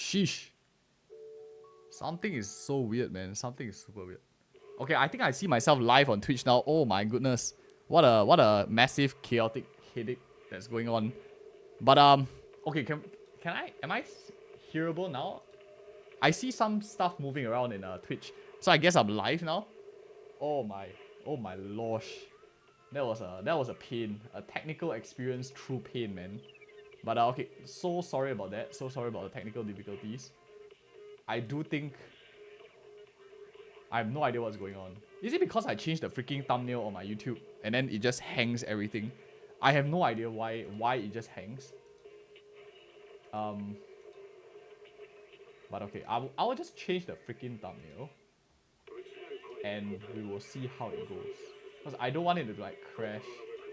Sheesh. Something is so weird, man. Something is super weird. Okay, I think I see myself live on Twitch now. Oh my goodness. What a massive chaotic headache that's going on. But okay, am I hearable now? I see some stuff moving around in Twitch. So I guess I'm live now. Oh my losh. That was a pain. A technical experience through pain, man. But okay, so sorry about that. So sorry about the technical difficulties. I do think I have no idea what's going on. Is it because I changed the freaking thumbnail on my YouTube and then it just hangs everything? I have no idea why it just hangs. But okay, I will just change the freaking thumbnail and we will see how it goes. Because I don't want it to like crash.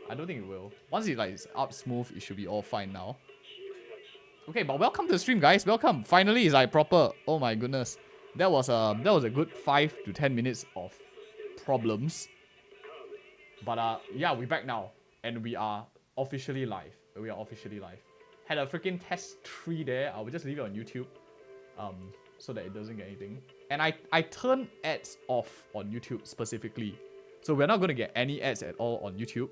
I don't think it will. Once it like is up smooth, it should be all fine now. Okay, but welcome to the stream, guys. Welcome. Finally, it's like proper. Oh my goodness, that was a good 5 to 10 minutes of problems. But yeah, we're back now and we are officially live. We are officially live. Had a freaking test 3 there. I will just leave it on YouTube, so that it doesn't get anything. And I turn ads off on YouTube specifically, so we're not gonna get any ads at all on YouTube.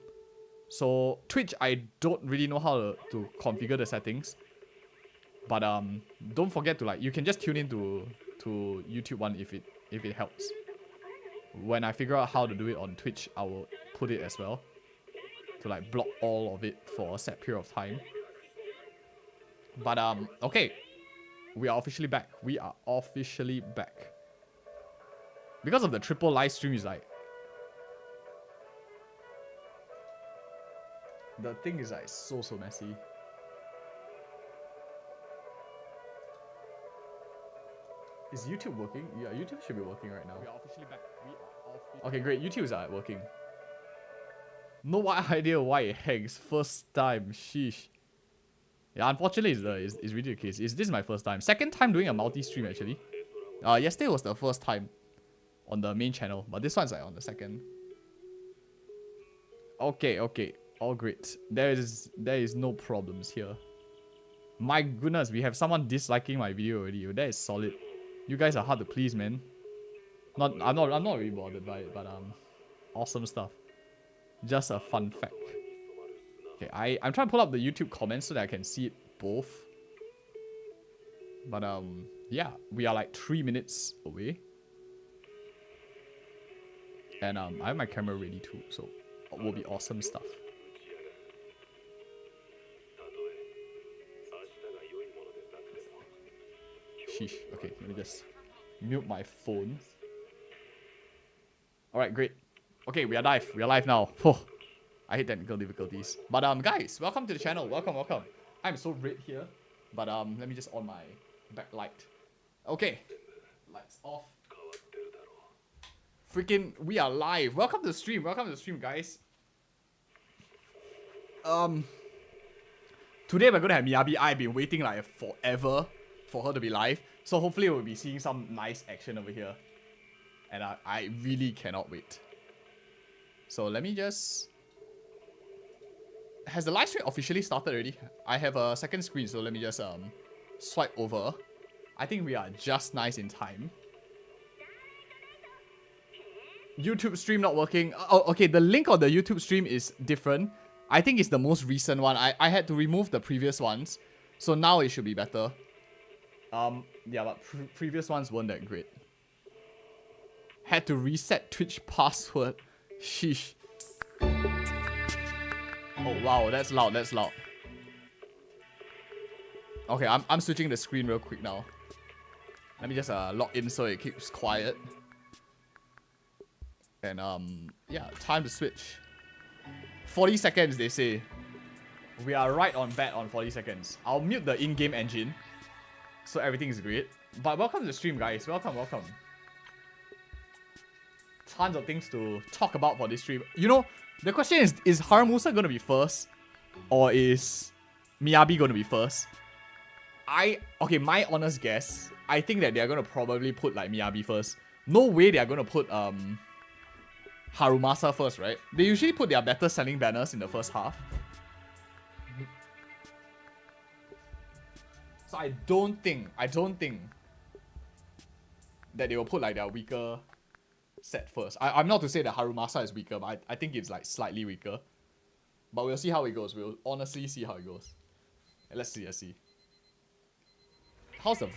So Twitch, I don't really know how to configure the settings. But don't forget to you can just tune in to YouTube one if it helps. When I figure out how to do it on Twitch, I will put it as well to block all of it for a set period of time. But okay, we are officially back. We are officially back. Because of the triple live stream, is the thing is so messy. Is YouTube working? Yeah, YouTube should be working right now. We are officially back. Okay, great. YouTube is working. No idea why it hangs. First time. Sheesh. Yeah, unfortunately, it's really the case. This is my first time. Second time doing a multi-stream, actually. Yesterday was the first time on the main channel, but this one's on the second. Okay. All great. There is no problems here. My goodness, we have someone disliking my video already. That is solid. You guys are hard to please, man. I'm not really bothered by it, but awesome stuff. Just a fun fact. Okay, I'm trying to pull up the YouTube comments so that I can see it both. But yeah, we are 3 minutes away. And I have my camera ready too, so it will be awesome stuff. Sheesh. Okay, let me just mute my phone. Alright, great. Okay, we are live. We are live now. Oh, I hate technical difficulties. But guys, welcome to the channel. Welcome. I'm so red here. But let me just on my backlight. Okay. Lights off. Freaking, we are live. Welcome to the stream. Welcome to the stream, guys. Today we're gonna have Miyabi. I've been waiting forever for her to be live, so hopefully we'll be seeing some nice action over here, and I really cannot wait. So let me just... Has the live stream officially started already? I have a second screen, so let me just swipe over. I think we are just nice in time. YouTube stream not working. Oh, okay, the link on the YouTube stream is different. I think it's the most recent one. I had to remove the previous ones, so now it should be better. Yeah, but previous ones weren't that great. Had to reset Twitch password. Sheesh. Oh wow, that's loud. That's loud. Okay, I'm switching the screen real quick now. Let me just log in so it keeps quiet. And yeah, time to switch. 40 seconds, they say. We are right on bat on 40 seconds. I'll mute the in-game engine, so everything is great. But welcome to the stream, guys. Welcome. Tons of things to talk about for this stream. You know, the question is Harumasa gonna be first? Or is Miyabi gonna be first? Okay, my honest guess, I think that they're gonna probably put Miyabi first. No way they're gonna put Harumasa first, right? They usually put their better selling banners in the first half. So I don't think that they will put like their weaker set first. I'm not to say that Harumasa is weaker, but I think it's like slightly weaker. But we'll see how it goes. We'll honestly see how it goes. Let's see. How's the...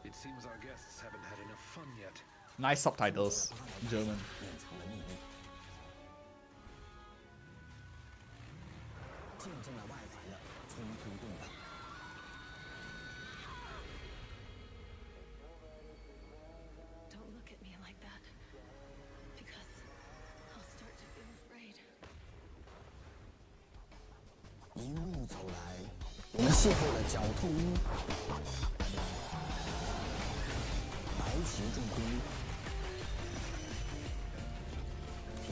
It seems our guests haven't had enough fun yet. Nice subtitles. German. Don't look at me like that, because I'll start to feel afraid. 一路走来，我们邂逅了绞痛屋、白旗重兵、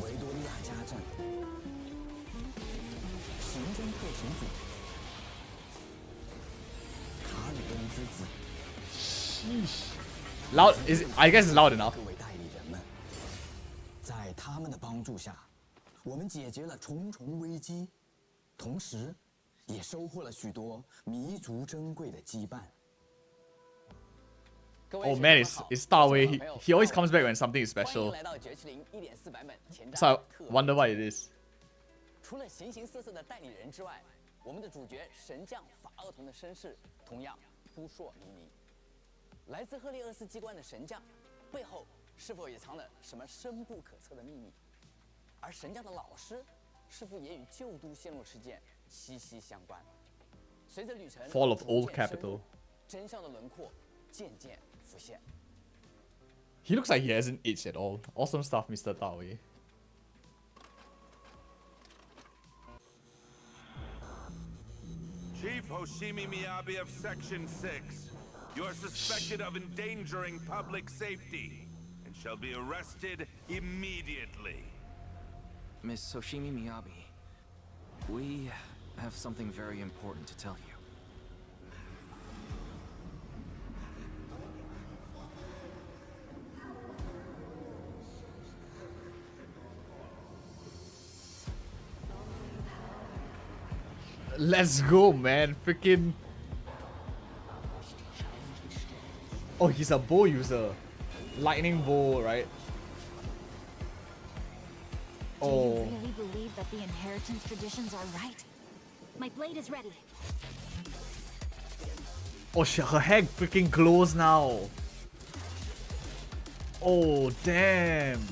维多利亚家政、刑侦特勤组、卡里恩之子。Loud is I guess it's loud enough. 各位代理人们，在他们的帮助下，我们解决了重重危机，同时也收获了许多弥足珍贵的羁绊。 Oh man, it's Starway. He always comes back when something is special. So I wonder why it is. 除了形形色色的代理人之外，我们的主角神将法厄同的身世同样扑朔迷离。来自赫利厄斯机关的神将，背后是否也藏了什么深不可测的秘密？而神将的老师，是否也与旧都陷落事件息息相关？随着旅程 Fall of Old Capital. 真相的轮廓渐渐浮现。 He looks like he hasn't aged at all. Awesome stuff, Mr. Taoe. Chief Hoshimi Miyabi of Section 6, you are suspected of endangering public safety and shall be arrested immediately. Miss Hoshimi Miyabi, we have something very important to tell you. Let's go, man. Freaking. Oh, he's a bow user. Lightning bow, right? Oh. Do you really believe that the inheritance traditions are right? My blade is ready. Oh shit, her hair freaking glows now. Oh, damn.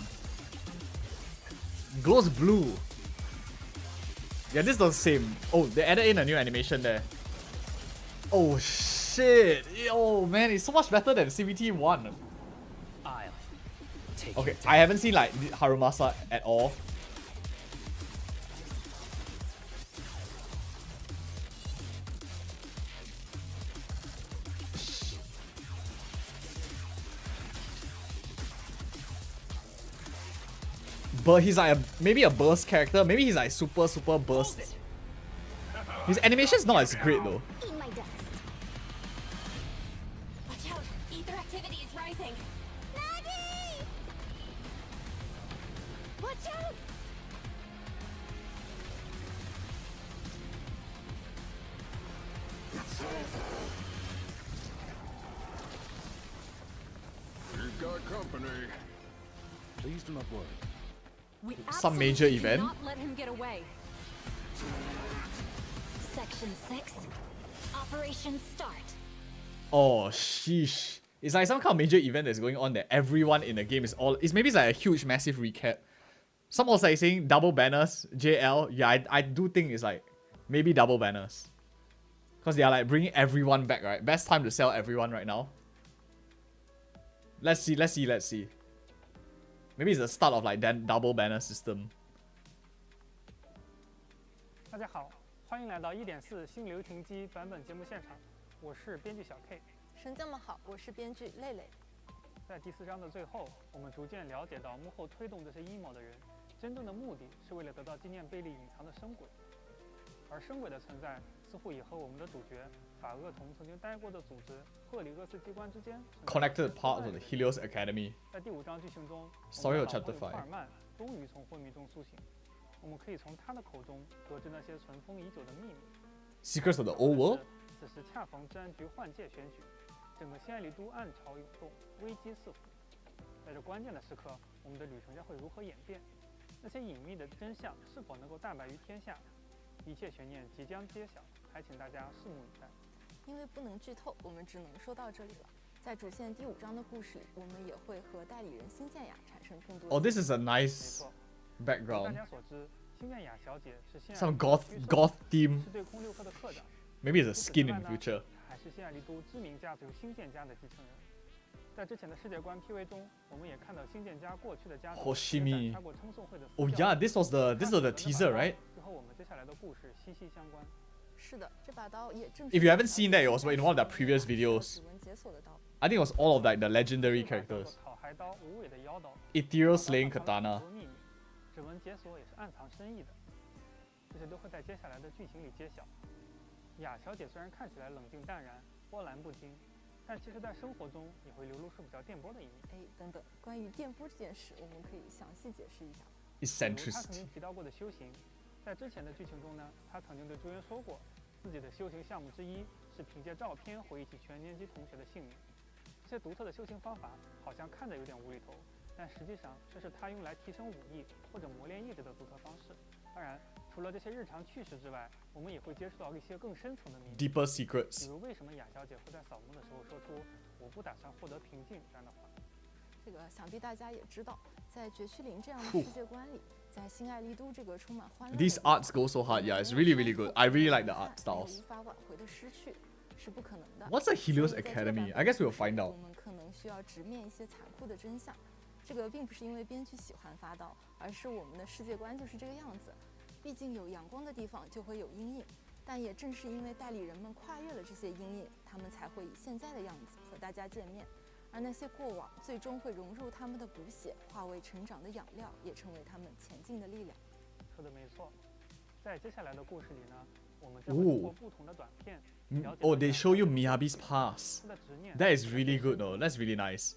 Glows blue. Yeah, this is the same. Oh, they added in a new animation there. Oh shit. Oh man, it's so much better than CVT 1. Okay, I haven't seen like Harumasa at all. But he's like maybe a burst character. Maybe he's like super burst. His animation's not as great though. Eat my dust. Watch out! Ether activity is rising. Maggie! Watch out! We've got company. Please do not worry. We Some major absolutely event? Not let him get away. Section 6. Operation start. Oh sheesh. It's like some kind of major event that's going on that everyone in the game is all. It's maybe it's like a huge massive recap. Some also like saying double banners, JL. Yeah, I do think it's like maybe double banners. Because they are like bringing everyone back, right? Best time to sell everyone right now. Let's see. Maybe it's the start of like that double banner system. 大家好，欢迎来到1.4新流行机版本节目现场，我是编剧小 K。神将们好，我是编剧累累。在第4章的最后，我们逐渐了解到幕后推动这些阴谋的人，真正的目的是为了得到纪念碑里隐藏的生鬼。而生鬼的存在似乎也和我们的主角法厄同曾经待过的组织赫里厄斯机关之间 Connected parts of the Helios Academy. 在第5章剧情中 Sorry, 我们的 Chapter 老朋友 5. 帕尔曼终于从昏迷中苏醒，我们可以从他的口中得知那些尘封已久的秘密。 Secrets of the Old World? 此时恰逢治安局换届选举，整个新爱丽都暗潮涌动，危机四伏。在这关键的时刻，我们的旅程将会如何演变？那些隐秘的真相是否能够大白于天下？一切悬念即将揭晓，还请大家拭目以待。因为不能剧透，我们只能说到这里了。在主线第5章的故事里，我们也会和代理人新建雅产生更多。Oh, this is a 没 nice 错，大 background. 家所知，新建雅小姐是新爱 Some 丽都 goth theme. 是对空六科的科长。 Maybe it's a 除此 skin 之 in 外 the 呢 future. 还是新爱丽都知名家族新建家的继承人。在之前的世界观 PV 中，我们也看到新建家过去的家族 Hoshimi 展开过称颂会的 Oh 私教 yeah, this was the teaser, right? 这和我们接下来的故事息息相关。是的，这把刀也正 If you haven't seen that, it was in one of their previous videos. 指纹解锁的刀。 I think it was all of like the legendary 这把叫做 characters. 讨海刀无尾的妖刀， Ethereal Slaying 刀藏了 Katana. 很多秘密，指纹解锁也是暗藏深意的，这些都会在接下来的剧情里揭晓。雅小姐虽然看起来冷静淡然、波澜不惊，但其实在生活中也会流露出比较电波的一面。哎，等等，关于电波这件事，我们可以详细解释一下。比如他曾 Eccentricity. 经提到过的修行，在之前的剧情中呢，他曾经对朱元说过，自己的修行项目之一是凭借照片回忆起全年级同学的姓名。这些独特的修行方法好像看着有点无厘头，但实际上这是他用来提升武艺或者磨练意志的独特方式。当然，除了这些日常趣事之外，我们也会接触到一些更深层的秘密， Deeper 比 secrets. 如为什么雅小姐会在扫墓的时候说出“我不打算获得平静”这样的话。这个想必大家也知道，在绝区林这样的世界观里，在新爱丽都这个充满欢乐的 These 地方 arts go so hard. Yeah, it's really, really good. I really like the art 没有 styles. 无法挽回的失去是不可能的。 What's a Helios 所以在这个 Academy? 版 I 本 guess we'll 里 find 我 out. 们可能需要直面一些残酷的真相。这个并不是因为编剧喜欢发刀，而是我们的世界观就是这个样子。毕竟有阳光的地方就会有阴影，但也正是因为代理人们跨越了这些阴影，他们才会以现在的样子和大家见面。而那些过往最终会融入他们的补血，化为成长的养料，也成为他们前进的力量。说的没错，在接下来的故事里呢，我们将会通过不同的短片，了解 Oh, 到 they 雅 show you 小姐 Miyabi's past. 她的执念 That is really good, though. That's really nice.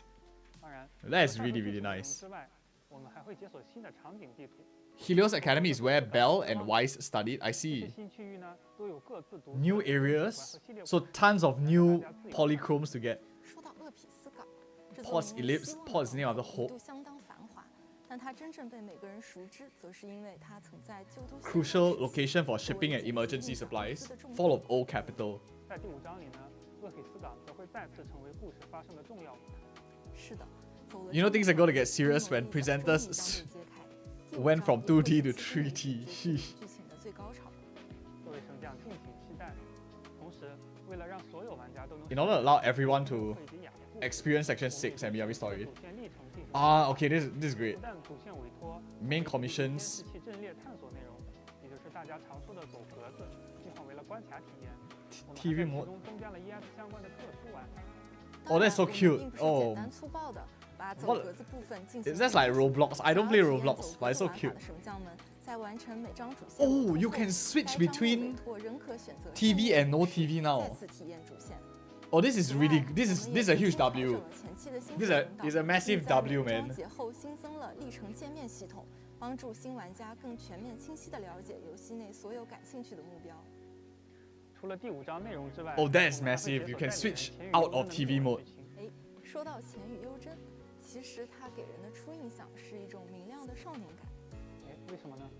当然 That is 除了 really, 上述 really 剧情内容 nice. 之外，我们还会解锁新的场景地图。 Helios Academy is where Belle and Weiss studied. I 这些 see. 新区域呢，都有各自独特 New 的世界观 areas. 和系列 So 故事 tons of 让 new 大家自由 polychromes to get. 说到厄匹斯港，这 Port's 座名 ellipse- 希望 Port's name of the 港 hope. 一度相当繁华，但它真正被每个人熟知，则是因为它曾在旧都现代 Crucial 时期 location for 作为 shipping and 紧急 emergency 运港物 supplies. 资的重 Fall 点 of old capital. 在第5章里呢，厄匹斯港则会再次成为故事发生的重要舞台。是的，走了 You know 这么 things are 久 gonna get serious 阴 when 谋论早终于 presenters 将被揭开第五 went 章 from 也会 2D to 是新的一 3D. 集 Sheesh. 剧情的最高潮。各位升降敬请期待。同时，为了让所有玩家都能 In order to allow everyone 享受 to 克里比亚的故事 experience Section 我们也 6 and 将 Miyabi 顺着 story. 主线历程进行 Ah, okay, this is great. 不但主线委托 Main 监 commissions. 视器阵列探索内容，也就是大家常说的走格子，进化为了关卡体验。我们还 TV 在 mode. 其中增加了 ES 相关的特殊玩法。 Oh, that's so 当然我们 cute. 并不是 Oh. 简单粗暴的把走 What- 格子部分进行 Is that like 分解 Roblox? I don't 想 play 要体验 Roblox, 走 but 格 it's 子 so 玩法 cute. 的神将们在完成每张主线 Oh, 后 you can switch 该章的 between 委托仍可选择 TV 任 and 意 no 模式 TV now. 再次体验主线。 Oh, this is 此外 really 我 this 们 is 也 this is a 重 huge 新调 W. 整了前期的新 This is 手 a 引导 is a 并 massive 在 W, 每 man. 章节后新增了历程界面系统，帮助新玩家更全面清晰地了解游戏内所有感兴趣的目标。除了第5章内容之外 Oh, that is 我们还会 massive. 解 You 锁 can 代理人 switch 钱与 out 优 of 真的 TV 内容 mode. 剧情哎，说到钱与优真，其实它给人的初印象是一种明亮的少年感。哎，为什么呢？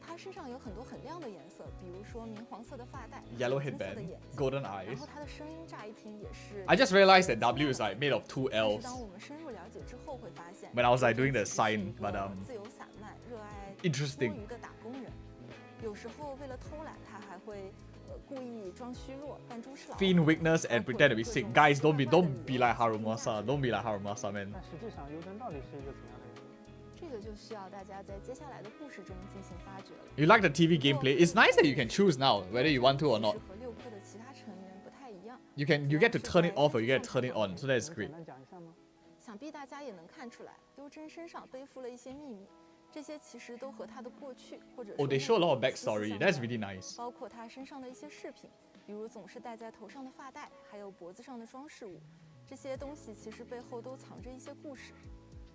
它身上有很多很亮的颜色，比如说明黄色的发带、 Yellow 金色的 headband, 眼睛， golden 然 eyes. 后它的声音乍一听也是。 I just realized that W is like made of 2 但是 L's. 当我们深入了解之后，会发现 When I was like 优 doing 真 the 其实是 sign, 一个 but, 自由散漫、热爱 Interesting. 摸鱼的打工人。有时候为了偷懒，他还会故意装虚弱，扮猪吃老虎。 Feign weakness and 包括 pretend to be 各 sick. 种 Guys, 奇 don't 怪 be 怪的 don't 理 be 由 like 来评价 Harumasa. Don't be like Harumasa, man. 但实际上优真到底是一个怎样的人？这个就需要大家在接下来的故事中进行发掘了。 You like the TV gameplay? It's nice that you can choose now whether you want to or 其 not. 实和六科的其他成员不太一样。 You get to turn it off or you get to turn it on. So that's 能 great. 简单讲一下吗？想必大家也能看出来，优真身上背负了一些秘密，这些其实都和她的过去或者 Oh, they show a lot of backstory. That's really nice. 包括她身上的一些饰品，比如总是戴在头上的发带，还有脖子上的装饰物，这些东西其实背后都藏着一些故事。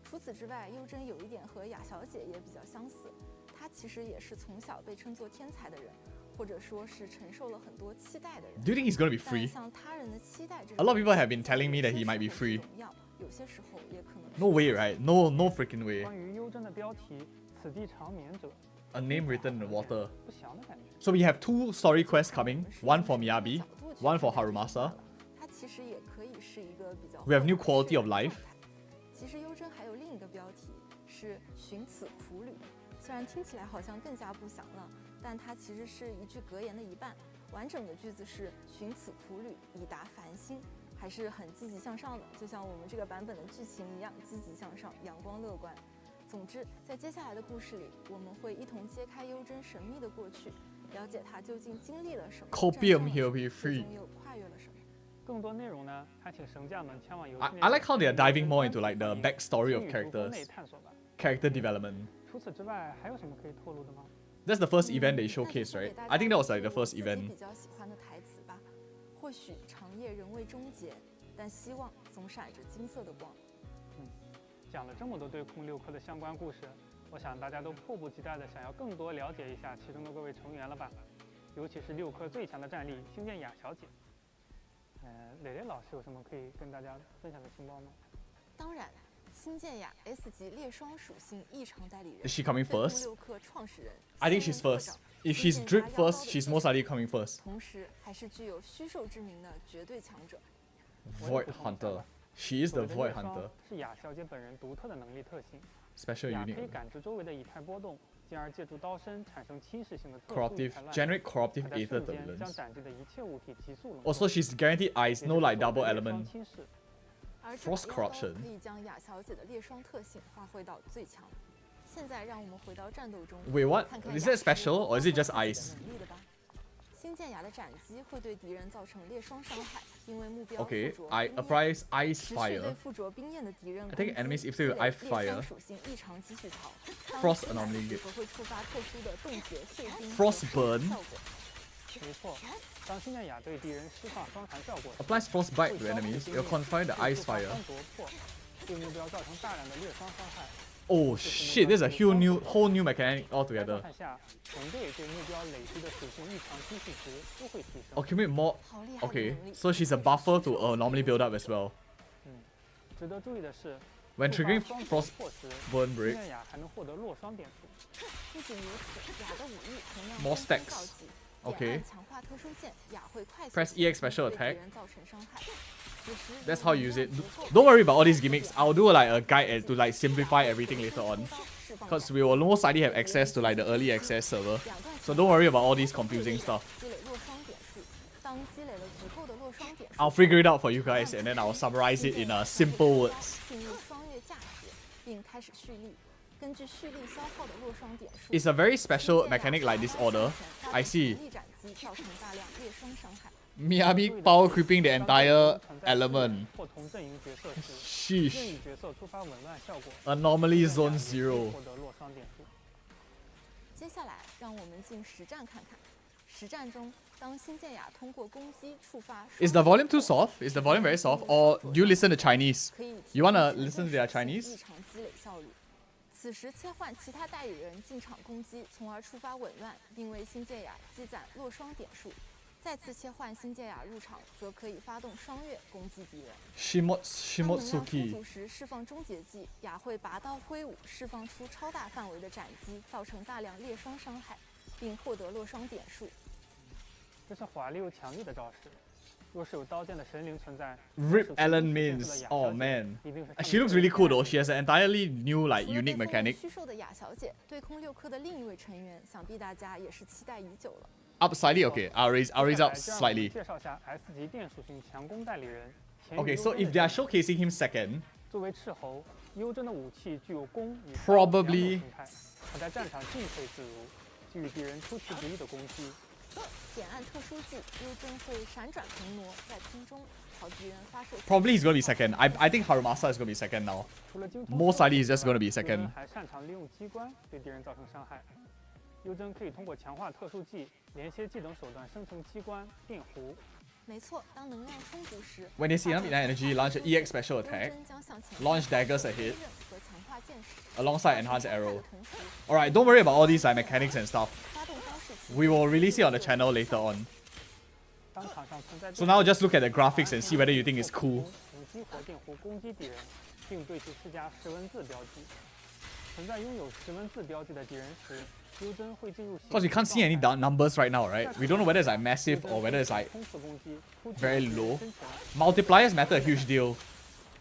除此之外，优真有一点和雅小姐也比较相似，她其实也是从小被称作天才的人，或者说是承受了很多期待的人。Do you think he's gonna be 但 free? 像他人的期待这 A 种 lot of people have been telling me that he might be 有些时候 free. 是荣耀，有些时候也可能是 No way, right? No freaking way. 关于幽真的标题“此地长眠者 A name written in the water. 不祥的感觉。 So we have 2 story quests coming. One for Miyabi, one for Harumasa. 它其实也可以是一个比较 We have new quality of life. 其实幽真还有另一个标题是寻此苦旅，虽然听起来好像更加不祥了，但它其实是一句格言的一半，完整的句子是寻此苦旅以达繁星，还是很积极向上的，就像我们这个版本的剧情一样，积极向上，阳光乐观。总之，在接下来的故事里，我们会一同揭开幽真神秘的过去，了解他究竟经历了什么， Copium 战胜 he'll 了 be 什么， free. 最终又跨越了什么。更多内容呢，还请神将们前往游戏 I like how they are diving more into 内 like the 参与 backstory of 参与主峰 characters, 内探索吧。 character development. 除此之外，还有什么可以透露的吗？ That's the first event they 那就 showcased, 送给 right? 大 I think that was 家 like the 一句 first 自己 event. 比较喜欢的台词吧。或许长夜仍未终结，但希望总闪着金色的光。讲了这么多对空六氪的相关故事，我想大家都迫不及待的想要更多了解一下其中的各位成员了吧？尤其是六氪最强的战力星舰雅小姐。磊磊老师有什么可以跟大家分享的情报吗？当然，星舰雅 S 级猎双属性异常代理人 Is she coming 在空 first? 六氪创始人 I think 现 she's 任科 first. 长 If 星 she's 舰 Drip 牙 first, 妖的 she's 天 most 才 likely coming first. 同时还是具有虚兽之名的绝对强者。 Void Hunter. She is the 所谓 Void 的猎双 Hunter. 是雅小姐本人独特的能力特性。 Special 雅可以 unique. 感知周围的以太波动，进而借助刀身产生侵蚀性的特殊以 Corruptive. 太乱 Generate corruptive 它在 ether 瞬间将 turbulence. 展示的一切物体急速冷 Also, she's guaranteed eyes, no like double 也就是所谓的猎双 element. 侵蚀。而这把 Frost 妖刀 corruption 可以将雅小姐的猎双特性发挥到最强。现在让我们回到战斗中， Wait, what? 看看 Is 雅 that 是 special 如何 or is it 发 just 挥自 ice? 己的能力的吧。星舰雅的斩击会对敌人造成猎双伤害，因为目标 Okay, 附着 I 冰焰 applies ice 持续对 fire. 附着冰焰的敌人 I think 攻击 enemies if 积 they 累 with ice 猎伤 fire, 属性异常积蓄槽，当 Frost 击满 anomaly 时则会触发特殊的冻结碎冰 Frost 和 burn 效果。没错，当星舰雅对敌人释放双弹效果时， Applies frostbite 会 to 消耗 enemies. 冰 It'll 焰 confine the 会 ice 触发 fire. 双夺破，对目标造成大量的猎双伤害。 Oh shit, there's a whole new mechanic 在 altogether. 状态下，团队对目标累积的属性异常积蓄值都会提升。 Accumulate more. 好厉害的 Okay, 能力 so she's a buffer to normally build up as well. 值得注意的是， When 触发 triggering 双 frost 夺破时， burn 星 break, 舰雅还能获得落双点数。不仅如此，雅的武艺同样 More 登峰 stacks 造极。 Okay 点按强化特殊键，雅会快速 Press 显 EX special 对敌 attack 人造成伤害。此时 that's how you use it. 能够 Don't worry about all these gimmicks. I'll do like a guide to like simplify everything later on. 释放 Because we will most likely have access to like the early access server. So don't worry about all these confusing stuff. 积累落双点数，当积累了足够的落双点数， I'll figure it out for you guys and then I'll summarize it in simple words. 进入双月价值，并开始蓄力。根据蓄力消耗的落双点数， It's a very special mechanic like this order. I see. 力斩击造成大量猎双伤害。 Miyabi power creeping the entire element. 或同阵营角色时，任 Sheesh. 意角色触发紊乱效果。 Anomaly 星舰 zone 雅也可以 0. 获得落双点数。接下来，让我们进实战看看。实战中，当星舰雅通过攻击触发， Is the volume too soft? Is the volume very soft? Or do you listen to Chinese? 可以 You wanna 提升 listen to their 属性 Chinese? 异常积累效率。此时切换其他代理人进场攻击，从而触发紊乱，并为星舰雅积攒落双点数。再次切换星舰雅入场，则可以发动双月攻击敌人。当能量充 Shimotsuki. 足时，释放终结技，雅会拔刀挥舞，释放出超大范围的斩击，造成大量猎双伤害，并获得落双点数。这是华丽又强力的招式。若是有刀剑的神灵存在 Rip 若是 Allen 出现 Mins. 了雅 Oh 小姐 man. 一定是 She looks really cool though. She has an entirely new like 除了 unique 被封为 mechanic. 虚兽的雅小姐，对空六氪的另一位成员，想必大家也是期待已久了。 Up slightly? Okay, I'll raise 接下 up 来就让我们 slightly. 介绍下 S 级电属性强攻代理人。田园 Okay, 幽 so 真 if 的 they are 形象 showcasing him second, 作为斥候，幽真的武器具有攻与Probably 两种形态，可在战场进退自如，给予敌人出其不意的攻击。点按特殊技，幽真会闪转腾挪，在空中朝敌人发射。Probably he's gonna be second. I think Harumasa is gonna be second now. 除了精通 Most likely he's just gonna be 幽真 second. 还擅长利用机关对敌人造成伤害。幽真可以通过强化特殊技、连歇技等手段生成机关、电弧。没错，当能量充足时， When they see enough energy, launch an EX special attack, 幽真将向前 launch daggers ahead 和强化箭矢。 alongside enhanced arrow. 的同时， Alright, don't worry about all these mechanics and stuff. 发动招式期 We will release it on the channel later on. 当场上存在 So now just look at the graphics and see whether you think it's cool. 无激活电弧攻击敌人，并对其施加识文字标记。存在拥有识文字标记的敌人时，幽真会进入 Because we can't see any numbers right now, right? We don't know whether it's like massive or whether it's like 冲刺攻击，突击 very 敌人 low. 身前 Multipliers matter a huge deal,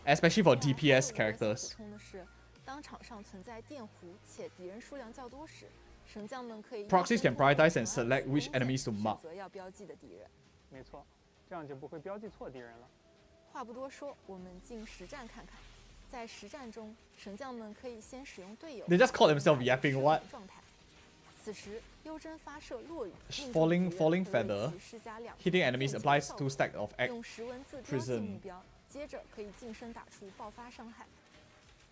especially for 另外 DPS 还有一个 characters. 补充的是，当场上存在电弧且敌人数量较多时，神将们可以 Proxies can prioritize and 优先 select 通过 which enemies to 选 mark. 择要标记的敌人。没错，这样就不会标记错敌人了。话不多说，我们进实战看看。在实战中，神将们可以先使用队友 They just call themselves yapping, what? 状态。此时，幽真发射落雨， Falling feather. Hitting enemies applies 2 stack of 用识文字标记 prison 目标，接着可以近身打出爆发伤害。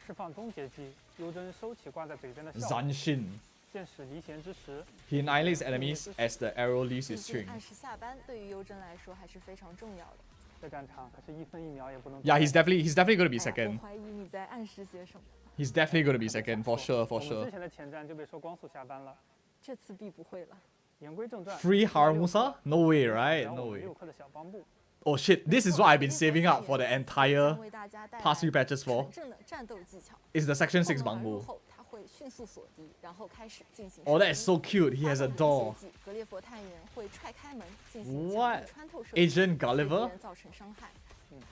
释放终结技，幽真收起挂在嘴边的笑， Zanshin. 箭矢离弦之时， He annihilates enemies as the arrow leaves 毕 its 竟 string. 按时下班对于幽真来说还是非常重要的。在战场可是一分一秒也不能。 Yeah, he's definitely gonna be 哎呀 second. 我怀疑你在暗示些什么。 He's definitely gonna be second for sure, 我 for 们 sure. 之前的前战就被说光速下班了。这次必不会了。言归正传 Free Harumusa? No way, right? 聊 No 我们way. 六氪的小帮部。 Oh shit, this is what I've been saving up for the 将 entire 为大家带来 past few patches for. 纯正的战斗技巧。 Is the section 6后门而入 Bangbu. 后，他会迅速锁敌，然后开始进行。 Oh, that is so cute. He has a door. 格列佛探员会踹开门进行 What? 穿透射 Agent 对敌 Gulliver? 人造成伤害。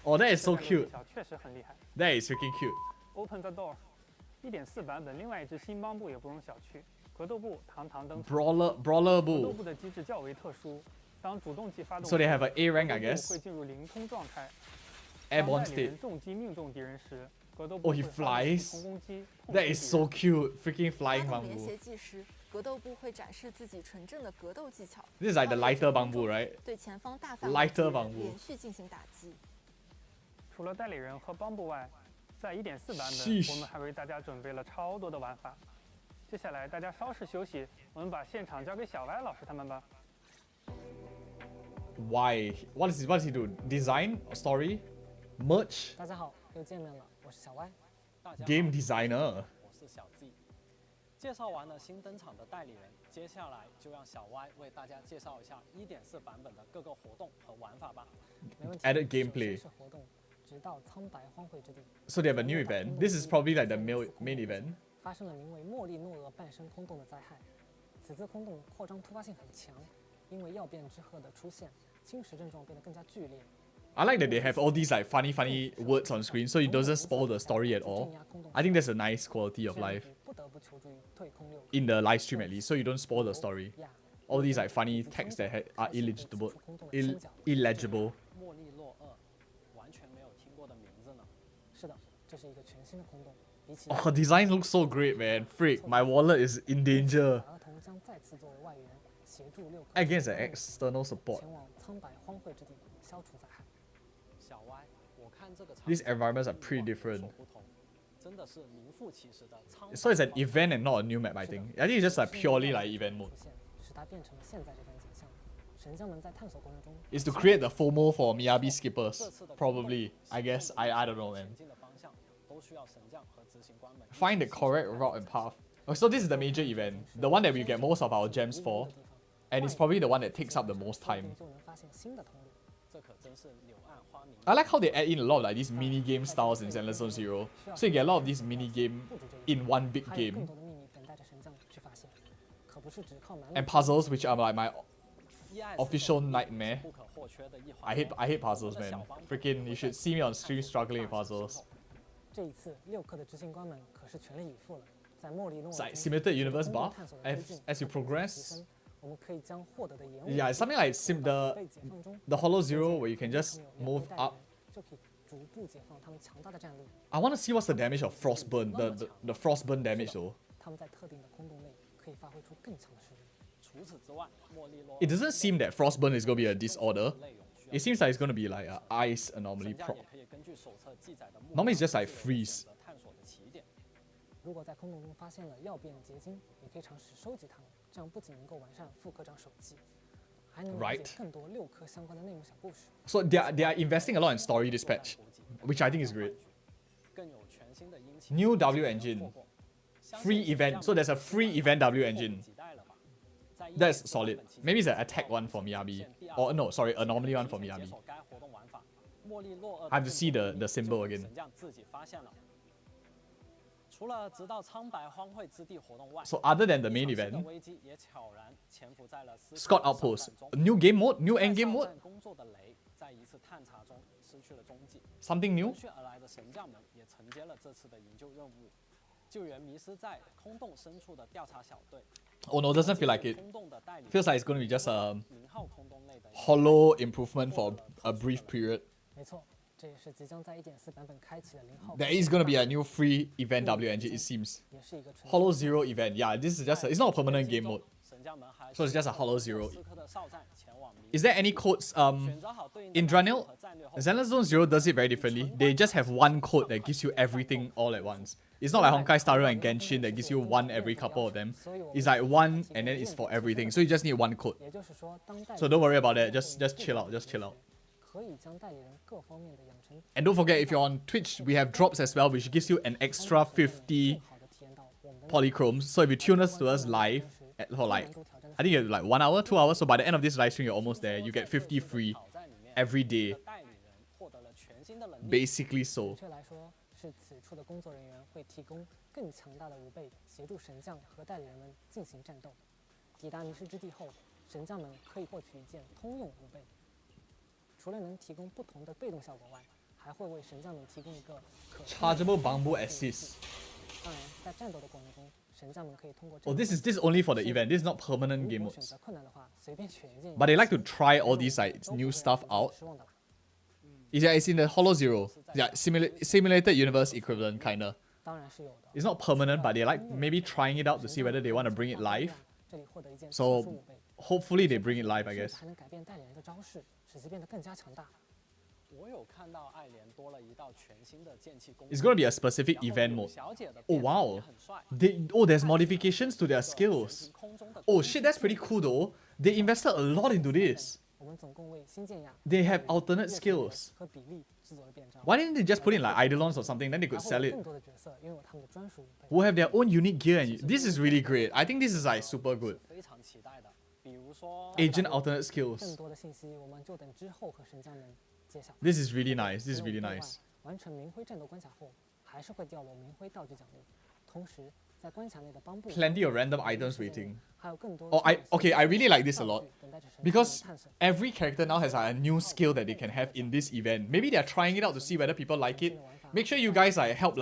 Oh, that is so 这两个 cute. 技巧确实很厉害。 That is freaking cute. Open the door。1.4版本另外一支新帮部也不容小觑，格斗部堂堂登场。 Brawler 格斗 Bull. 部的机制较为特殊，当主动技发动 So they have an A rank, 格 I 斗部 guess. 会进入灵通状态。 Airborne 当代理 state. 人重击命中敌人时，格斗部 Oh, he 会发动 flies? 普通攻击，痛 That 击 is 敌 so 人 cute. Freaking 发 flying 动连 Bangbu. 携技时，格斗部会展示自己纯正的格斗技巧。 This is like the 超越 lighter 空中 Bangbu, right? 对前方大范围 Lighter 敌人 Bangbu 连续进行打击。除了代理人和帮部外，在1.4版本 Sheesh 我们还为大家准备了超多的玩法。接下来大家稍事休息，我们把现场交给小歪老师他们吧。 Why? What does he do? Design? Story? Merch? 大家好，又见面了，我是小歪。大家好 Game designer? 我是小 Z。介绍完了新登场的代理人，接下来就让小歪为大家介绍一下1.4版本的各个活动和玩法吧。没问题。 Added gameplay. 首先是活动，直到苍白荒废之地。 So they have a new event. This is probably like the main event. 发生了名为莫利诺厄半生空洞的灾害。此次空洞扩张突发性很强，因为曜变之鹤的出现，侵蚀症状变得更加剧烈。 I like that they have all these like funny words on screen, so it doesn't spoil the story at all. I think that's a nice quality of life 不得不求助于退空六 in the live stream at least, so you don't spoil the story. All these like funny texts that are illegible. 莫利诺厄，完全没有听过的名字呢。是的，这是一个全新的空洞。比起 Oh, design looks so great, man. Freak, my wallet is in danger. 儿童将再次作为外援，协助六 Against an external support. 前往苍白荒废之地，消除灾害。小歪，我看这个 These environments are pretty different. 不同，真的是名副其实的苍白 So it's an event and not a new map, I think. I think it's just like purely like event mode. 出现，使它变成了现在这般景象。神将们在探索过程中 It's to create the FOMO for Miyabi skippers. Probably. I guess. I don't know, man. 前进的方向都需要神将和执行官们 Find the correct route and path. Oh, so this is the major event. The one that we get most of our gems for. And it's probably the one that takes up the most time. 就能发现新的通路。这可真是柳暗花明。 I like how they add in a lot of like these mini game styles in Zenless Zone Zero. So you get a lot of these mini game in one big 还有更 game. 多的秘密等待着神将去发现，可不是只靠蛮力 And puzzles, which are like my EIS official nightmare. 不可或缺的一环 I hate puzzles, man. Freaking, you should see me on stream struggling with puzzles. 这一次六氪的执行官们可是全力以赴了，在莫里诺 It's 中 like simulated universe 通过 buff 探索的推进 as you 和提 progress. 升我们可以将获得的延误 Yeah, it's something like the 被解放中 the Hollow Zero where you can just 没有 move 两位代理 up. 人就可以逐步解放他们强大的战力。 I want to see what's the damage of Frostburn, the Frostburn damage though. 他们在特定的空洞内可以发挥出更强的实力。It doesn't seem that Frostburn is going to be a disorder. It seems like it's going to be like an ice anomaly prop. Normally it's just like freeze. 如果在空洞中发现了药变结晶，也可以尝试收集它们，这样不仅能够完善副科长手记，还能了解更多6科相关的内幕小故事。So they are investing a lot in story dispatch, which I think is great. New W engine, free event. So there's a free event W engine. That's solid. Maybe it's an attack one for Miyabi, or no, sorry, anomaly one for Miyabi. I have to see the symbol again. So other than the main event, Scott Outpost, new game mode, new endgame mode, something new. Oh no, doesn't feel like it. Feels like it's going to be just a hollow improvement for a brief period. There is going to be a new free event W engine, it seems. Hollow Zero event. Yeah, this is just it's not a permanent game mode. So it's just a Hollow Zero. Is there any codes? Indranil? Zenless Zone Zero does it very differently. They just have one code that gives you everything all at once. It's not like Honkai Star Rail and Genshin that gives you one every couple of them. It's like one and then it's for everything. So you just need one code. So don't worry about that. Just chill out. Just chill out. And don't forget, if you're on Twitch, we have drops as well, which gives you an extra 50 polychromes. So if you tune us to us live, for like, I think it's like 1 hour, 2 hours. So by the end of this live stream, you're almost there. You get 50 free every day. Basically so. Chargeable bamboo assist. Oh, this is only for the event. This is not permanent game modes. But they like to try all these like new stuff out. It's in the Hollow Zero. Yeah, simulated universe equivalent kinda. It's not permanent, but they like maybe trying it out to see whether they want to bring it live. So hopefully they bring it live, I guess. It's gonna be a specific event mode. Oh wow. There's modifications to their skills. Oh shit, that's pretty cool though. They invested a lot into this. They have alternate skills. Why didn't they just put in like Eidolons or something, then they could sell it? Who have their own unique gear, and this is really great. I think this is like super good. Agent alternate skills. This is really nice. This is really nice. Plenty of random items waiting. I really like this a lot. Because every character now has a new skill that they can have in this event. Maybe they're trying it out to see whether people like it. Make sure you guys help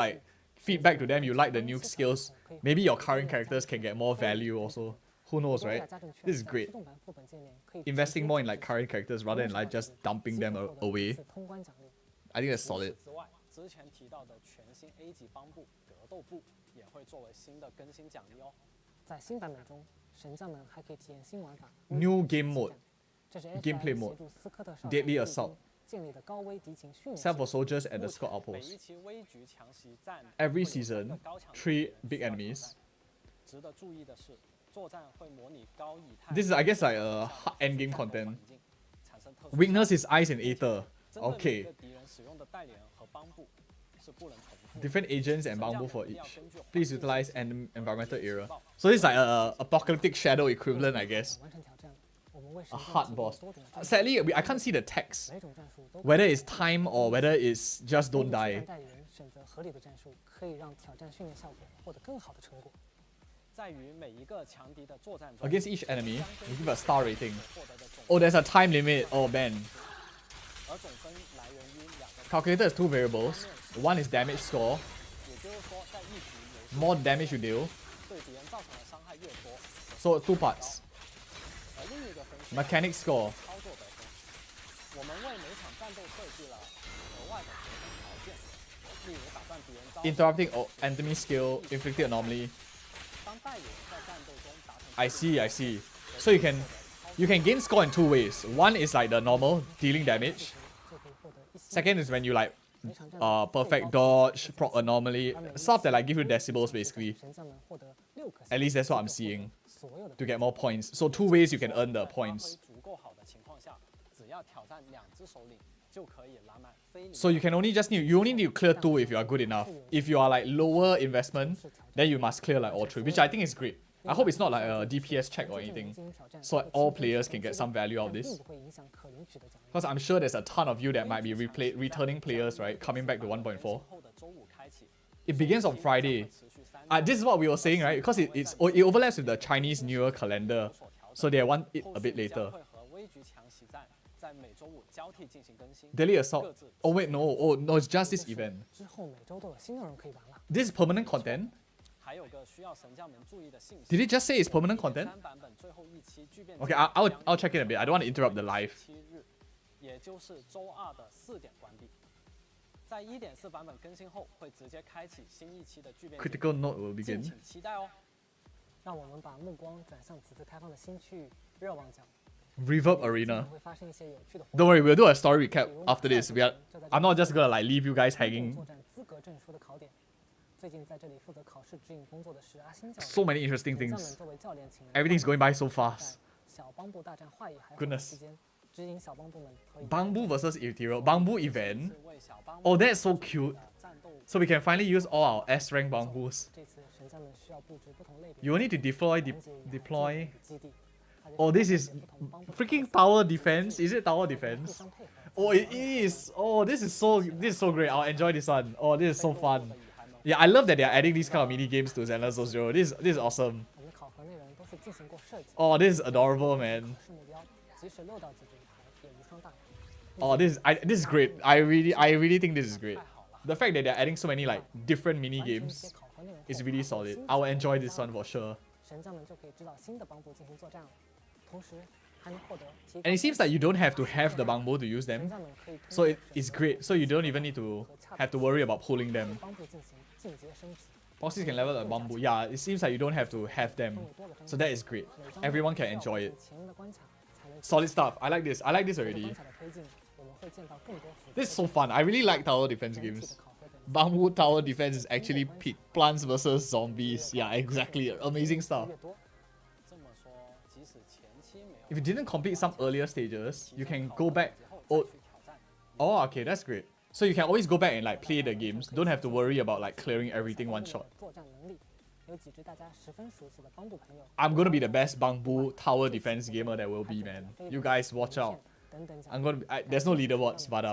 feedback to them you like the new skills. Maybe your current characters can get more value also. Who knows, right? This is great. Investing more in like current characters rather than like just dumping them away. I think that's solid. New game mode. Gameplay mode. Deadly Assault. Set for soldiers at the Scott Outpost. Every season, 3 big enemies. This is, I guess, like a hard endgame content. Weakness is ice and aether. Okay. Different agents and bamboo for each. Please utilize an environmental area. So this is like a apocalyptic shadow equivalent, I guess. A hard boss. Sadly, I can't see the text. Whether it's time or whether it's just don't die. Against each enemy, we give a star rating. Oh, there's a time limit. Oh man. Calculator is 2 variables. One is damage score. More damage you deal. So 2 parts. Mechanic score. Interrupting enemy skill, inflicted anomaly. I see. So you can gain score in two ways. One is like the normal dealing damage. Second is when you like perfect dodge, proc anomaly, stuff that like give you decibels basically. At least that's what I'm seeing. To get more points. So two ways you can earn the points. So you can only you only need to clear 2 if you are good enough. If you are like lower investment, then you must clear like all 3, which I think is great. I hope it's not like a DPS check or anything, so all players can get some value out of this. Because I'm sure there's a ton of you that might be returning players, right, coming back to 1.4. It begins on Friday. This is what we were saying, right? Because it overlaps with the Chinese New Year calendar, so they want it a bit later. Daily Assault. Oh wait, no. Oh no, it's just this event. This is permanent content? Did it just say it's permanent content? Okay, I'll check in a bit. I don't want to interrupt the live. Critical Note will begin. Reverb Arena. Don't worry, we'll do a story recap after this. I'm not just gonna like leave you guys hanging. So many interesting things. Everything's going by so fast. Goodness. Bangbu versus Ethereal. Bangbu event. Oh, that's so cute. So we can finally use all our S rank Bangbus. You will need to deploy. Oh, this is freaking tower defense. Is it tower defense? Oh, it is. Oh, this is so great. I'll enjoy this one. Oh, this is so fun. Yeah, I love that they are adding these kind of mini games to Zenless Zero. This is awesome. Oh, this is adorable, man. Oh, this is great. I really think this is great. The fact that they're adding so many like different mini games is really solid. I will enjoy this one for sure. And it seems like you don't have to have the Bangbo to use them. So it's great. So you don't even need to have to worry about pulling them. Bosses can level the Bamboo. Yeah, it seems like you don't have to have them. So that is great. Everyone can enjoy it. Solid stuff. I like this. I like this already. This is so fun. I really like tower defense games. Bamboo tower defense is actually peak. Plants versus zombies. Yeah, exactly. Amazing stuff. If you didn't complete some earlier stages, you can go back. Oh, okay, that's great. So you can always go back and like play the games. Don't have to worry about like clearing everything one shot. I'm gonna be the best Bangbu tower defense gamer there will be, man. You guys watch out. There's no leaderboards, but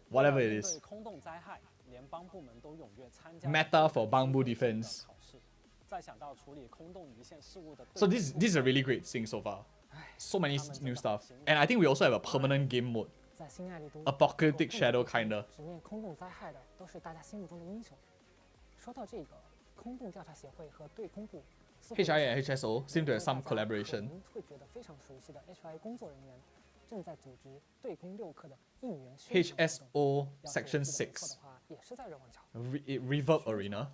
whatever it is. Meta for Bangbu defense. So this is a really great thing so far. So many new stuff. And I think we also have a permanent game mode. Apocalyptic Shadow kinda. HI and HSO seem to have some collaboration. HSO Section 6. Reverb Arena.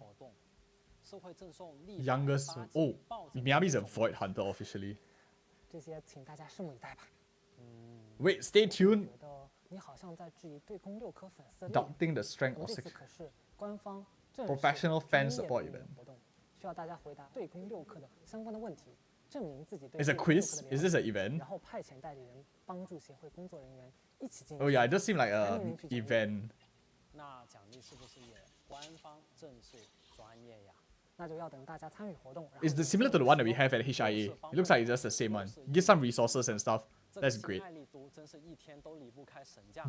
Youngest. Oh, Miyabi is a Void Hunter officially. Wait, stay tuned. Doubting the strength of 6. Professional fan support event. It's a quiz? Is this an event? Oh yeah, it does seem like an event. It's similar to the one that we have at HIA. It looks like it's just the same one. Give some resources and stuff. That's great.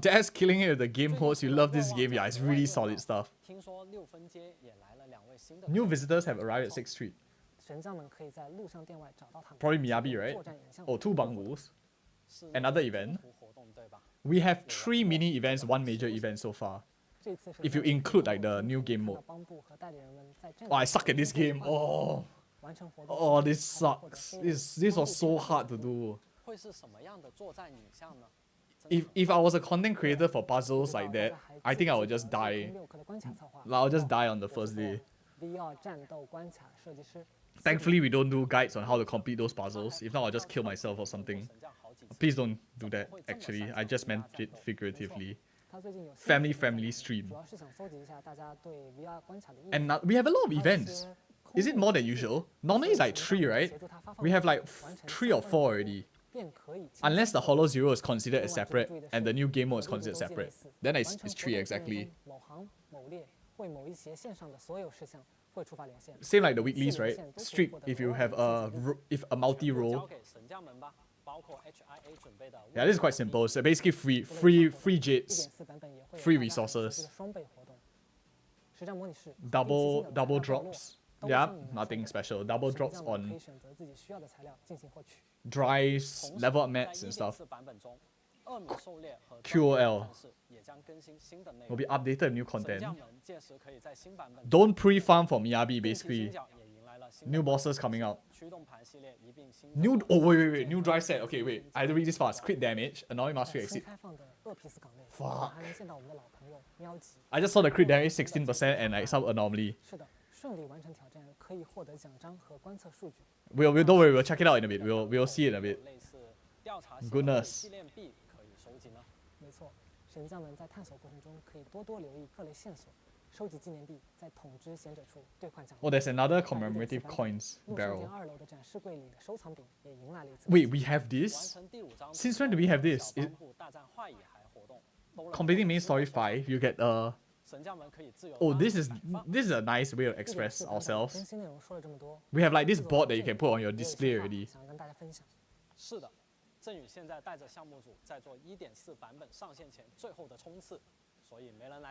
Dad's killing it with the game modes. You love this game. Yeah, it's really solid stuff. New visitors have arrived at 6th Street. Probably Miyabi, right? Oh, 2 Bangbus. Another event. We have 3 mini events, 1 major event so far. If you include like the new game mode. Oh, I suck at this game. Oh, this sucks. This was so hard to do. If I was a content creator for puzzles like that, I think I would just die. I'll just die on the first day. Thankfully, we don't do guides on how to complete those puzzles. If not, I'll just kill myself or something. Please don't do that, actually. I just meant it figuratively. Family stream. And we have a lot of events. Is it more than usual? Normally it's like 3, right? We have like 3 or 4 already. Unless the Hollow Zero is considered as separate and the new game mode is considered separate. Then it's 3 exactly. Same like the weeklies, right? Strict if you have a multi-role. Yeah, this is quite simple. So basically free jets, free resources, double drops. Yeah, nothing special. Double drops on drives, level up mats and stuff. QOL will be updated with new content. Don't pre-farm for Miyabi, basically. New bosses coming out. Wait. New drive set. Okay, wait. I had to read this fast. Crit damage. Annoying mastery exceed. Fuck. I just saw the crit damage 16% and like some anomaly. Don't worry, we'll check it out in a bit. We'll see it in a bit. Goodness. Oh, there's another commemorative coins barrel. Wait, we have this? Since when do we have this? Completing main story 5, you get a... Oh, this is a nice way to express ourselves. We have like this board that you can put on your display already.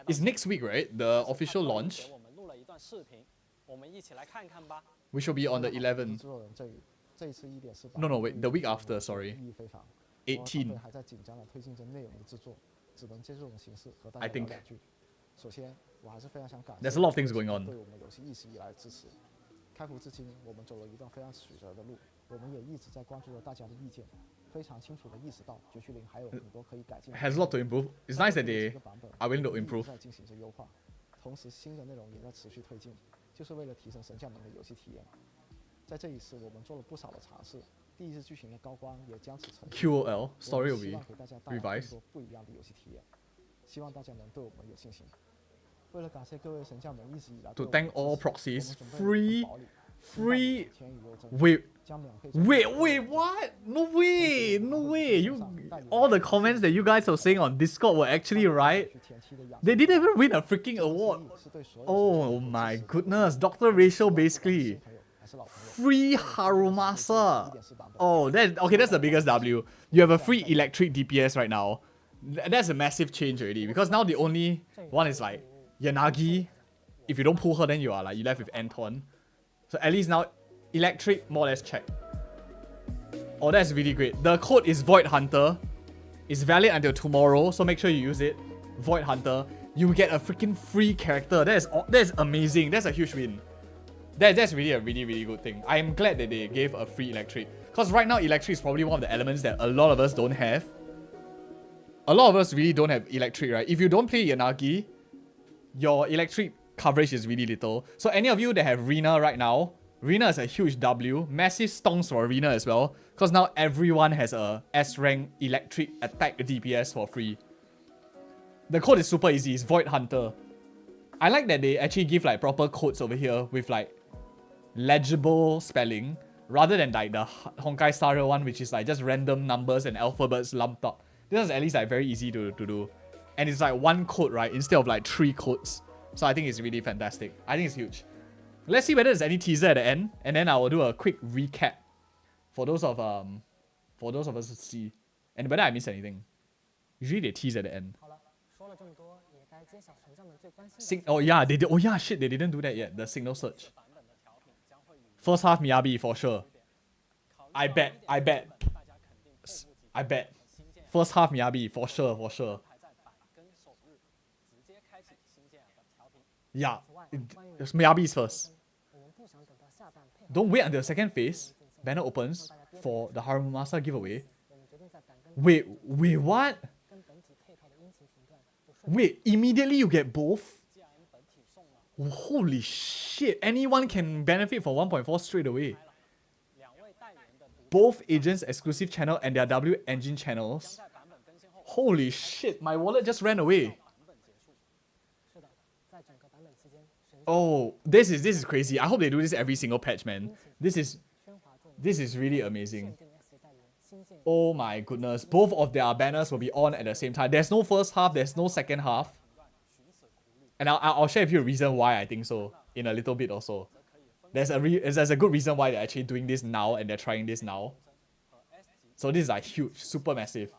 It's next week, right? The official launch. We should be on the 11th. No, wait, the week after, sorry. 18. I think. There's a lot of things going on. Has a lot to improve. It's nice that they are willing to improve. QOL story will be revised. To thank all proxies, free. Wait, what? No way! All the comments that you guys were saying on Discord were actually right. They didn't even win a freaking award. Oh my goodness, Dr. Rachel basically. Free Harumasa. Oh, that's the biggest W. You have a free electric DPS right now. That's a massive change already, because now the only one is like Yanagi. If you don't pull her, then you're left with Anton. So at least now, electric more or less check. Oh, that's really great. The code is Void Hunter. It's valid until tomorrow, so make sure you use it. Void Hunter. You get a freaking free character. That is amazing. That's a huge win. That's really a really good thing. I am glad that they gave a free electric. Because right now, electric is probably one of the elements that a lot of us don't have. A lot of us really don't have electric, right? If you don't play Yanagi, your electric coverage is really little. So any of you that have Rina right now, Rina is a huge W. Massive stonks for Rina as well. Because now everyone has a S rank electric attack DPS for free. The code is super easy. It's Void Hunter. I like that they actually give like proper codes over here with like legible spelling. Rather than like the Honkai Star Rail one, which is like just random numbers and alphabets lumped up. This is at least like very easy to do. And it's like one code, right? Instead of like 3 codes. So I think it's really fantastic. I think it's huge. Let's see whether there's any teaser at the end. And then I will do a quick recap for those of us to see. And whether I missed anything. Usually they tease at the end. Oh yeah, they did. Oh yeah, shit, they didn't do that yet. The signal search. First half Miyabi for sure. I bet. First half Miyabi for sure. Yeah, Miyabi's first. Don't wait until the second phase. Banner opens for the Harumasa giveaway. Wait, what? Wait, immediately you get both? Holy shit! Anyone can benefit from 1.4 straight away. Both agents' exclusive channel and their W engine channels. Holy shit! My wallet just ran away. Oh, this is crazy. I hope they do this every single patch, man. This is really amazing. Oh my goodness. Both of their banners will be on at the same time. There's no first half, there's no second half. And I'll share with you a reason why I think so in a little bit or so. There's a good reason why they're actually doing this now and they're trying this now. So this is like huge, super massive.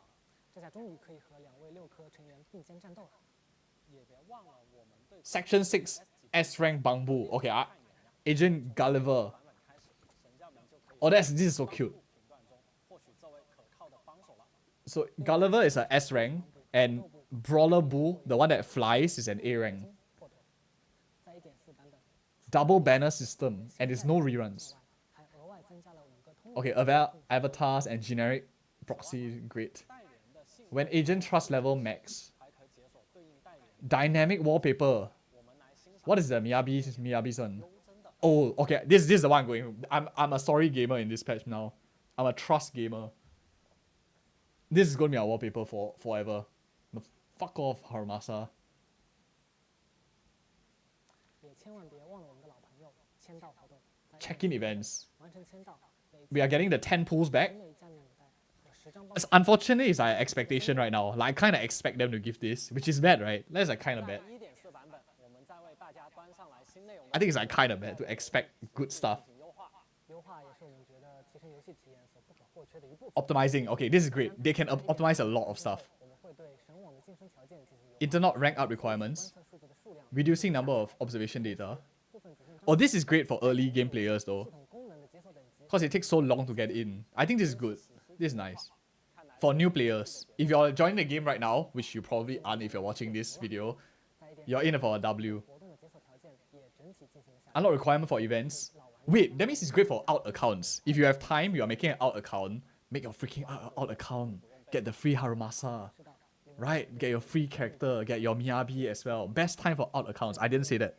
Section 6 S rank Bangbu. Okay, Agent Gulliver. Oh, this is so cute. So Gulliver is a S rank and Brawler Boo, the one that flies, is an A rank. Double banner system and there's no reruns. Okay, avatars and generic proxy, great. When agent trust level max. Dynamic wallpaper. What is the Miyabi's one? Oh, okay. This is the one I'm going. I'm a story gamer in this patch now. I'm a trust gamer. This is gonna be our wallpaper for forever. No, fuck off, Harumasa. Check-in events. We are getting the 10 pools back. Unfortunately, it's our expectation right now. Like, I kind of expect them to give this, which is bad, right? That's like kind of bad. I think it's like kind of bad to expect good stuff. Optimizing. Okay, this is great. They can optimize a lot of stuff. Internet rank up requirements. Reducing number of observation data. Oh, this is great for early game players though. Because it takes so long to get in. I think this is good. This is nice. For new players, if you're joining the game right now, which you probably aren't if you're watching this video, you're in for a W. Unlock requirement for events. Wait, that means it's great for out accounts. If you have time, you are making an out account. Make your freaking out account. Get the free Harumasa. Right? Get your free character. Get your Miyabi as well. Best time for out accounts. I didn't say that.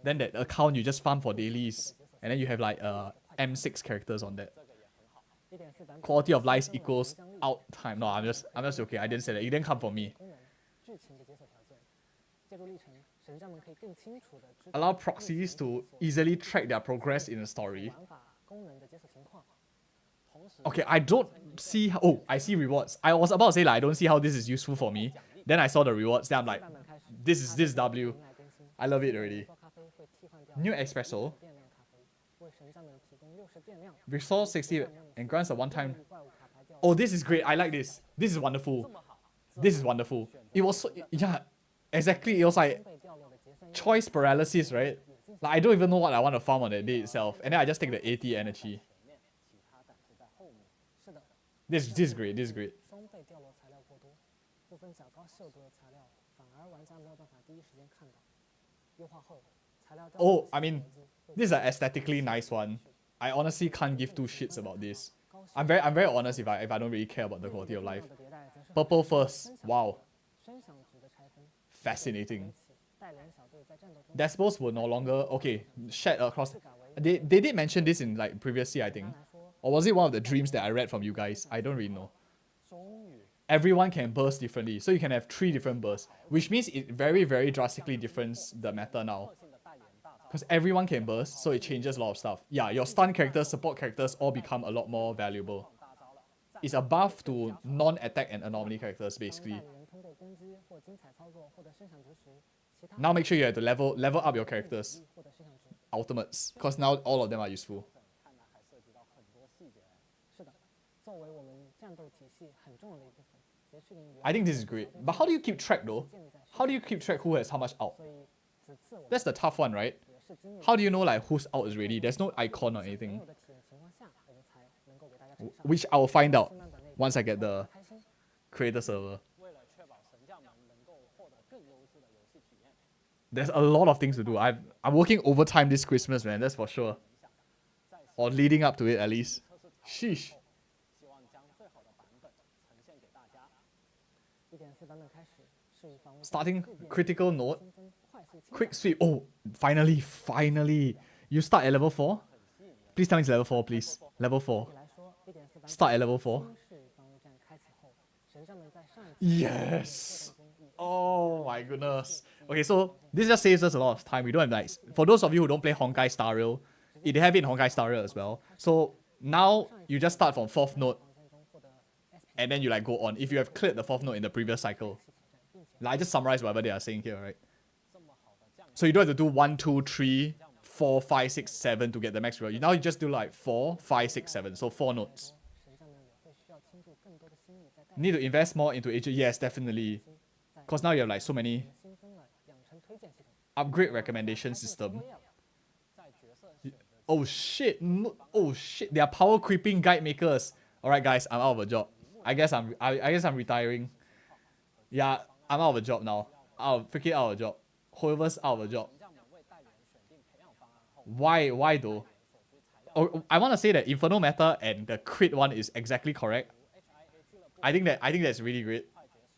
Then that account you just farm for dailies. And then you have like M6 characters on that. Quality of life equals out time. No, I'm just okay. I didn't say that. You didn't come for me. Allow proxies to easily track their progress in a story. Okay, I don't see how... Oh, I see rewards. I was about to say like, I don't see how this is useful for me. Then I saw the rewards. Then I'm like, this is W. I love it already. New espresso. Restore 60 and grants a one-time... Oh, this is great. I like this. This is wonderful. This is wonderful. It was so... Yeah, exactly. It was like... choice paralysis, right? Like, I don't even know what I want to farm on that day itself. And then I just take the 80 energy. This is great. This is great. Oh, I mean, this is an aesthetically nice one. I honestly can't give two shits about this. I'm very honest if I don't really care about the quality of life. Purple first. Wow. Fascinating. Decibels were no longer shared across. They did mention this in like previously, I think. Or was it one of the dreams that I read from you guys? I don't really know. Everyone can burst differently. So you can have 3 different bursts. Which means it very, very drastically differents the meta now. Because everyone can burst, so it changes a lot of stuff. Yeah, your stun characters, support characters all become a lot more valuable. It's a buff to non-attack and anomaly characters, basically. Now make sure you have to level up your characters. Ultimates. Because now all of them are useful. I think this is great. But how do you keep track though? How do you keep track who has how much out? That's the tough one, right? How do you know like whose out is ready? There's no icon or anything. Which I will find out once I get the creator server. There's a lot of things to do. I'm working overtime this Christmas, man, that's for sure. Or leading up to it at least. Sheesh. Starting critical node. Quick sweep. Oh, finally. You start at level 4? Please tell me it's level 4, please. Level 4. Start at level 4. Yes! Oh my goodness. Okay, so this just saves us a lot of time. We don't have like... For those of you who don't play Honkai Star Rail, they have it in Honkai Star Rail as well. So now you just start from 4th node. And then you like go on. If you have cleared the 4th node in the previous cycle. Like, I just summarize whatever they are saying here, right? So you don't have to do 1, 2, 3, 4, 5, 6, 7 to get the max reward. Now you just do like 4, 5, 6, 7. So 4 nodes. Need to invest more into agent. Yes, definitely. Because now you have like so many upgrade recommendation system. Oh shit. Oh shit. They are power creeping guide makers. Alright guys, I'm out of a job. I guess I'm retiring. Yeah, I'm out of a job now. Freaking out of a job. Whoever's out of a job. Why though? Oh, I want to say that Inferno Meta and the crit one is exactly correct. I think that's really great.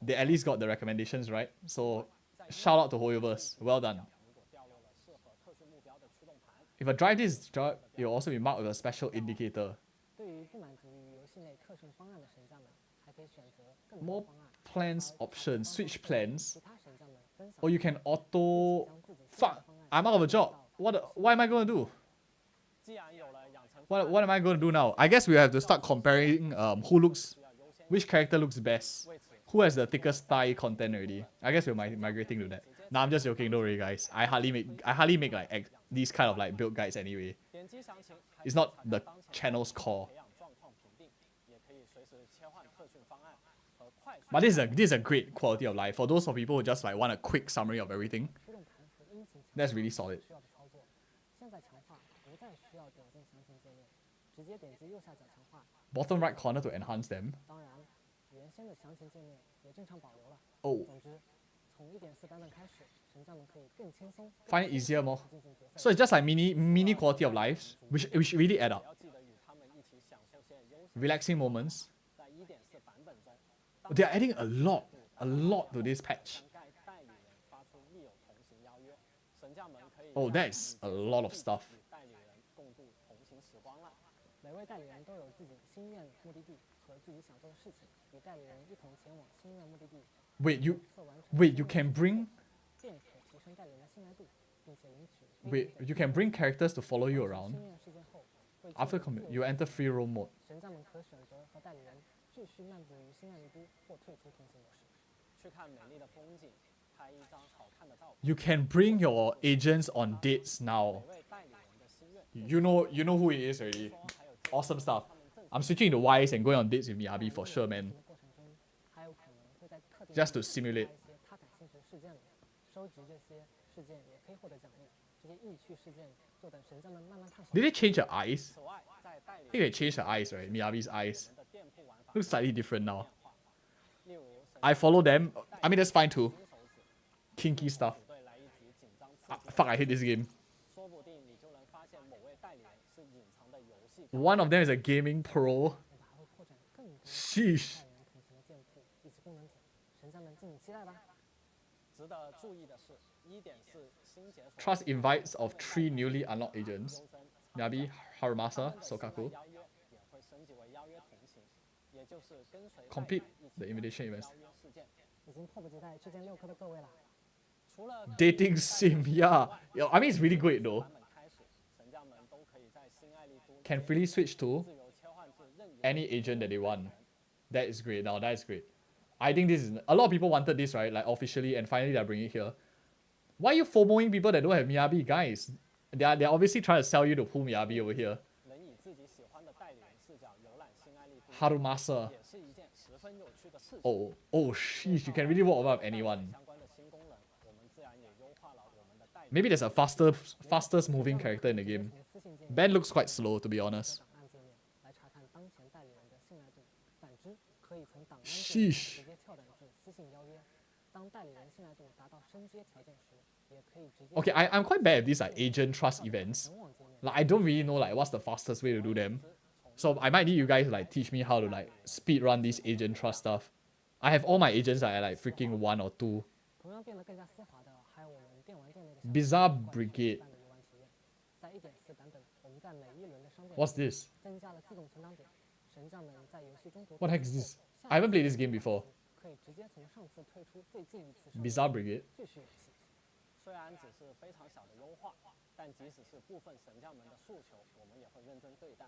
They at least got the recommendations right. So shout out to Hoyoverse. Well done. If I drive this job, it will also be marked with a special indicator. More plans options. Switch plans. Or you can auto... Fuck! I'm out of a job. What am I going to do? What am I going to do now? I guess we have to start comparing which character looks best. Who has the thickest thigh content already? I guess we're migrating to that. Nah, I'm just joking. Don't worry, guys. I hardly make like these kind of like build guides anyway. It's not the channel's core. But this is a great quality of life for those of people who just like want a quick summary of everything. That's really solid. Bottom right corner to enhance them. Oh. Find it easier more. So it's just like mini quality of life, which really add up. Relaxing moments. They're adding a lot to this patch. Oh, that is a lot of stuff. Wait, you can bring... Wait, you can bring characters to follow you around. After you enter free roam mode. You can bring your agents on dates now. You know who it is already. Awesome stuff. I'm switching to Wise and going on dates with Miyabi for sure, man. Just to simulate. Did they change her eyes? I think they changed her eyes, right? Miyabi's eyes. Looks slightly different now. I follow them. I mean, that's fine too. Kinky stuff. Fuck, I hate this game. One of them is a gaming pro. Sheesh. Trust invites of 3 newly unlocked agents. Miyabi, Harumasa, Sokaku. Complete the invitation events. Dating sim, yeah. I mean, it's really great though. Can freely switch to any agent that they want. That is great. Now that is great. I think this is... A lot of people wanted this, right? Like officially, and finally they're bringing it here. Why are you FOMOing people that don't have Miyabi, guys? They're obviously trying to sell you to pull Miyabi over here. Harumasa. Oh, sheesh, you can really walk above anyone. Maybe there's a fastest moving character in the game. Ben looks quite slow, to be honest. Sheesh. Okay, I'm quite bad at these like agent trust events. Like I don't really know like what's the fastest way to do them. So I might need you guys to like teach me how to like speed run these agent trust stuff. I have all my agents at like freaking 1 or 2. 同样变得更加丝滑的还有我们电玩店内的小 Bizarre 馆 Brigade. 版的游玩体验。在 1.4 版本，我们在每一轮的商店 What's this? 增加了自动存档点，神将们在游戏中途 What the heck is this? I haven't played this game before. 可以直接从上次退出最近一次 Bizarre Brigade. 继续游戏。虽然只是非常小的优化，但即使是部分神将们的诉求，我们也会认真对待。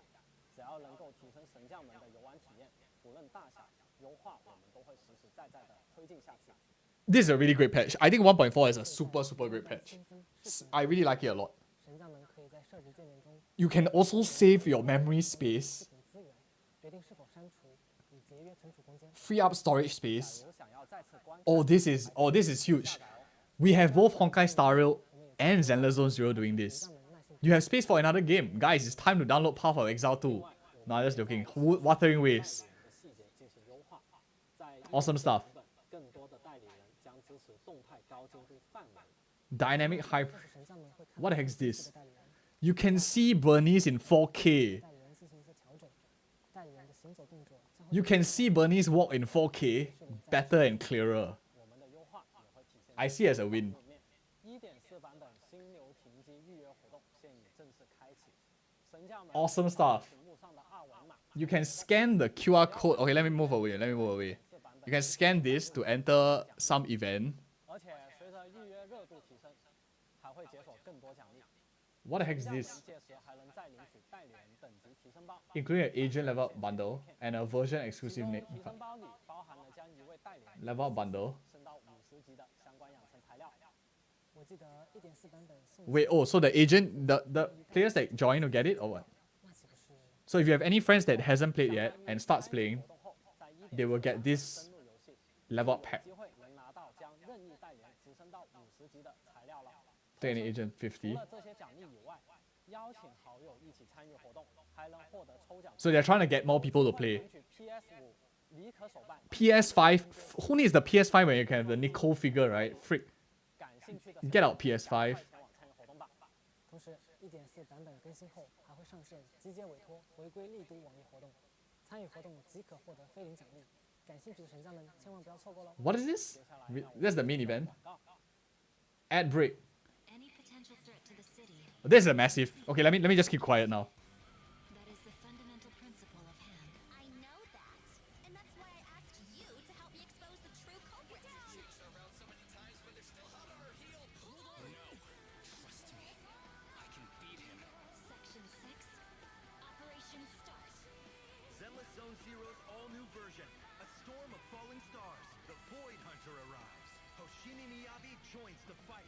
只要能够提升神将们的游玩体验，不论大小，优化我们都会实实在在的推进下去。This is a really great patch. I think 1.4 is a super great patch. I really like it a lot. 神将们可以在设置界面中 You can also save your memory space, 资源，决定是否删除，以节约存储空间。 free up storage space. 如想要再次观 Oh, this is huge. We have both Honkai Star Rail and Zenless Zone Zero doing this. You have space for another game. Guys, it's time to download Path of Exile 2. Nah, just joking. Wuthering Waves. 的细节进行优化。在 Awesome stuff. 更多的代理人将支持动态高精度范围。 Dynamic high. 这是神将们会看 What the heck is this? 代理人， You can see Bernice in 4K. 代理人进行一些调整，代理人的行走动作将会 You can see Bernice walk in 4K, better and clearer. 我们的优化也会体现 I see it as a win. 1.4版本新流停机预约活动现已正式开启。神将们 Awesome stuff. 屏幕上的二维码， You can scan the QR code. Okay, let me move away. You can scan this to enter some event. 而且随着预约热度提升，还会解锁更多奖励。 What the heck is this? 届时还能再领取代理人等级提升包， Including an agent level up bundle and a version exclusive 其中 name 提升包里包含了将一位代理人 level up bundle. 升到50级的相关养成材料。我记得1.4版本送 Wait, oh, so the agent, the players that join will get it or what? 那岂不是 So if you have any friends that hasn't played yet and starts playing, they will get this 登录游戏， level up pack. 机会能拿到将任意代理人提升到50级的材料了。 Take any agent 除 50. 了这些奖励以外，邀请好友一起参与活动，还能获得抽奖。 So they're trying to get more people to play. 领取 PS5 离可手办， PS5, who needs the PS5 when you can have the Nicole figure, right? Freak. 感兴趣的 Get out PS5. 前往参与活动吧。同时1.4版本更新后还会上线集结委托回归丽都网页活动，参与活动即可获得非零奖励。感兴趣的神将们千万不要错过喽！ What is this? That's the main event. Ad break. Any potential threat to the city. This is a massive. Okay, let me just keep quiet now. That is the fundamental principle of hand. I know that. And that's why I asked you to help me expose the true culprit. Section 6. Operation Start. Zenless Zone Zero's all-new version. A storm of falling stars. The Void Hunter arrives. Hoshimi Miyabi joins the fight.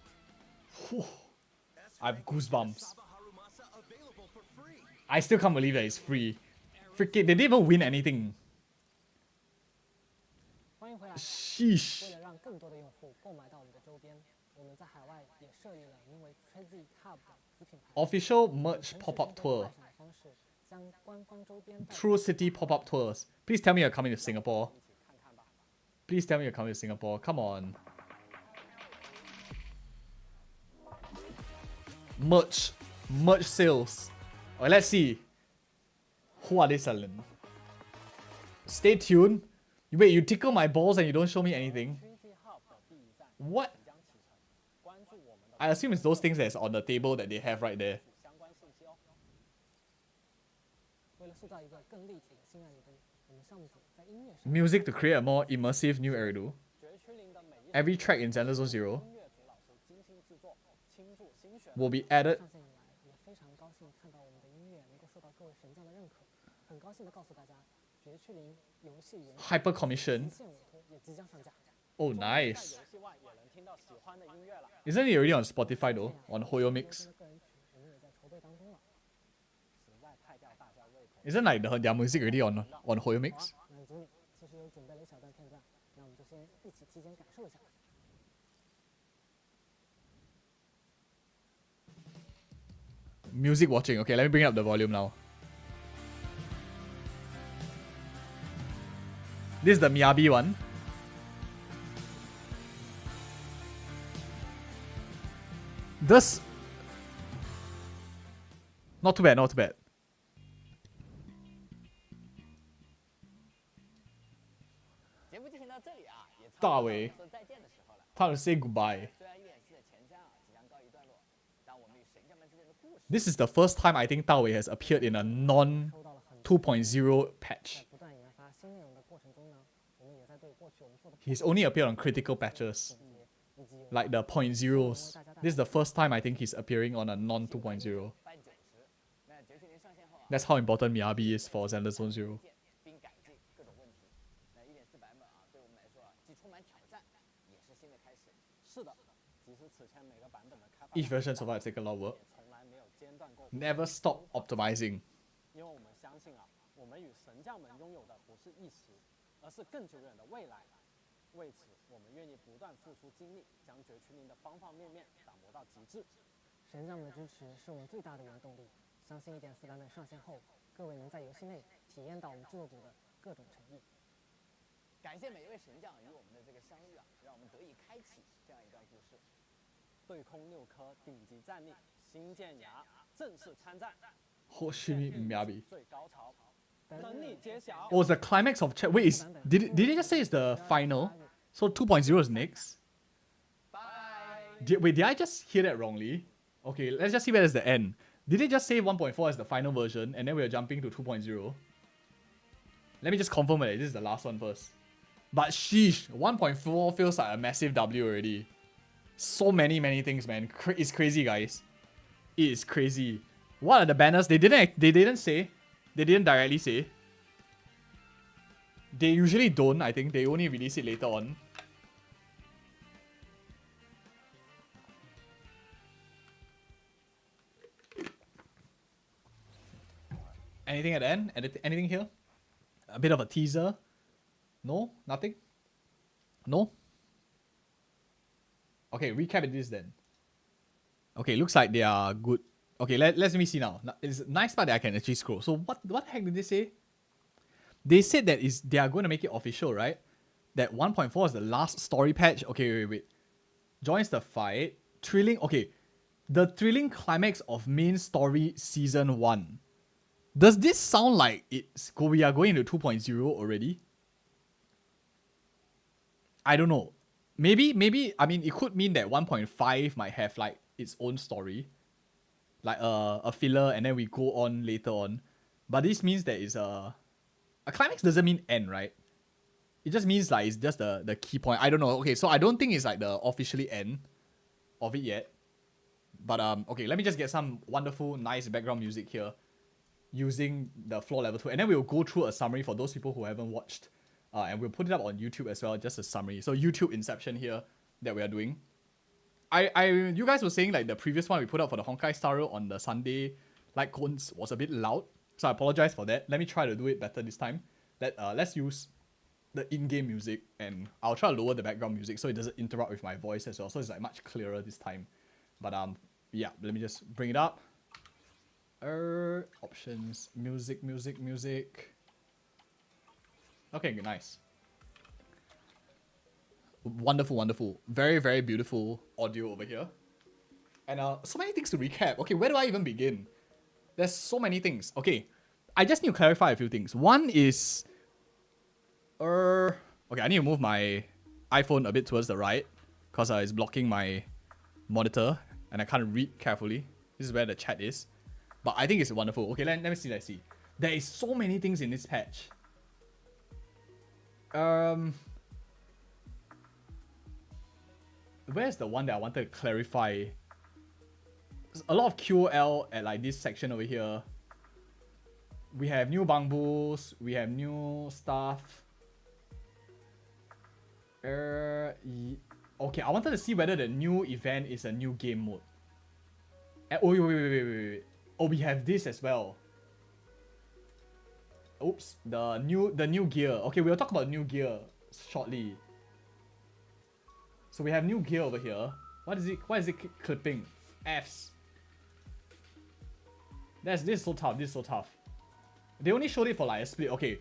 I have goosebumps. Harumasa available for free. I still can't believe that it's free. Freaking, they didn't even win anything. 欢迎回来。 Sheesh. 为了让更多的用户购买到我们的周边，我们在海外也设立了名为 Crazy Hub 的子品牌。 Official merch pop-up tour. 的方式将官方周边 True City pop-up tours. Please tell me you're coming to Singapore. Please tell me you're coming to Singapore. Come on. Merch sales. Alright, let's see. Who are they selling? Stay tuned. Wait, you tickle my balls and you don't show me anything. What? I assume it's those things that's on the table that they have right there. 为了塑造一个更立体的新爱丽都，我们项目组在音乐上 Music to create a more immersive new Eridu. Every track in Zenless Zone Zero 音乐组老师精心制作，倾注心血。 will be added. 上线以来，也非常高兴看到我们的音乐能够受到各位神将的认可。很高兴的告诉大家，绝区零游戏原 Hyper commission. 线委托也即将上架。 Oh, nice. 游戏外也能听到喜欢的音乐了。 Isn't it already on Spotify though? On Hoyo Mix? 个人曲我们也在筹备当中了。实在太吊大家胃口。 Isn't like their music already on Hoyo Mix? 满足你，其实有准备了一小段片段，那我们就先一起提前感受一下吧。 Music watching. Okay, let me bring up the volume now. This is the Miyabi one. This... Not too bad, not too bad. 节目进行到这里，大伟 time to say goodbye. This is the first time I think 大伟 has appeared in a non 2.0 patch. He's only appeared on critical patches, like the 0.0s. This is the first time I think he's appearing on a non 2.0. That's how important Miyabi is for Zelda Zone Zero. Each version so far has taken a lot of work. Never stop optimizing. 因为我们相信啊，我们与神将们拥有的不是一时，而是更久远的未来。为此，我们愿意不断付出精力，将绝区林的方方面面打磨到极致。神将们的支持是我们最大的原动力。相信1.4版本上线后，各位能在游戏内体验到我们制作组的各种诚意。感谢每一位神将与我们的这个相遇啊，让我们得以开启这样一段故事。对空6颗顶级战力，新剑牙正式参战。 Hoshimi Miyabi. 最高潮，等你揭晓。 Oh, it's the climax of wait, did they just say it's the final? So 2.0 is next? Wait, did I just hear that wrongly? Okay, let's just see where is the end. Did they just say 1.4 is the final version and then we're jumping to 2.0? Let me just confirm that this is the last one first. But sheesh, 1.4 feels like a massive W already. So many things, man. It's crazy, guys. It is crazy. What are the banners? They didn't say. They didn't directly say. They usually don't, I think. They only release it later on. Anything at the end? Anything here? A bit of a teaser? No? Nothing? No? Okay, recap this then. Okay, looks like they are good. Okay, let me see now. It's a nice part that I can actually scroll. So what the heck did they say? They said that they are going to make it official, right? That 1.4 is the last story patch. Okay, wait. Joins the fight. Thrilling. Okay. The thrilling climax of main story season 1. Does this sound like we are going into 2.0 already? I don't know. Maybe, I mean, it could mean that 1.5 might have like its own story. Like a filler and then we go on later on. But this means that it's a climax doesn't mean end, right? It just means like it's just the key point. I don't know. Okay, so I don't think it's like the officially end of it yet. But okay, let me just get some wonderful, nice background music here using the floor level 2. And then we'll go through a summary for those people who haven't watched. And we'll put it up on YouTube as well, just a summary. So YouTube Inception here that we are doing. You guys were saying like the previous one we put up for the Honkai Star Rail on the Sunday light cones was a bit loud. So I apologize for that. Let me try to do it better this time. Let's use the in-game music and I'll try to lower the background music so it doesn't interrupt with my voice as well. So it's like much clearer this time. But yeah, let me just bring it up. Options, music. Okay, nice. Wonderful. Very beautiful audio over here. And so many things to recap. Okay, where do I even begin? There's so many things. Okay, I just need to clarify a few things. One is... okay, I need to move my iPhone a bit towards the right because it's blocking my monitor and I can't read carefully. This is where the chat is. But I think it's wonderful. Okay, let me see. There is so many things in this patch. Where's the one that I wanted to clarify? There's a lot of QL at like this section over here. We have new bamboos. We have new stuff. Okay, I wanted to see whether the new event is a new game mode. Oh, wait. Oh, we have this as well. Oops, the new gear. Okay, we'll talk about new gear shortly. So we have new gear over here. Why is it clipping? Fs. This is so tough. They only showed it for like a split. Okay.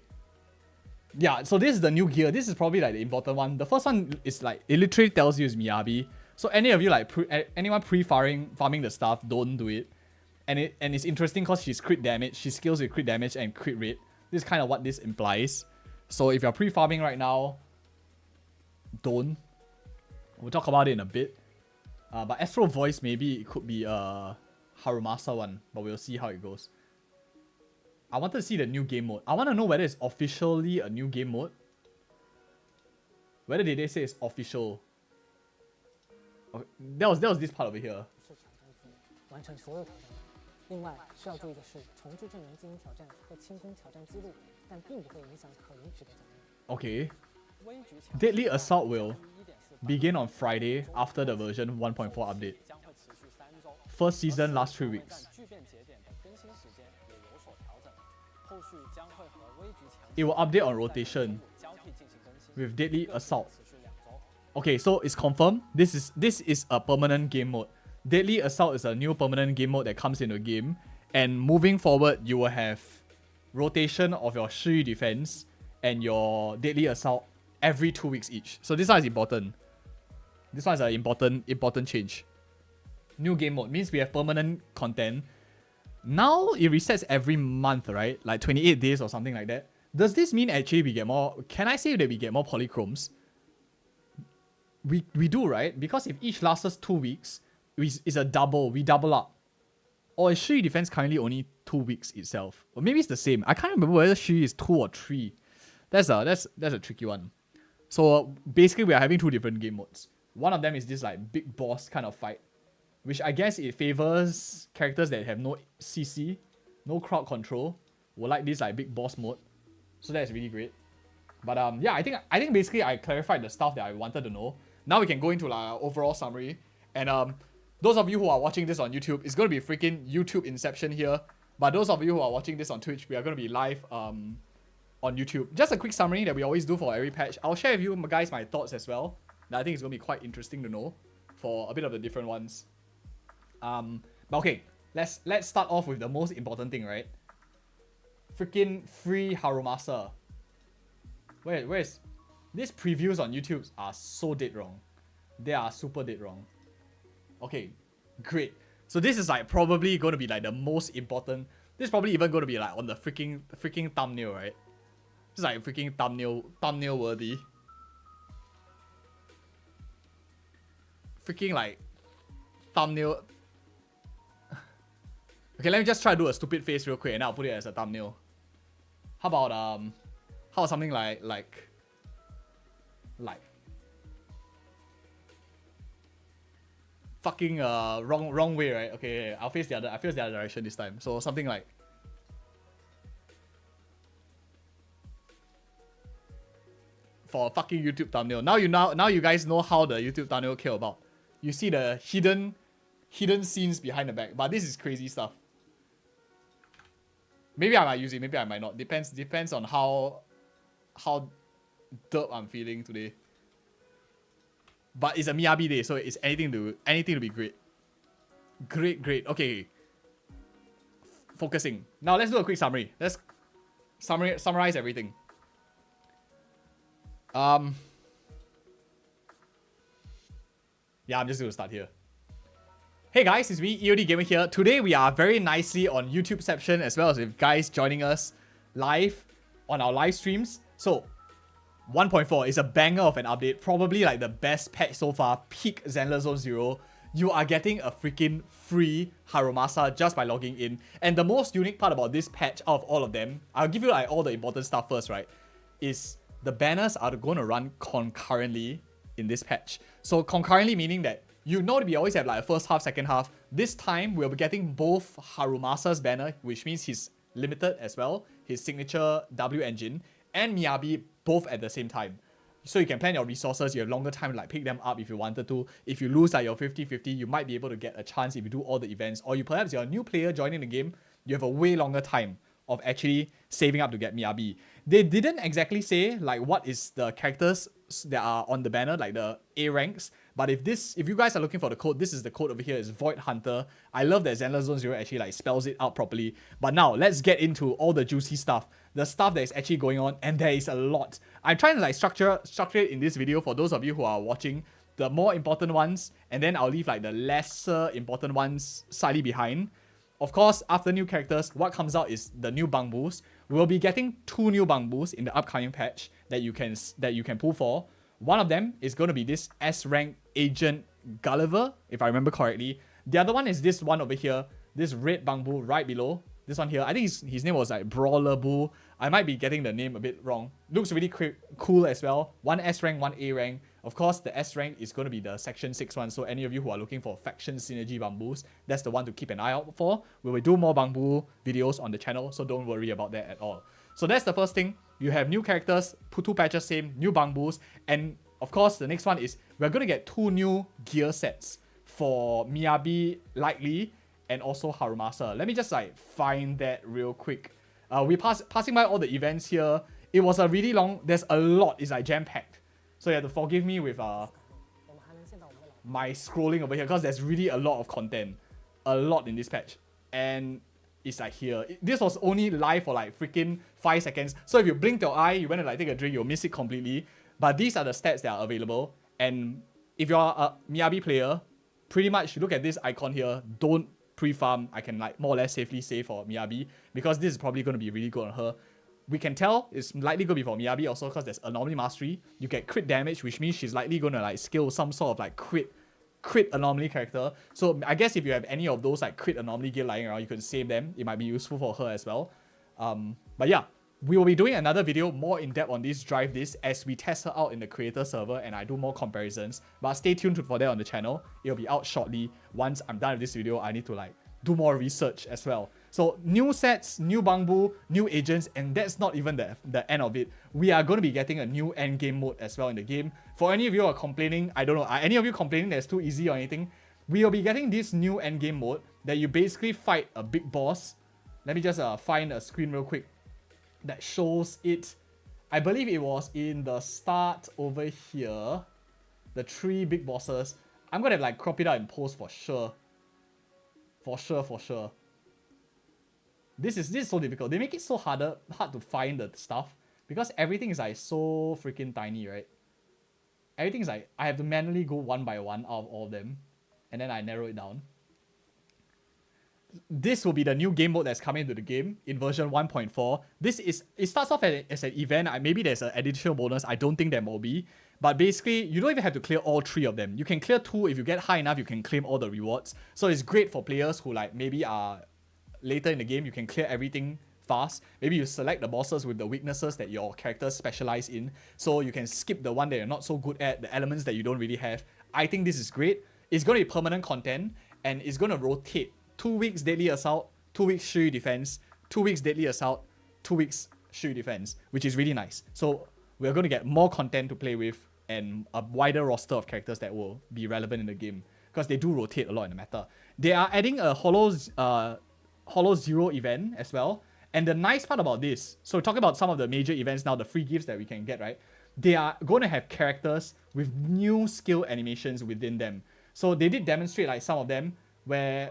Yeah, so this is the new gear. This is probably like the important one. The first one is like, it literally tells you it's Miyabi. So any of you like, anyone farming the stuff, don't do it. And it's interesting because she's crit damage. She scales with crit damage and crit rate. This is kind of what this implies. So if you're pre-farming right now, don't. We'll talk about it in a bit. But Astro Voice, maybe it could be Harumasa one, but we'll see how it goes. I wanted to see the new game mode. I want to know whether it's officially a new game mode. Whether they say it's official. Okay, that was this part over here. 完成所有挑战。另外需要注意的是，重置阵容进行挑战会清空挑战记录，但并不会影响可领取的奖励。Okay. Deadly Assault will begin on Friday after the version 1.4 update. First season lasts 3 weeks. It will update on rotation with Deadly Assault. Okay, so it's confirmed. This is a permanent game mode. Deadly Assault is a new permanent game mode that comes into the game, and moving forward, you will have rotation of your Shiyu Defense and your Deadly Assault every 2 weeks each. So this one is important. This one is an important change. New game mode means we have permanent content. Now it resets every month, right? Like 28 days or something like that. Does this mean actually we get more? Can I say that we get more polychromes? We do, right? Because if each lasts us 2 weeks, it's a double. We double up. Or is Shiyu Defense currently only 2 weeks itself? Or maybe it's the same. I can't remember whether Shiyu is 2 or 3. That's a tricky one. So basically we are having 2 different game modes. One of them is this like big boss kind of fight, which I guess it favors characters that have no CC, no crowd control, will like this like big boss mode. So that's really great. But yeah, I think basically I clarified the stuff that I wanted to know. Now we can go into like overall summary. And those of you who are watching this on YouTube, it's gonna be freaking YouTube Inception here. But those of you who are watching this on Twitch, we are gonna be live on YouTube. Just a quick summary that we always do for every patch. I'll share with you guys my thoughts as well. I think it's gonna be quite interesting to know for a bit of the different ones. But okay, let's start off with the most important thing, right? Freaking free Harumasa. Where's these previews on YouTube are so dead wrong. They are super dead wrong. Okay, great. So this is like probably gonna be like the most important. This is probably even gonna be like on the freaking thumbnail, right? It's like freaking thumbnail worthy. Freaking like thumbnail. Okay, let me just try to do a stupid face real quick and I'll put it as a thumbnail. How about something like fucking wrong way, right? Okay, I'll face the other direction this time. So something like for a fucking YouTube thumbnail. Now you guys know how the YouTube thumbnail came about. You see the hidden scenes behind the back, but this is crazy stuff. Maybe I might use it, maybe I might not. Depends on how derp I'm feeling today. But it's a Miyabi day, so it's anything to be great. Great. Okay. Focusing. Now let's do a quick summary. Let's summarize everything. Yeah, I'm just gonna start here. Hey guys, it's me, EOD Gamer here. Today we are very nicely on YouTubeception as well as with guys joining us live on our live streams. So 1.4 is a banger of an update, probably like the best patch so far, peak Zenless Zone 0. You are getting a freaking free Harumasa just by logging in. And the most unique part about this patch out of all of them, I'll give you like all the important stuff first, right? Is the banners are going to run concurrently in this patch. So concurrently meaning that you know we always have like a first half, second half. This time we'll be getting both Harumasa's banner, which means he's limited as well, his signature W engine, and Miyabi both at the same time. So you can plan your resources, you have longer time to like pick them up if you wanted to. If you lose like your 50-50, you might be able to get a chance if you do all the events. Or you perhaps you're a new player joining the game, you have a way longer time of actually saving up to get Miyabi. They didn't exactly say like what is the characters that are on the banner, like the A ranks. But if you guys are looking for the code, this is the code over here, is Void Hunter. I love that Zenless Zone 0 actually like spells it out properly. But now let's get into all the juicy stuff. The stuff that is actually going on, and there is a lot. I'm trying to like structure it in this video for those of you who are watching the more important ones, and then I'll leave like the lesser important ones slightly behind. Of course, after new characters, what comes out is the new Bangbus. We'll be getting 2 new Bangbus in the upcoming patch that you can pull for. One of them is going to be this S-rank Agent Gulliver, if I remember correctly. The other one is this one over here, this red bamboo right below. This one here, I think his name was like Brawler Boo. I might be getting the name a bit wrong. Looks really cool as well. One S rank, one A rank. Of course, the S rank is going to be the Section 6 one. So any of you who are looking for faction synergy bamboos, that's the one to keep an eye out for. We will do more bamboo videos on the channel, so don't worry about that at all. So that's the first thing. You have new characters, 2 patches same, new bamboos, and of course the next one is we're going to get 2 new gear sets for Miyabi likely, and also Harumasa. Let me just like find that real quick. We passing by all the events here. It was a really long, there's a lot, it's like jam-packed. So you have to forgive me with my scrolling over here because there's really a lot of content. A lot in this patch. And it's like here. This was only live for like freaking 5 seconds. So if you blink your eye, you went to like take a drink, you'll miss it completely. But these are the stats that are available. And if you're a Miyabi player, pretty much look at this icon here. Don't pre-farm. I can like more or less safely say for Miyabi because this is probably going to be really good on her. We can tell it's likely going to be for Miyabi also because there's Anomaly Mastery. You get crit damage, which means she's likely going to like skill some sort of like crit anomaly character. So I guess if you have any of those like crit anomaly gear lying around, you can save them. It might be useful for her as well. But yeah, we will be doing another video more in depth on this Drive This as we test her out in the creator server and I do more comparisons. But stay tuned for that on the channel. It'll be out shortly. Once I'm done with this video, I need to like do more research as well. So new sets, new bamboo, new agents, and that's not even the end of it. We are going to be getting a new endgame mode as well in the game. For any of you who are complaining, I don't know, are any of you complaining that it's too easy or anything? We will be getting this new endgame mode that you basically fight a big boss. Let me just find a screen real quick that shows it. I believe it was in the start over here. The 3 big bosses. I'm gonna like crop it out and post for sure. For sure. This is so difficult. They make it so hard to find the stuff because everything is like so freaking tiny, right? Everything is like I have to manually go one by one out of all of them, and then I narrow it down. This will be the new game mode that's coming into the game in version 1.4. It starts off as an event. Maybe there's an additional bonus. I don't think there will be. But basically, you don't even have to clear all 3 of them. You can clear 2. If you get high enough, you can claim all the rewards. So it's great for players who like maybe are later in the game. You can clear everything fast. Maybe you select the bosses with the weaknesses that your characters specialize in. So you can skip the one that you're not so good at, the elements that you don't really have. I think this is great. It's going to be permanent content and it's going to rotate. 2 weeks Deadly Assault, 2 weeks Shiyu Defense, 2 weeks Deadly Assault, 2 weeks Shiyu Defense, which is really nice. So we're going to get more content to play with and a wider roster of characters that will be relevant in the game because they do rotate a lot in the meta. They are adding a Hollow Zero event as well. And the nice part about this, so talking about some of the major events now, the free gifts that we can get, right? They are going to have characters with new skill animations within them. So they did demonstrate like some of them where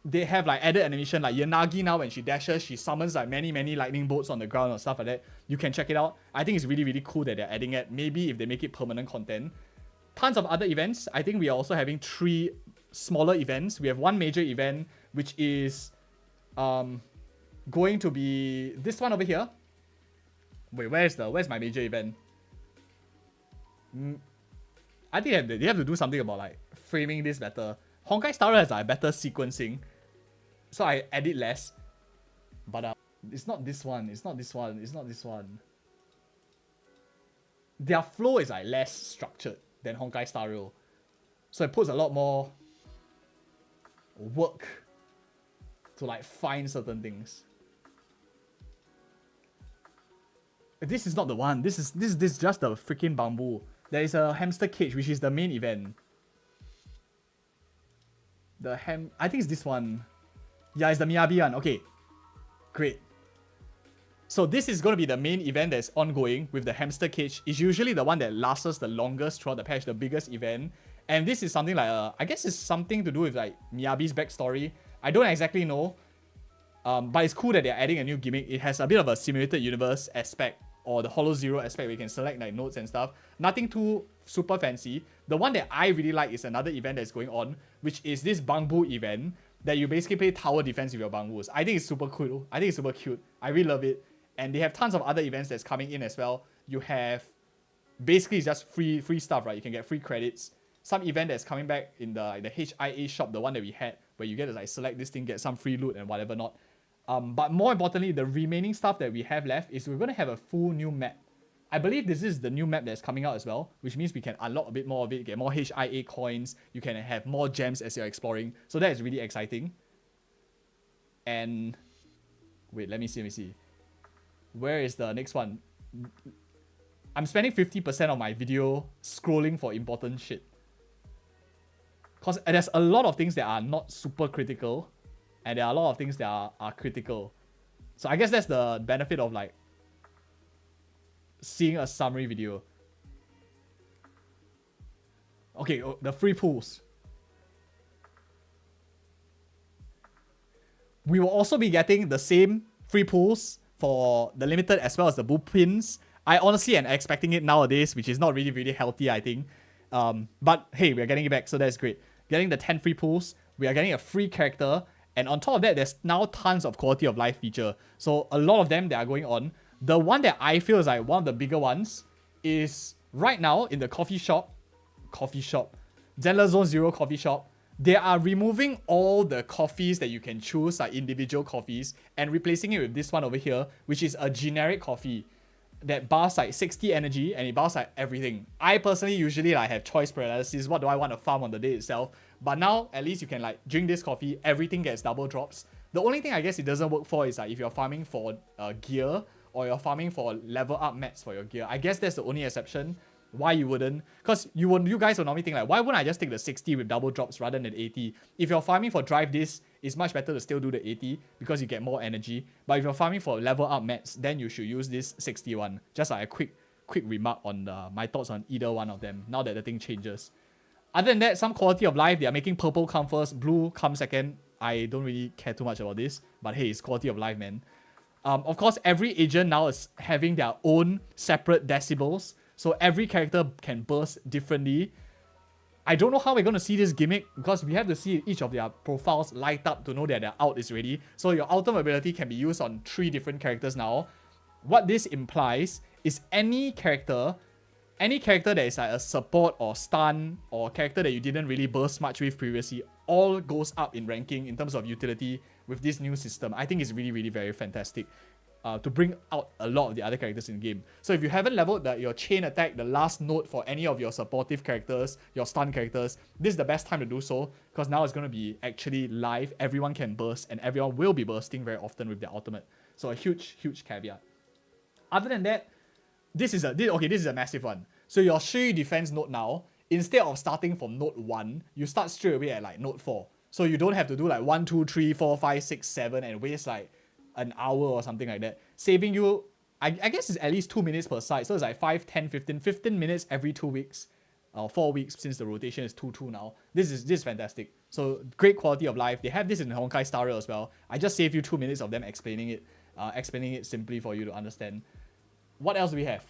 they have like added animation like Yanagi now when she dashes, she summons like many lightning bolts on the ground or stuff like that. You can check it out. I think it's really cool that they're adding it. Maybe if they make it permanent content. Tons of other events. I think we are also having 3 smaller events. We have 1 major event which is going to be this one over here. Wait, where's my major event? I think they have to do something about like framing this better. Honkai Star Rail has like better sequencing, so I edit less. But it's not this one. It's not this one. It's not this one. Their flow is like less structured than Honkai Star Rail, so it puts a lot more work to like find certain things. This is not the one. This is just the freaking bamboo. There is a hamster cage, which is the main event. I think it's this one. Yeah, it's the Miyabi one. Okay. Great. So this is going to be the main event that's ongoing with the hamster cage. It's usually the one that lasts us the longest throughout the patch, the biggest event. And this is something like, I guess it's something to do with like Miyabi's backstory. I don't exactly know. But it's cool that they're adding a new gimmick. It has a bit of a simulated universe aspect or the Hollow Zero aspect where you can select like nodes and stuff. Nothing too super fancy. The one that I really like is another event that's going on, which is this bamboo event that you basically play tower defense with your bamboos. I think it's super cool. I think it's super cute. I really love it. And they have tons of other events that's coming in as well. You have basically it's just free stuff, right? You can get free credits. Some event that's coming back in the HIA shop, the one that we had, where you get to like select this thing, get some free loot and whatever not. But more importantly, the remaining stuff that we have left is we're going to have a full new map. I believe this is the new map that's coming out as well, which means we can unlock a bit more of it, get more HIA coins, you can have more gems as you're exploring. So that is really exciting. And wait, let me see. Where is the next one? I'm spending 50% of my video scrolling for important shit. Because there's a lot of things that are not super critical, and there are a lot of things that are critical. So I guess that's the benefit of like seeing a summary video. Okay, the free pools. We will also be getting the same free pools for the limited as well as the blueprints. I honestly am expecting it nowadays, which is not really, really healthy, I think. But hey, we're getting it back, so that's great. Getting the 10 free pools, we are getting a free character, and on top of that, there's now tons of quality of life feature. So a lot of them that are going on. The one that I feel is like one of the bigger ones is right now in the coffee shop, Zenler Zone Zero coffee shop, they are removing all the coffees that you can choose, like individual coffees, and replacing it with this one over here, which is a generic coffee that bars like 60 energy and it bars like everything. I personally usually like have choice paralysis. What do I want to farm on the day itself? But now at least you can like drink this coffee, everything gets double drops. The only thing I guess it doesn't work for is like if you're farming for gear or you're farming for level up mats for your gear. I guess that's the only exception. Why you wouldn't? Because you guys will normally think like, why wouldn't I just take the 60 with double drops rather than 80? If you're farming for drive this, it's much better to still do the 80 because you get more energy. But if you're farming for level up mats, then you should use this 61. Just like a quick remark on my thoughts on either one of them now that the thing changes. Other than that, some quality of life, they are making purple come first, blue come second. I don't really care too much about this, but hey, it's quality of life, man. Of course, every agent now is having their own separate decibels. So every character can burst differently. I don't know how we're going to see this gimmick because we have to see each of their profiles light up to know that their ult is ready. So your ultimate ability can be used on 3 different characters now. What this implies is any character that is like a support or stun or character that you didn't really burst much with previously all goes up in ranking in terms of utility with this new system. I think it's really, really very fantastic. To bring out a lot of the other characters in the game. So if you haven't leveled your chain attack, the last node for any of your supportive characters, your stun characters, this is the best time to do so because now it's going to be actually live. Everyone can burst and everyone will be bursting very often with their ultimate. So a huge caveat. Other than that, this is a massive one. So your Shiyu Defense node now, instead of starting from node 1, you start straight away at like node 4. So you don't have to do like 1, 2, 3, 4, 5, 6, 7 and waste like an hour or something like that, saving you, I guess it's at least 2 minutes per side, so it's like 5, 10, 15 minutes every 2 weeks, or 4 weeks since the rotation is 2-2 now. This is fantastic. So great quality of life. They have this in Honkai Star Rail as well. I just saved you 2 minutes of them explaining it simply for you to understand. What else do we have?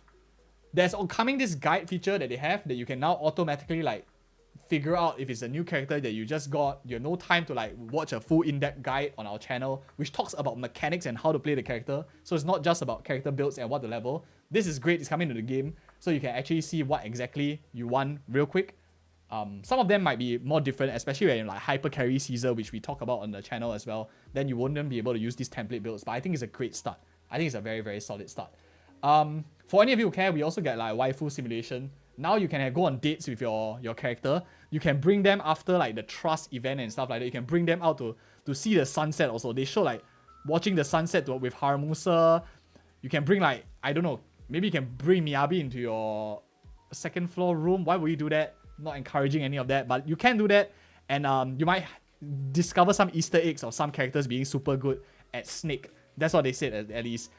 There's coming this guide feature that they have that you can now automatically like figure out if it's a new character that you just got. You have no time to like watch a full in-depth guide on our channel which talks about mechanics and how to play the character. So it's not just about character builds and what to level. This is great. It's coming to the game so you can actually see what exactly you want real quick. Some of them might be more different, especially when like hyper carry Caesar, which we talk about on the channel as well. Then you wouldn't be able to use these template builds, but I think it's a great start. I think it's a very, very solid start. For any of you who care, we also get like waifu simulation. Now you can go on dates with your character. You can bring them after like the trust event and stuff like that. You can bring them out to see the sunset also. They show like watching the sunset with Harumasa. You can bring like, I don't know, maybe you can bring Miyabi into your second floor room. Why would you do that? Not encouraging any of that, but you can do that. And you might discover some Easter eggs of some characters being super good at Snake. That's what they said at least.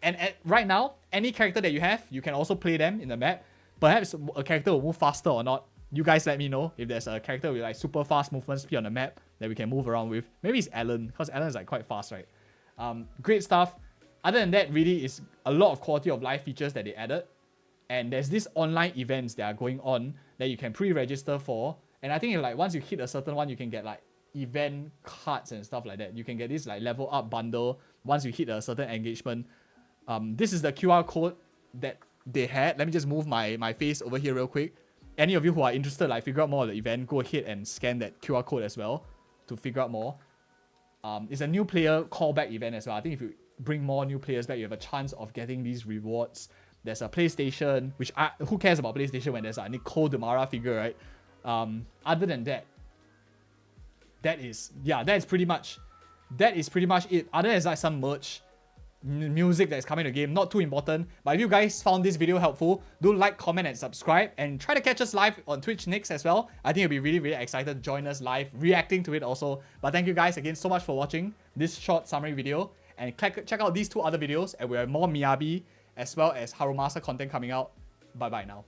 And right now, any character that you have, you can also play them in the map. Perhaps a character will move faster or not. You guys let me know if there's a character with like super fast movement speed on the map that we can move around with. Maybe it's Alan, because Alan is like quite fast, right? Great stuff. Other than that, really is a lot of quality of life features that they added. And there's these online events that are going on that you can pre-register for. And I think like once you hit a certain one, you can get like event cards and stuff like that. You can get this like level up bundle once you hit a certain engagement. This is the QR code that they had. Let me just move my face over here real quick. Any of you who are interested, like figure out more of the event, go ahead and scan that QR code as well to figure out more. It's a new player callback event as well. I think if you bring more new players back, you have a chance of getting these rewards. There's a PlayStation, which who cares about PlayStation when there's a Nicole Demara figure, right? Other than that, that is pretty much it. Other than like some merch, music that's coming to the game, not too important. But if you guys found this video helpful, do like, comment, and subscribe, and try to catch us live on Twitch next as well. I think you'll be really, really excited to join us live, reacting to it also. But thank you guys again so much for watching this short summary video, and check out these 2 other videos, and we have more Miyabi as well as Harumasa content coming out. Bye bye now.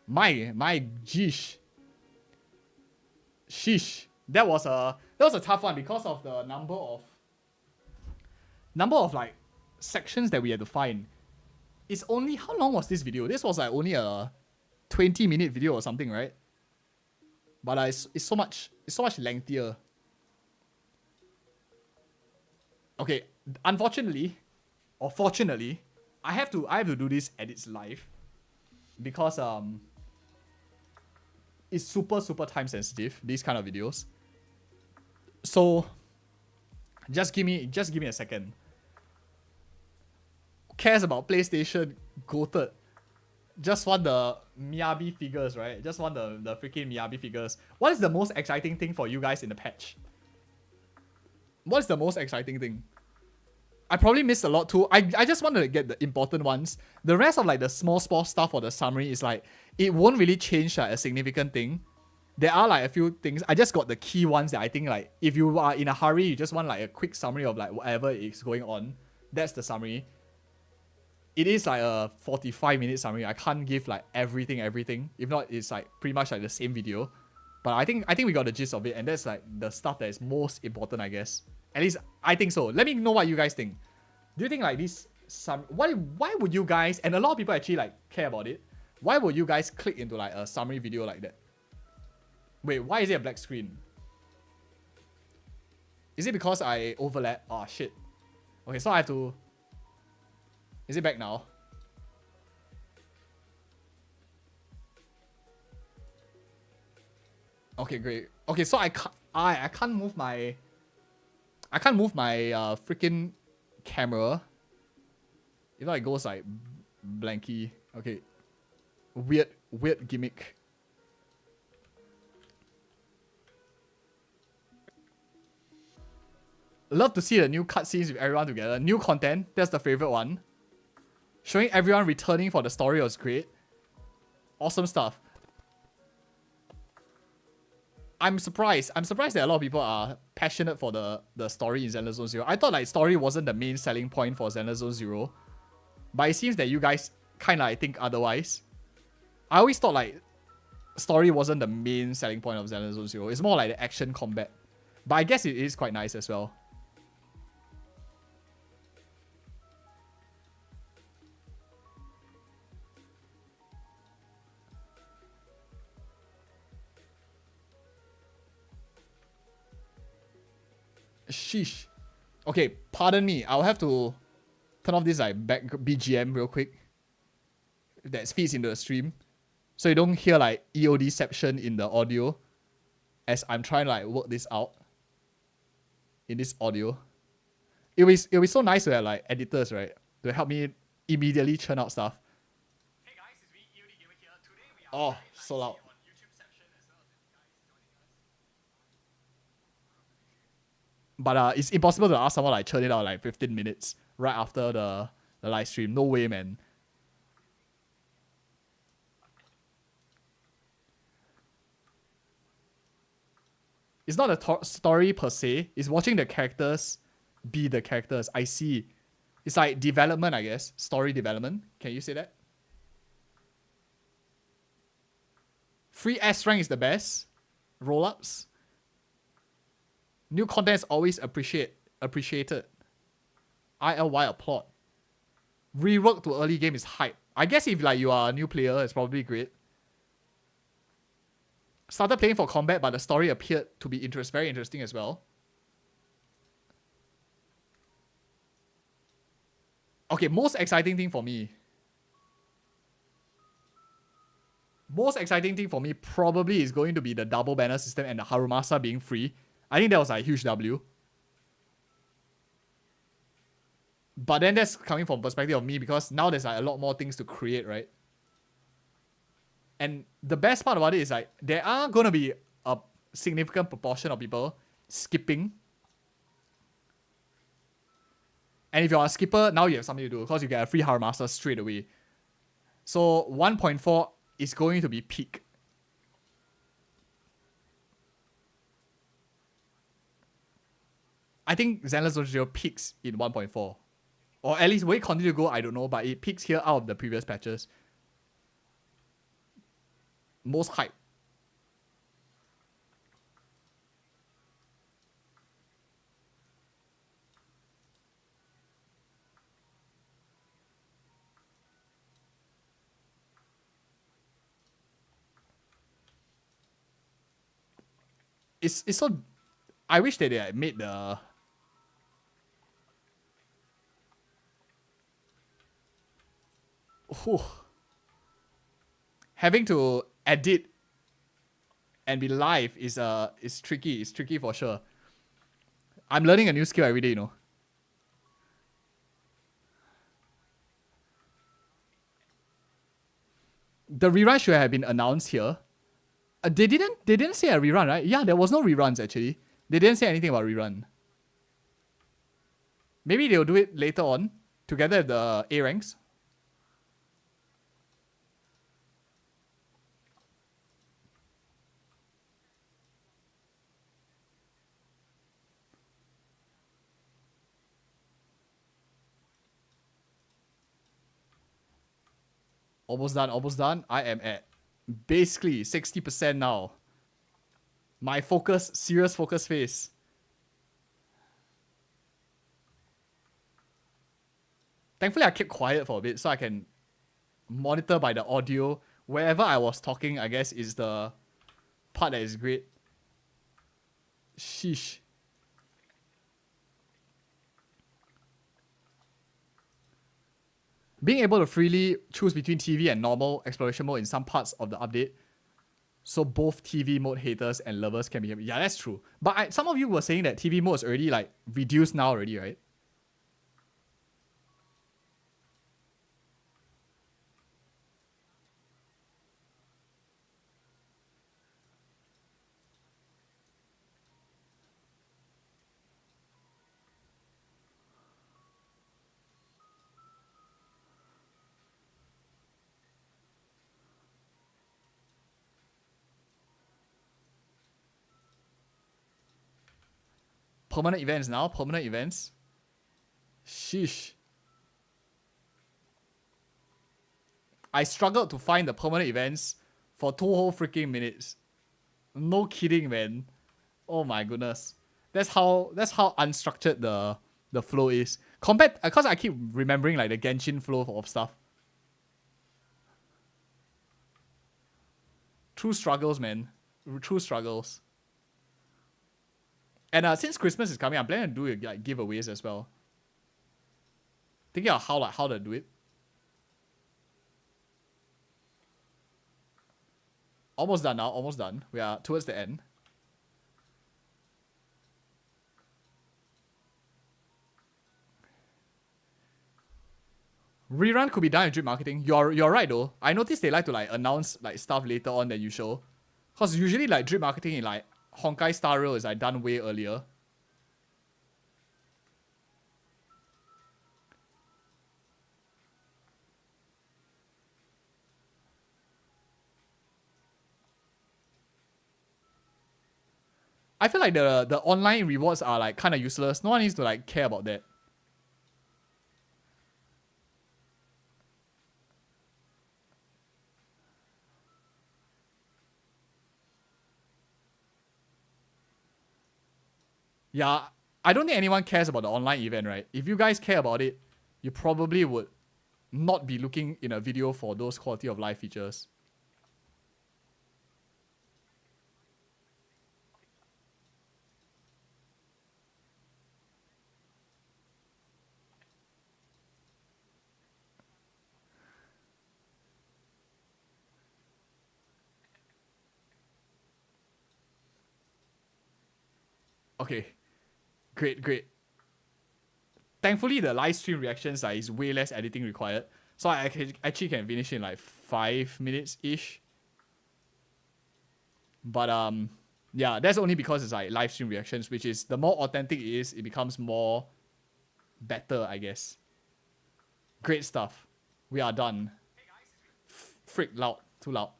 My geesh. Sheesh. That was a tough one because of the number of like sections that we had to find. It's only, how long was this video? This was like only a 20-minute video or something, right? But it's so much lengthier. Okay, unfortunately or fortunately, I have to do this edits live because it's super time sensitive, these kind of videos. So just give me a second. Who cares about PlayStation? Goated. Just want the Miyabi figures, right? Just want the freaking Miyabi figures. What is the most exciting thing for you guys in the patch? What is the most exciting thing? I probably missed a lot too. I just wanted to get the important ones. The rest of like the small stuff or the summary is like, it won't really change like a significant thing. There are like a few things. I just got the key ones that I think like, if you are in a hurry, you just want like a quick summary of like whatever is going on. That's the summary. It is like a 45-minute summary. I can't give like everything. If not, it's like pretty much like the same video. But I think we got the gist of it, and that's like the stuff that is most important, I guess. At least I think so. Let me know what you guys think. Do you think like this why would you guys, and a lot of people actually like care about it, why would you guys click into like a summary video like that? Wait, why is it a black screen? Is it because I overlap? Oh shit. Okay, so I have to... Is it back now? Okay, great. Okay, so I can't move my freaking camera. If not, it goes like blanky. Okay, weird gimmick. Love to see the new cutscenes with everyone together. New content, that's the favorite one. Showing everyone returning for the story was great. Awesome stuff. I'm surprised that a lot of people are passionate for the story in Xenoblade Zone Zero. I thought like story wasn't the main selling point for Xenoblade Zone Zero. But it seems that you guys kind of like think otherwise. I always thought like story wasn't the main selling point of Xenoblade Zone Zero. It's more like the action combat. But I guess it is quite nice as well. Sheesh. Okay, pardon me. I'll have to turn off this like back BGM real quick. That feeds into the stream. So you don't hear like EODception in the audio. As I'm trying to like work this out. In this audio. It'll be so nice to have like editors, right? To help me immediately churn out stuff. Hey guys, it's me, EOD Gamer here. Today we are so loud. But it's impossible to ask someone like churn it out like 15 minutes right after the live stream. No way, man. It's not a story per se. It's watching the characters be the characters. I see. It's like development, I guess. Story development. Can you say that? Free S rank is the best. Roll-ups. New content is always appreciated. ILY applaud. Rework to early game is hype. I guess if like you are a new player, it's probably great. Started playing for combat, but the story appeared to be very interesting as well. Okay, most exciting thing for me. Most exciting thing for me probably is going to be the double banner system and the Harumasa being free. I think that was like a huge W. But then that's coming from perspective of me because now there's like a lot more things to create, right? And the best part about it is like there are gonna be a significant proportion of people skipping. And if you're a skipper, now you have something to do because you get a free Harumasa straight away. So 1.4 is going to be peak. I think Zenless Zero peaks in 1.4. Or at least will it continue to go, I don't know, but it peaks here out of the previous patches. Most hype. It's so... I wish that they had made the... Whew. Having to edit and be live is tricky. It's tricky for sure. I'm learning a new skill every day, you know. The rerun should have been announced here. They didn't say a rerun, right? Yeah, there was no reruns actually. They didn't say anything about rerun. Maybe they'll do it later on, together with the A ranks. Almost done, almost done. I am at basically 60% now. My focus, serious focus phase. Thankfully, I kept quiet for a bit so I can monitor by the audio. Wherever I was talking, I guess, is the part that is great. Sheesh. Being able to freely choose between TV and normal exploration mode in some parts of the update, so both TV mode haters and lovers can be happy. Yeah, that's true. But some of you were saying that TV mode is already like reduced now already, right? Permanent events now, permanent events. Sheesh. I struggled to find the permanent events for 2 whole freaking minutes. No kidding, man. Oh my goodness. That's how unstructured the flow is. Compared, because I keep remembering like the Genshin flow of stuff. True struggles, man. True struggles. And since Christmas is coming, I'm planning to do like giveaways as well. Thinking of how to do it. Almost done now, almost done. We are towards the end. Rerun could be done with drip marketing. You're right though. I noticed they like to like announce like stuff later on than usual. Cause usually like drip marketing in like Honkai Star Rail is like done way earlier. I feel like the online rewards are like kind of useless. No one needs to like care about that. Yeah, I don't think anyone cares about the online event, right? If you guys care about it, you probably would not be looking in a video for those quality of life features. Okay. Great, great. Thankfully, the live stream reactions is way less editing required. So I actually can finish in like 5 minutes-ish. But yeah, that's only because it's like live stream reactions, which is the more authentic it is, it becomes more better, I guess. Great stuff. We are done. Frick loud. Too loud.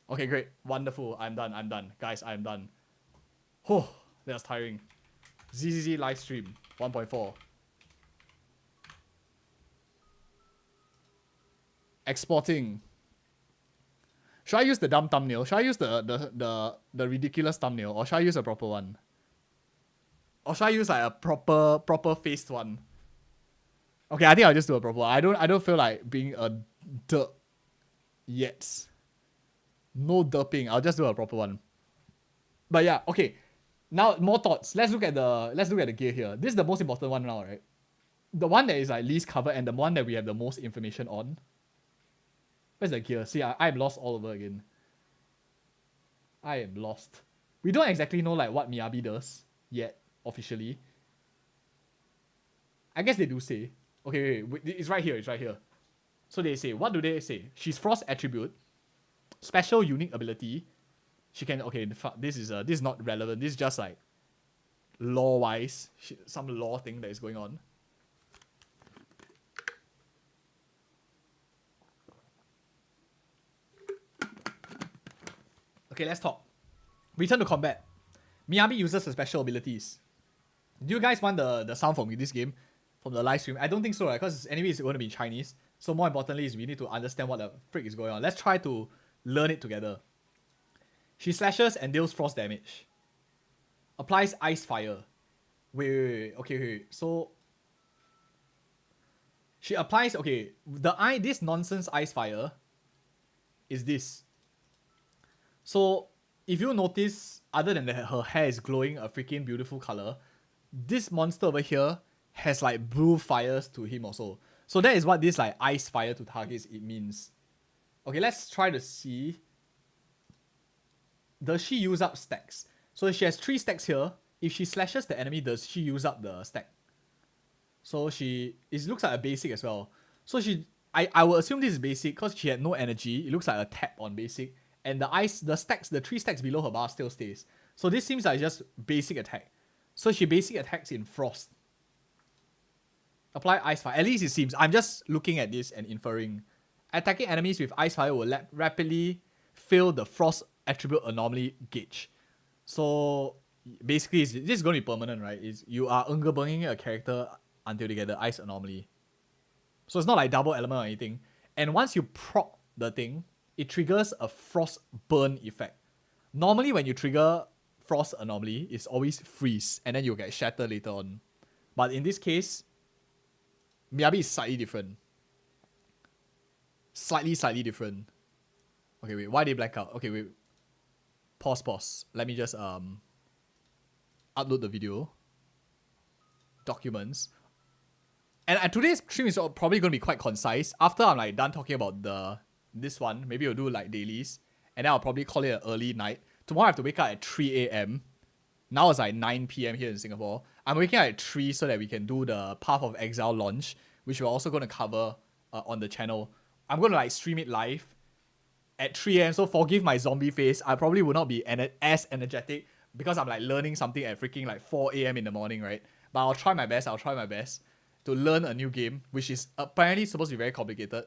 Okay, great. Wonderful. I'm done. Guys, I'm done. Oh, that was tiring. ZZZ live stream 1.4. Exporting. Should I use the dumb thumbnail? Should I use the ridiculous thumbnail? Or should I use a proper one? Or should I use like a proper faced one? Okay, I think I'll just do a proper one. I don't feel like being a derp yet. No derping. I'll just do a proper one. But yeah, okay. Now more thoughts. Let's look at the gear here. This is the most important one now, right? The one that is like least covered and the one that we have the most information on. Where's the gear? See, I'm lost all over again. I am lost. We don't exactly know like what Miyabi does yet, officially. I guess they do say. Okay, wait, it's right here, So they say, what do they say? She's Frost attribute. Special unique ability. She can, okay, this is not relevant. This is just like lore-wise. Some lore thing that is going on. Okay, let's talk. Return to combat. Miyabi uses her special abilities. Do you guys want the sound from this game? From the live stream? I don't think so, right? Because anyway, it's going to be in Chinese. So more importantly is we need to understand what the frick is going on. Let's try to learn it together. She slashes and deals frost damage. Applies ice fire. Wait. Okay. So she applies, okay, this nonsense ice fire is this. So if you notice, other than that her hair is glowing a freaking beautiful color, this monster over here has like blue fires to him also. So that is what this like ice fire to targets it means. Okay, let's try to see. Does she use up stacks? So she has 3 stacks here. If she slashes the enemy, does she use up the stack? So it looks like a basic as well. So I will assume this is basic because she had no energy. It looks like a tap on basic. And the 3 stacks below her bar still stays. So this seems like just basic attack. So she basic attacks in frost. Apply ice fire. At least it seems. I'm just looking at this and inferring. Attacking enemies with ice fire will rapidly fill the frost attribute anomaly gauge. So basically, this is going to be permanent, right? You are burning a character until they get the ice anomaly. So it's not like double element or anything. And once you proc the thing, it triggers a frost burn effect. Normally, when you trigger frost anomaly, it's always freeze, and then you'll get shattered later on. But in this case, Miyabi is slightly different. Slightly different. Okay, wait, why they black out? Okay, wait. Pause. Let me just upload the video. Documents. And today's stream is probably going to be quite concise. After I'm like done talking about this one, maybe I'll do like dailies. And then I'll probably call it an early night. Tomorrow I have to wake up at 3 a.m. Now it's like 9 p.m. here in Singapore. I'm waking up at 3 so that we can do the Path of Exile launch, which we're also going to cover on the channel. I'm going to like stream it live at 3 a.m. So forgive my zombie face. I probably will not be as energetic because I'm like learning something at freaking like 4 a.m. in the morning, right? But I'll try my best to learn a new game, which is apparently supposed to be very complicated.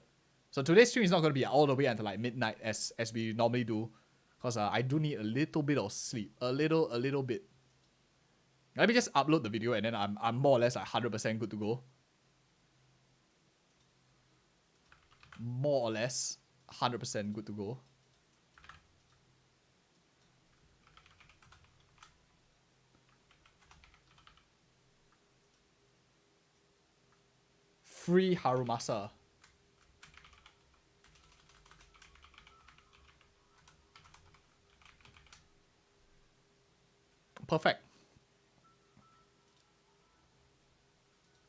So today's stream is not going to be all the way until like midnight as we normally do. Because I do need a little bit of sleep. A little bit. Let me just upload the video and then I'm more or less like 100% good to go. More or less 100% good to go. Free Harumasa. Perfect.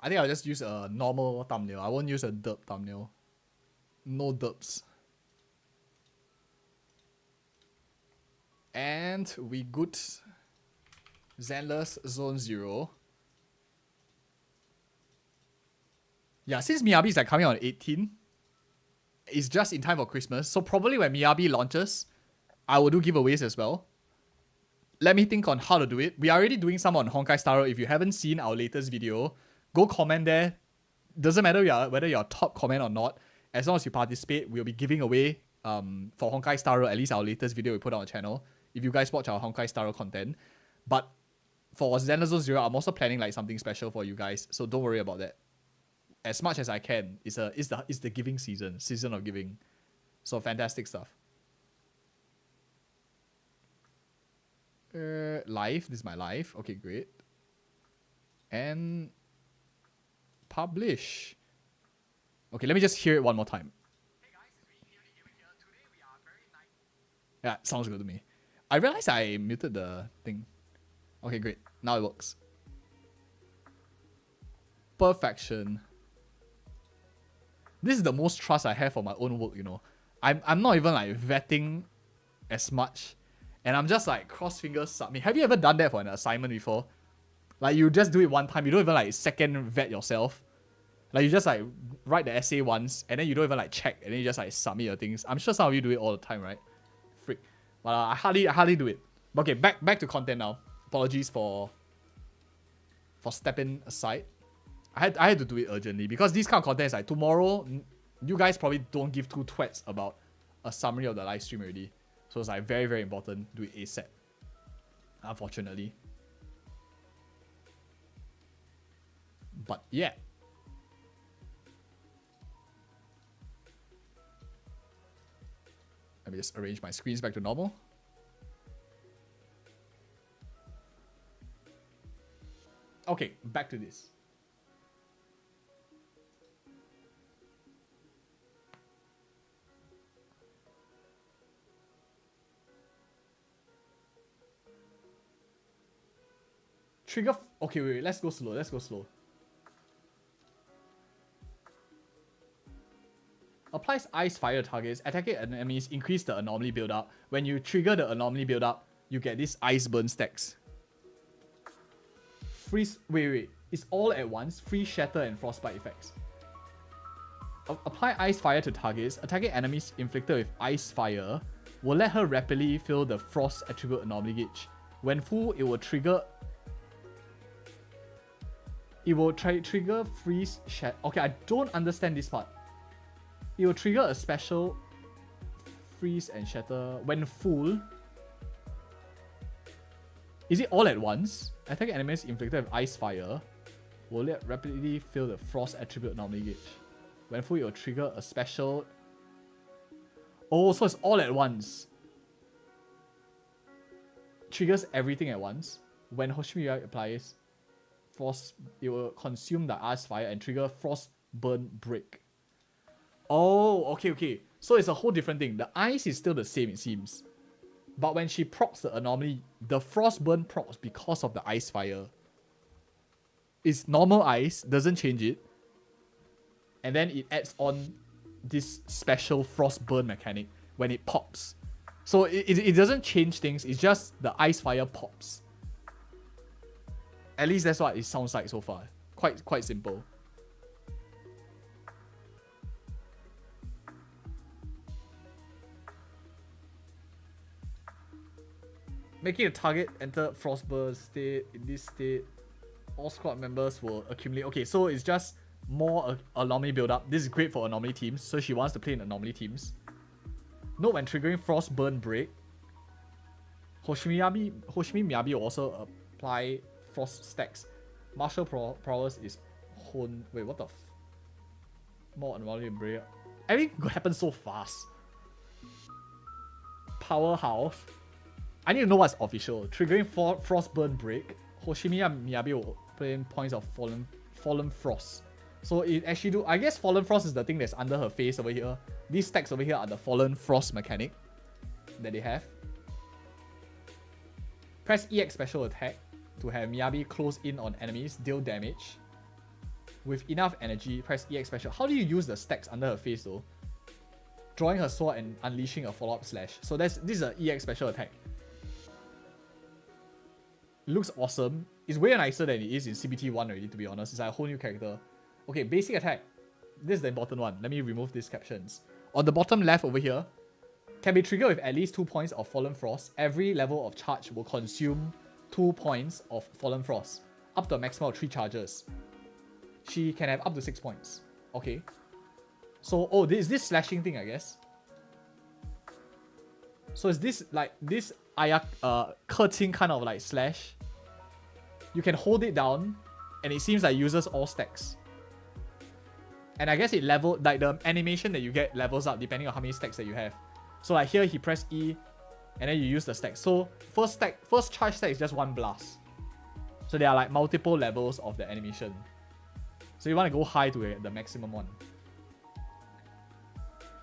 I think I'll just use a normal thumbnail. I won't use a derp thumbnail. No derps. And we good. Zenless Zone 0. Yeah, since Miyabi is like coming on 18, it's just in time for Christmas. So probably when Miyabi launches, I will do giveaways as well. Let me think on how to do it. We are already doing some on Honkai Star Rail. If you haven't seen our latest video, go comment there. Doesn't matter whether you're top comment or not. As long as you participate, we'll be giving away for Honkai Star Rail, at least our latest video we put on the channel. If you guys watch our Honkai Star Rail content. But for Zenless Zone 0, I'm also planning like something special for you guys. So don't worry about that. As much as I can. It's the giving season. Season of giving. So fantastic stuff. Live. This is my live. Okay, great. And publish. Okay, let me just hear it one more time. Yeah, sounds good to me. I realized I muted the thing. Okay, great. Now it works. Perfection. This is the most trust I have for my own work, you know. I'm not even like vetting as much. And I'm just like cross fingers submit. Have you ever done that for an assignment before? Like you just do it one time. You don't even like second vet yourself. Like you just like write the essay once and then you don't even like check and then you just like submit your things. I'm sure some of you do it all the time, right? Freak. But I hardly do it. But okay, back to content now. Apologies for stepping aside. I had to do it urgently because this kind of content is like tomorrow. You guys probably don't give two twats about a summary of the live stream already. So it's like very, very important to do it ASAP. Unfortunately. But yeah. Let me just arrange my screens back to normal. Okay, back to this. Trigger. Okay, wait, let's go slow. Applies ice fire targets. Attacking enemies increase the anomaly build-up. When you trigger the anomaly build-up, you get these ice burn stacks. Freeze. Wait. It's all at once. Freeze, shatter, and frostbite effects. Apply ice fire to targets. Attacking enemies inflicted with ice fire will let her rapidly fill the frost attribute anomaly gauge. When full, it will trigger. It will trigger freeze, shatter. Okay, I don't understand this part. It will trigger a special freeze and shatter when full. Is it all at once? Attack enemies inflicted with ice fire will let rapidly fill the frost attribute anomaly gauge. When full, it will trigger a special. Oh, so it's all at once. Triggers everything at once. When Hoshimi applies frost, it will consume the ice fire and trigger frost burn break. Oh, okay. So it's a whole different thing. The ice is still the same, it seems. But when she procs the anomaly, the frost burn procs because of the ice fire. It's normal ice, doesn't change it. And then it adds on this special frost burn mechanic when it pops. So it doesn't change things, it's just the ice fire pops. At least that's what it sounds like so far. Quite simple. Making a target enter Frostburn state. In this state, all squad members will accumulate. Okay, so it's just more anomaly build-up. This is great for anomaly teams, so she wants to play in anomaly teams. Note when triggering Frostburn Break, Hoshimi Miyabi will also apply Frost stacks. Martial prowess is honed. Wait, what the more anomaly break. Everything happens so fast. Powerhouse. I need to know what's official. Triggering Frostburn Break, Hoshimi and Miyabi will play points of Fallen Frost. So it actually do. I guess Fallen Frost is the thing that's under her face over here. These stacks over here are the Fallen Frost mechanic that they have. Press EX special attack to have Miyabi close in on enemies, deal damage. With enough energy, press EX special. How do you use the stacks under her face though? Drawing her sword and unleashing a follow-up slash. So this is an EX special attack. It looks awesome. It's way nicer than it is in CBT 1 already, to be honest. It's like a whole new character. Okay, basic attack. This is the important one. Let me remove these captions. On the bottom left over here, can be triggered with at least 2 points of Fallen Frost. Every level of charge will consume 2 points of Fallen Frost. Up to a maximum of 3 charges. She can have up to 6 points. Okay. So, oh, this slashing thing, I guess. So is this like this cutting kind of like slash? You can hold it down, and it seems like it uses all stacks. And I guess it like the animation that you get levels up depending on how many stacks that you have. So like here, he press E, and then you use the stack. So first charge stack is just 1 blast. So there are like multiple levels of the animation. So you want to go high to the maximum one.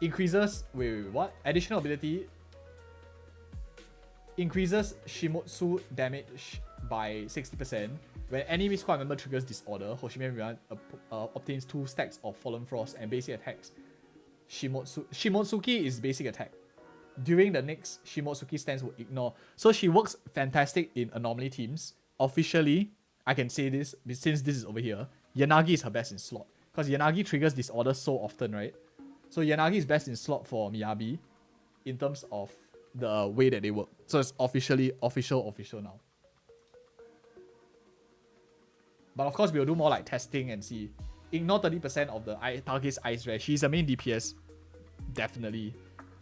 Increases, wait, what? Additional ability. Increases Shimotsu damage by 60%. When enemy squad member triggers disorder, Hoshime obtains 2 stacks of Fallen Frost and basic attacks. Shimotsuki is basic attack. During the next Shimotsuki stance will ignore. So she works fantastic in anomaly teams. Officially, I can say this since this is over here. Yanagi is her best in slot. Because Yanagi triggers disorder so often, right? So Yanagi is best in slot for Miyabi in terms of the way that they work. So it's officially official now. But of course, we'll do more like testing and see. Ignore 30% of the target's ice rash. She's a main DPS. Definitely.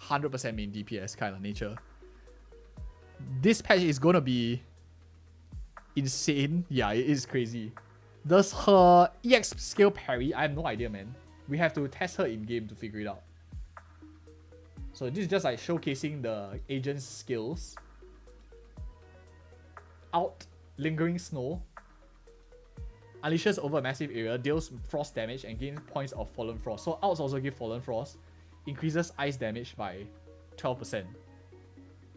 100% main DPS kind of nature. This patch is gonna be insane. Yeah, it is crazy. Does her EX skill parry? I have no idea, man. We have to test her in game to figure it out. So this is just like showcasing the agent's skills. Out, lingering snow. Unleashes over a massive area, deals frost damage and gains points of Fallen Frost. So outs also give Fallen Frost. Increases ice damage by 12%.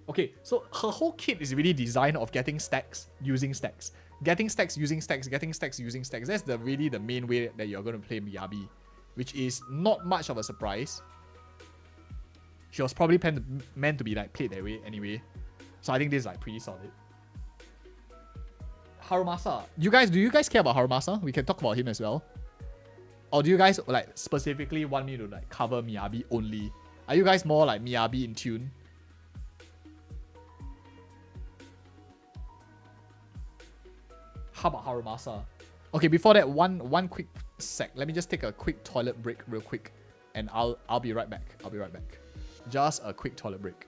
Okay, so her whole kit is really designed of getting stacks, using stacks. Getting stacks, using stacks, getting stacks, using stacks. That's really the main way that you're going to play Miyabi. Which is not much of a surprise. She was probably meant to be like played that way anyway. So I think this is like pretty solid. Harumasa. Do you guys care about Harumasa? We can talk about him as well. Or do you guys like specifically want me to like cover Miyabi only? Are you guys more like Miyabi in tune? How about Harumasa? Okay, before that, one quick sec. Let me just take a quick toilet break real quick. And I'll be right back. I'll be right back. Just a quick toilet break.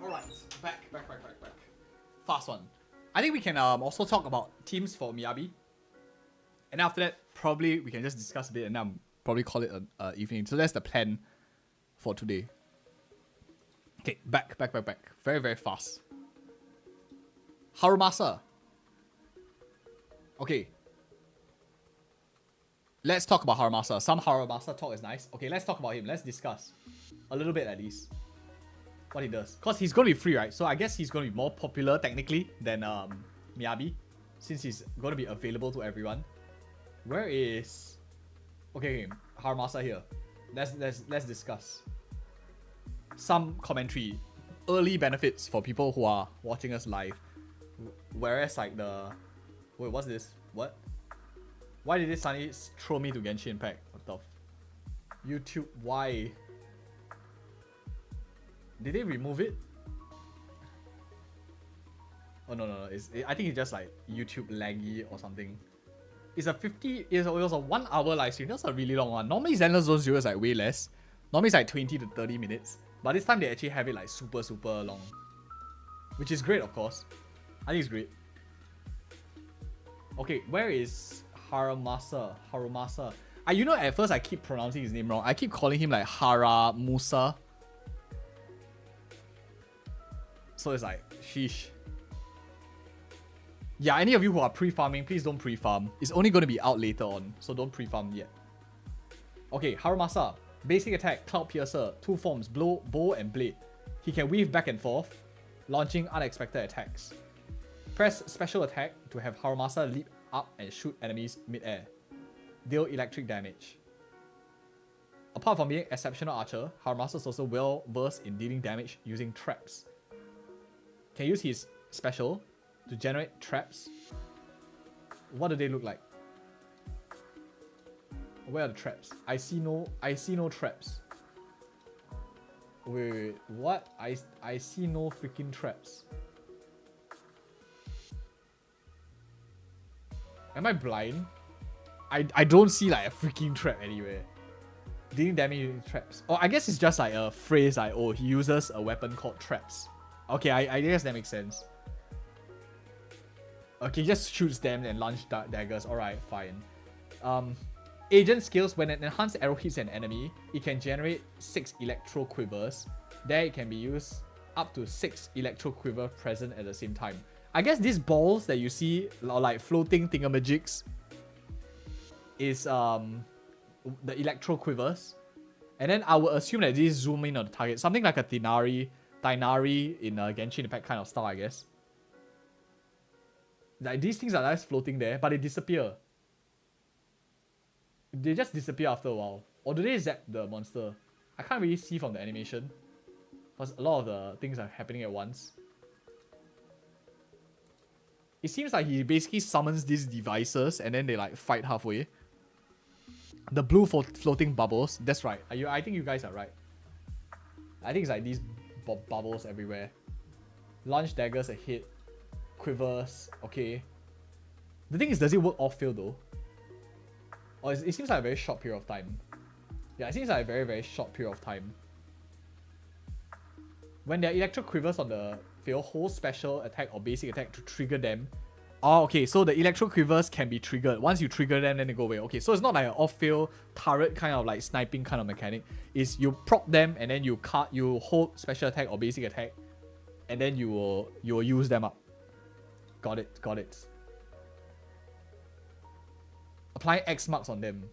Alright, back. Fast one. I think we can also talk about teams for Miyabi. And after that, probably we can just discuss a bit and then probably call it an evening. So that's the plan for today. Okay, back. Very, very fast. Harumasa. Okay. Let's talk about Harumasa. Some Harumasa talk is nice. Okay, let's talk about him. Let's discuss. A little bit at least. What he does. Because he's going to be free, right? So I guess he's going to be more popular technically than Miyabi. Since he's going to be available to everyone. Where is... Okay, Harumasa here. Let's discuss. Some commentary. early benefits for people who are watching us live. Whereas like the... Wait, what's this? What? Why did this suddenly throw me to Genshin Impact? What the YouTube, why? Did they remove it? Oh no. I think it's just like YouTube laggy or something. It's a 50. It was a 1 hour live stream. That's a really long one. Normally Zenless Zone Zero is like way less. Normally it's like 20 to 30 minutes. But this time they actually have it like super long, which is great, of course. I think it's great. Okay, where is Harumasa? You know, at first I keep pronouncing his name wrong. I keep calling him like Haramusa. So it's like, sheesh. Yeah, any of you who are pre-farming, please don't pre-farm. It's only going to be out later on, so don't pre-farm yet. Okay, Harumasa. Basic attack, Cloud Piercer. 2 forms, bow and blade. He can weave back and forth, launching unexpected attacks. Press special attack to have Harumasa leap up and shoot enemies mid-air. Deal electric damage. Apart from being exceptional archer, Harumasa is also well versed in dealing damage using traps. Can use his special to generate traps. What do they look like? Where are the traps? I see no traps. Wait, what? I see no freaking traps. Am I blind? I don't see like a freaking trap anywhere. Dealing damage using traps. Oh, I guess it's just like a phrase like, oh, he uses a weapon called traps. Okay, I guess that makes sense. Okay, just shoots them and launch daggers. Alright, fine. Agent skills. When an enhanced arrow hits an enemy, it can generate 6 electro quivers. There it can be used up to 6 electro quiver present at the same time. I guess these balls that you see, like floating thingamajigs, is the electro quivers. And then I would assume that these zoom in on the target. Something like a Tynari in a Genshin Impact kind of style, I guess. Like these things are nice floating there, but they disappear. They just disappear after a while. Or do they zap the monster? I can't really see from the animation, because a lot of the things are happening at once. It seems like he basically summons these devices and then they like fight halfway. The blue floating bubbles. That's right. I think you guys are right. I think it's like these bubbles everywhere. Launch daggers ahead. Quivers. Okay. The thing is, does it work off field though? Or it seems like a very short period of time. Yeah, it seems like a very short period of time. When there are electro quivers on the field, hold special attack or basic attack to trigger them. Oh, okay, so the electro quivers can be triggered. Once you trigger them, then they go away. Okay, so it's not like an off-field turret kind of like sniping kind of mechanic. It's you prop them and then you hold special attack or basic attack, and then you will use them up. Got it. Apply X marks on them.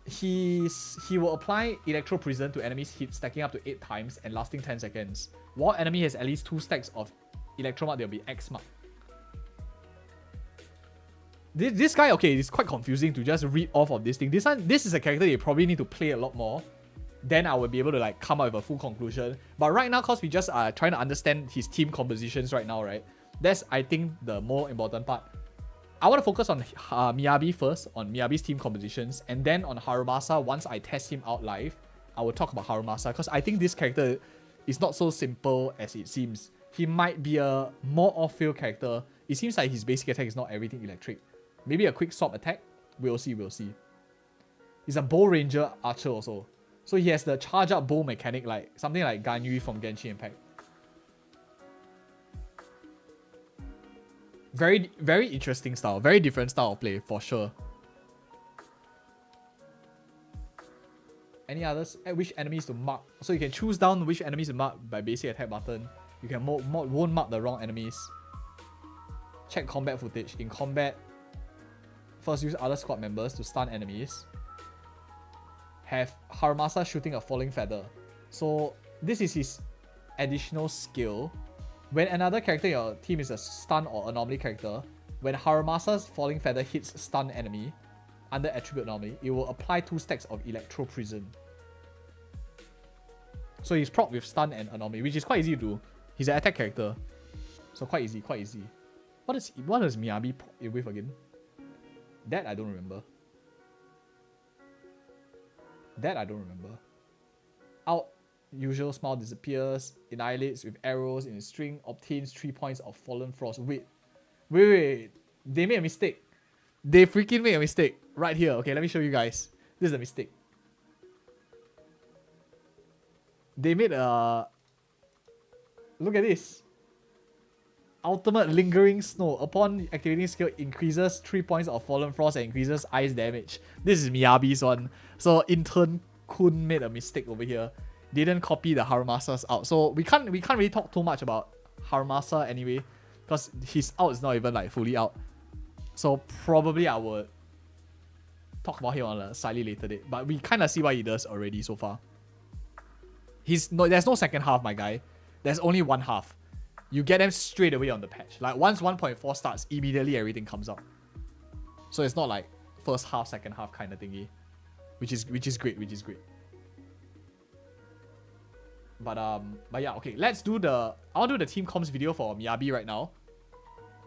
He will apply Electro Prison to enemies hit, stacking up to 8 times and lasting 10 seconds. While enemy has at least 2 stacks of Electro Mark, there will be X mark. This guy, okay, it's quite confusing to just read off of this thing. This is a character you probably need to play a lot more. Then I will be able to like come up with a full conclusion. But right now, cause we just are trying to understand his team compositions right now, right? That's, I think, the more important part. I want to focus on Miyabi first, on Miyabi's team compositions, and then on Harumasa. Once I test him out live, I will talk about Harumasa, because I think this character is not so simple as it seems. He might be a more off-field character. It seems like his basic attack is not everything electric. Maybe a quick swap attack? We'll see. He's a bow ranger archer also. So he has the charge up bow mechanic, like something like Ganyu from Genshin Impact. Very interesting style. Very different style of play, for sure. Any others? Which enemies to mark? So you can choose down which enemies to mark by basic attack button. You can won't mark the wrong enemies. Check combat footage. In combat, first use other squad members to stun enemies. Have Harumasa shooting a falling feather. So this is his additional skill. When another character in your team is a stun or anomaly character, when Harumasa's falling feather hits stun enemy under attribute anomaly, it will apply 2 stacks of Electro Prison. So he's proc with stun and anomaly, which is quite easy to do. He's an attack character. So quite easy, quite easy. What does Miyabi proc it with again? That I don't remember. That I don't remember. Out, usual smile disappears, annihilates with arrows in a string, obtains 3 points of fallen frost. Wait. They made a mistake. They freaking made a mistake. Right here. Okay, let me show you guys. This is a mistake. They made a... Look at this. Ultimate Lingering Snow. Upon activating skill, increases 3 points of fallen frost and increases ice damage. This is Miyabi's one. So intern Kun made a mistake over here. Didn't copy the Harumasa's out. So we can't really talk too much about Harumasa anyway, because his out is not even like fully out. So probably I would talk about him on a slightly later date. But we kind of see what he does already so far. There's no second half, my guy. There's only one half. You get them straight away on the patch. Like once 1.4 starts, immediately everything comes out. So it's not like first half, second half kind of thingy. Which is great, which is great. But yeah, okay, I'll do the team comms video for Miyabi right now.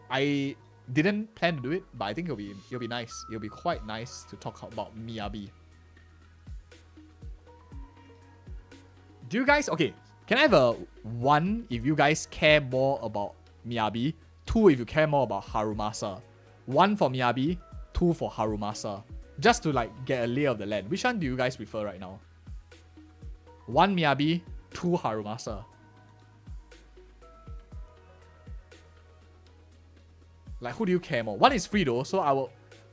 I didn't plan to do it, but I think it'll be nice. It'll be quite nice to talk about Miyabi. Do you guys, okay, can I have a 1 if you guys care more about Miyabi, 2 if you care more about Harumasa. 1 for Miyabi, 2 for Harumasa. Just to like get a lay of the land. Which one do you guys prefer right now? 1 Miyabi, 2 Harumasa. Like, who do you care more? 1 is free though, so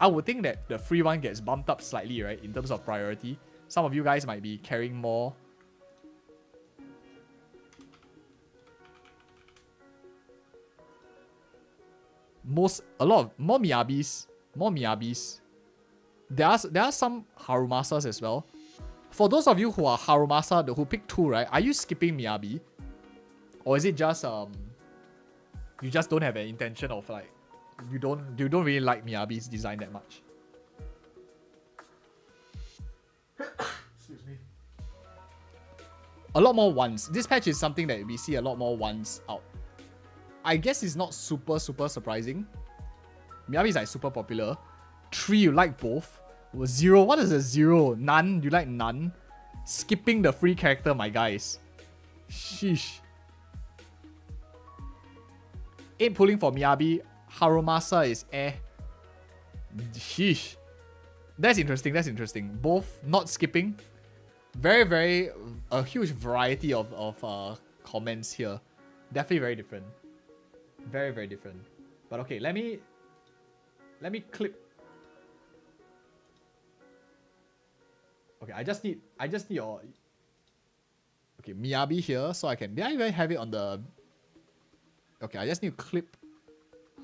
I would think that the free one gets bumped up slightly, right? In terms of priority. Some of you guys might be carrying more. More Miyabis. There are some Harumasas as well. For those of you who are Harumasa, who pick 2, right? Are you skipping Miyabi? Or is it just you just don't have an intention of like you don't really like Miyabi's design that much? Excuse me. A lot more ones. This patch is something that we see a lot more ones out. I guess it's not super surprising. Miyabi is like super popular. 3, you like both. 0, what is a 0? None, you like none. Skipping the free character, my guys. Sheesh. 8 pulling for Miyabi. Harumasa is eh. Sheesh. That's interesting. Both not skipping. Very, a huge variety of comments here. Definitely very different. Very different. But okay, let me clip. Okay, I just need your okay, Miyabi here, so I can. Did I even have it on the? Okay, I just need to clip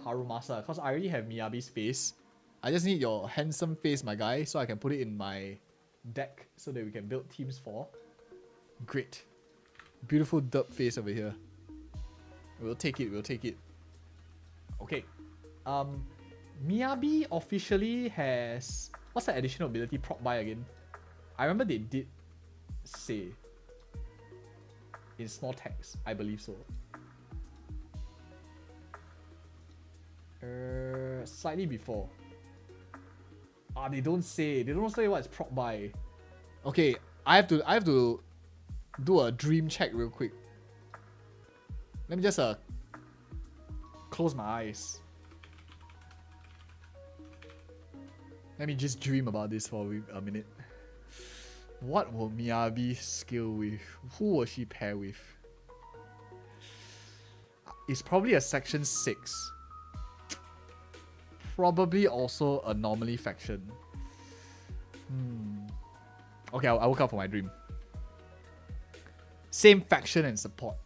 Harumasa because I already have Miyabi's face. I just need your handsome face, my guy, so I can put it in my deck so that we can build teams for. Great, beautiful derp face over here. We'll take it. Okay, Miyabi officially has what's the additional ability proc by again? I remember they did say in small text, I believe so. Slightly before. They don't say what it's proc by. Okay, I have to do a dream check real quick. Let me just close my eyes. Let me just dream about this for a minute. What will Miyabi skill with? Who will she pair with? It's probably a section 6. Probably also anomaly faction. Okay, I woke up for my dream. Same faction and support.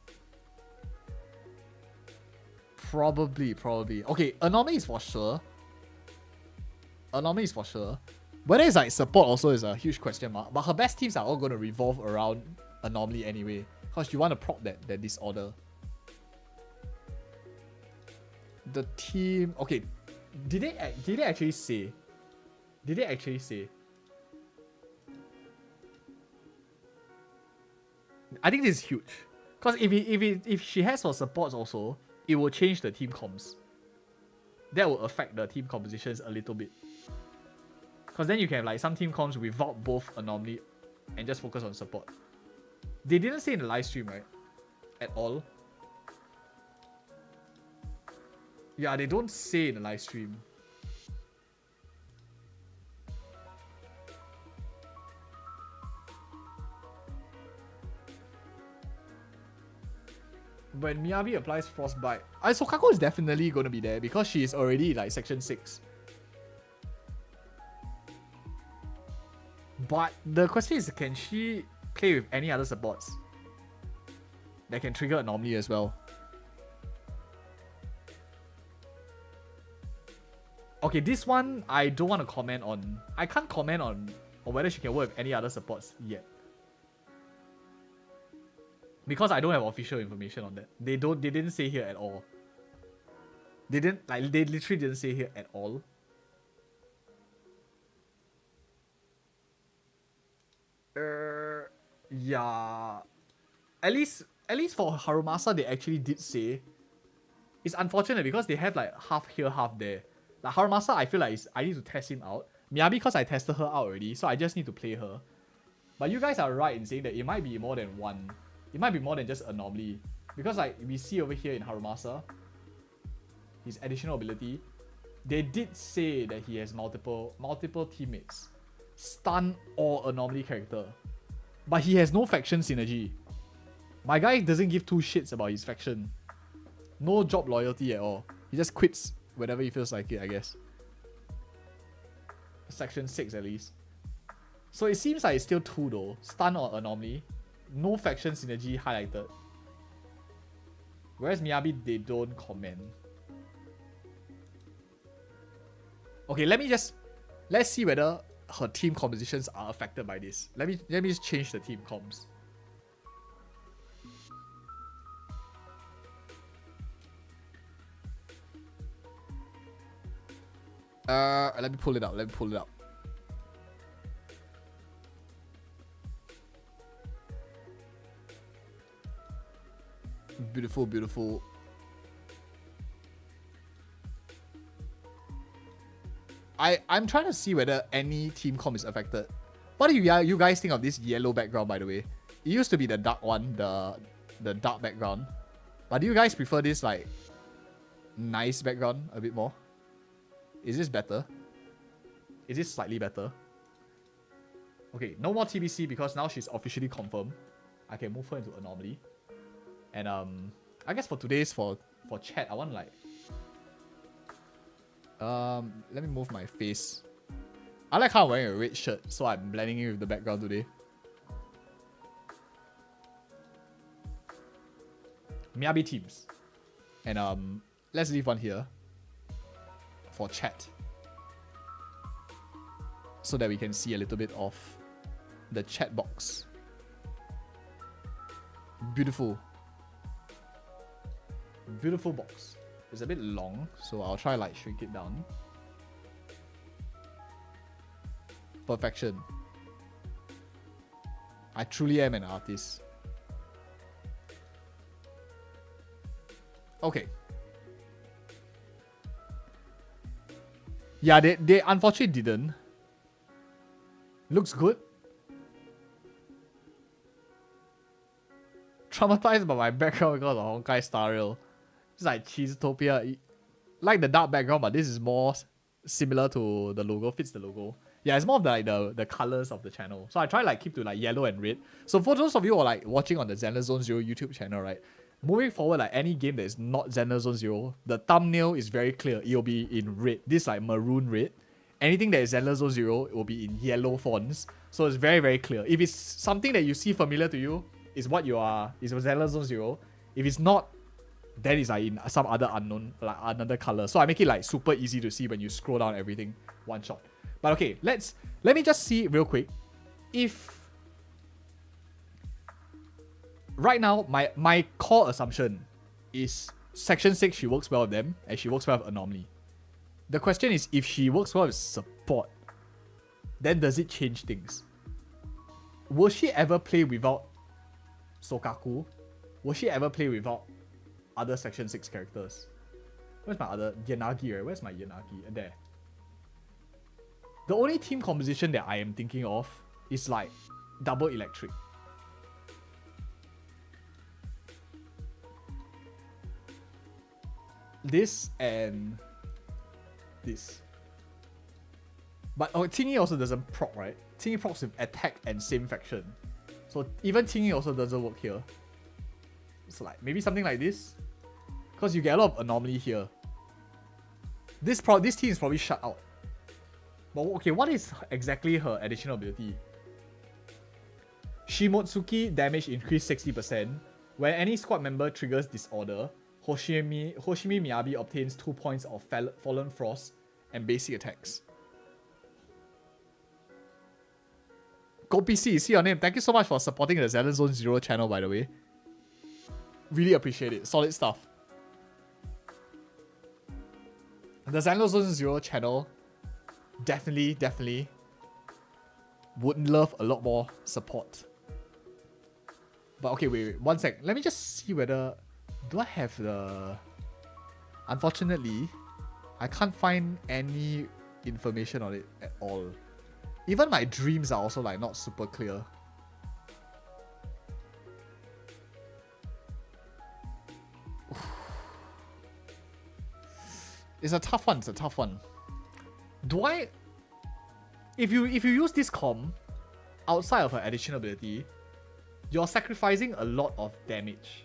Probably. Okay, anomaly is for sure. Whether it's like support also is a huge question mark. But her best teams are all going to revolve around anomaly anyway. Because you want to proc that disorder. The team... Okay. Did they actually say? I think this is huge. Because if she has her supports also, it will change the team comps. That will affect the team compositions a little bit. Because then you can have like some team comps without both anomaly and just focus on support. They didn't say in the live stream, right? At all. Yeah, they don't say in the live stream. When Miyabi applies Frostbite, Sokako is definitely going to be there because she is already like section 6. But the question is, can she play with any other supports that can trigger anomaly as well? Okay, this one I don't want to comment on. I can't comment on whether she can work with any other supports yet. Because I don't have official information on that. They didn't say here at all. They literally didn't say here at all. Yeah. At least for Harumasa, they actually did say. It's unfortunate because they have like half here, half there. Like Harumasa, I feel like I need to test him out. Miyabi, because I tested her out already, so I just need to play her. But you guys are right in saying that it might be more than one. It might be more than just anomaly. Because like we see over here in Harumasa, his additional ability, they did say that he has multiple teammates. Stun or anomaly character. But he has no faction synergy. My guy doesn't give two shits about his faction. No job loyalty at all. He just quits whenever he feels like it, I guess. Section 6 at least. So it seems like it's still 2 though. Stun or anomaly. No faction synergy highlighted. Whereas Miyabi, they don't comment. Okay, let's see whether her team compositions are affected by this. Let me just change the team comps. Let me pull it out. Beautiful. I'm trying to see whether any team comp is affected. What do you guys think of this yellow background, by the way? It used to be the dark one, the dark background. But do you guys prefer this like nice background a bit more? Is this better? Is this slightly better? Okay, no more TBC because now she's officially confirmed. I can move her into anomaly. And I guess for today's for chat, I want like let me move my face. I like how I'm wearing a red shirt, so I'm blending in with the background today. Miyabi teams. And let's leave one here for chat, so that we can see a little bit of the chat box. Beautiful box. It's a bit long, so I'll try like shrink it down. Perfection. I truly am an artist. Okay. Yeah, they unfortunately didn't. Looks good. Traumatized by my background because of Honkai Star Rail. It's like Cheesetopia. Like the dark background, but this is more similar to the logo, fits the logo. Yeah, it's more of the colors of the channel. So I try like keep to like yellow and red. So for those of you who are like watching on the Zenless Zone Zero YouTube channel, right? Moving forward, like any game that is not Zenless Zone Zero, the thumbnail is very clear. It will be in red. This like maroon red. Anything that is Zenless Zone Zero, it will be in yellow fonts. So it's very, very clear. If it's something that you see familiar to you, is what you are, is Zenless Zone Zero. If it's not, then it's like in some other unknown, like another color. So I make it like super easy to see when you scroll down everything one shot. But okay, let me just see real quick. If right now my core assumption is section 6 she works well with them and she works well with anomaly. The question is, if she works well with support, then does it change things? Will she ever play without Sokaku, will she ever play without other Section 6 characters? Where's my other Yanagi, right? Where's my Yanagi? There. The only team composition that I am thinking of is like double electric. This and this. But Tingy also doesn't proc, right? Tingy procs with attack and same faction. So even Tingy also doesn't work here. So like maybe something like this. Because you get a lot of anomaly here. This team is probably shut out. But okay, what is exactly her additional ability? Shimotsuki damage increase 60%. When any squad member triggers disorder, Hoshimi Miyabi obtains 2 points of Fallen Frost and basic attacks. GoPC, see your name. Thank you so much for supporting the Zen Zone Zero channel, by the way. Really appreciate it. Solid stuff. The Zen Zone Zero channel definitely would love a lot more support. But okay, wait, 1 sec. Let me just see whether... Do I have the... Unfortunately, I can't find any information on it at all. Even my dreams are also like not super clear. It's a tough one, it's a tough one. Do I... If you use this comm outside of her additional ability, you're sacrificing a lot of damage.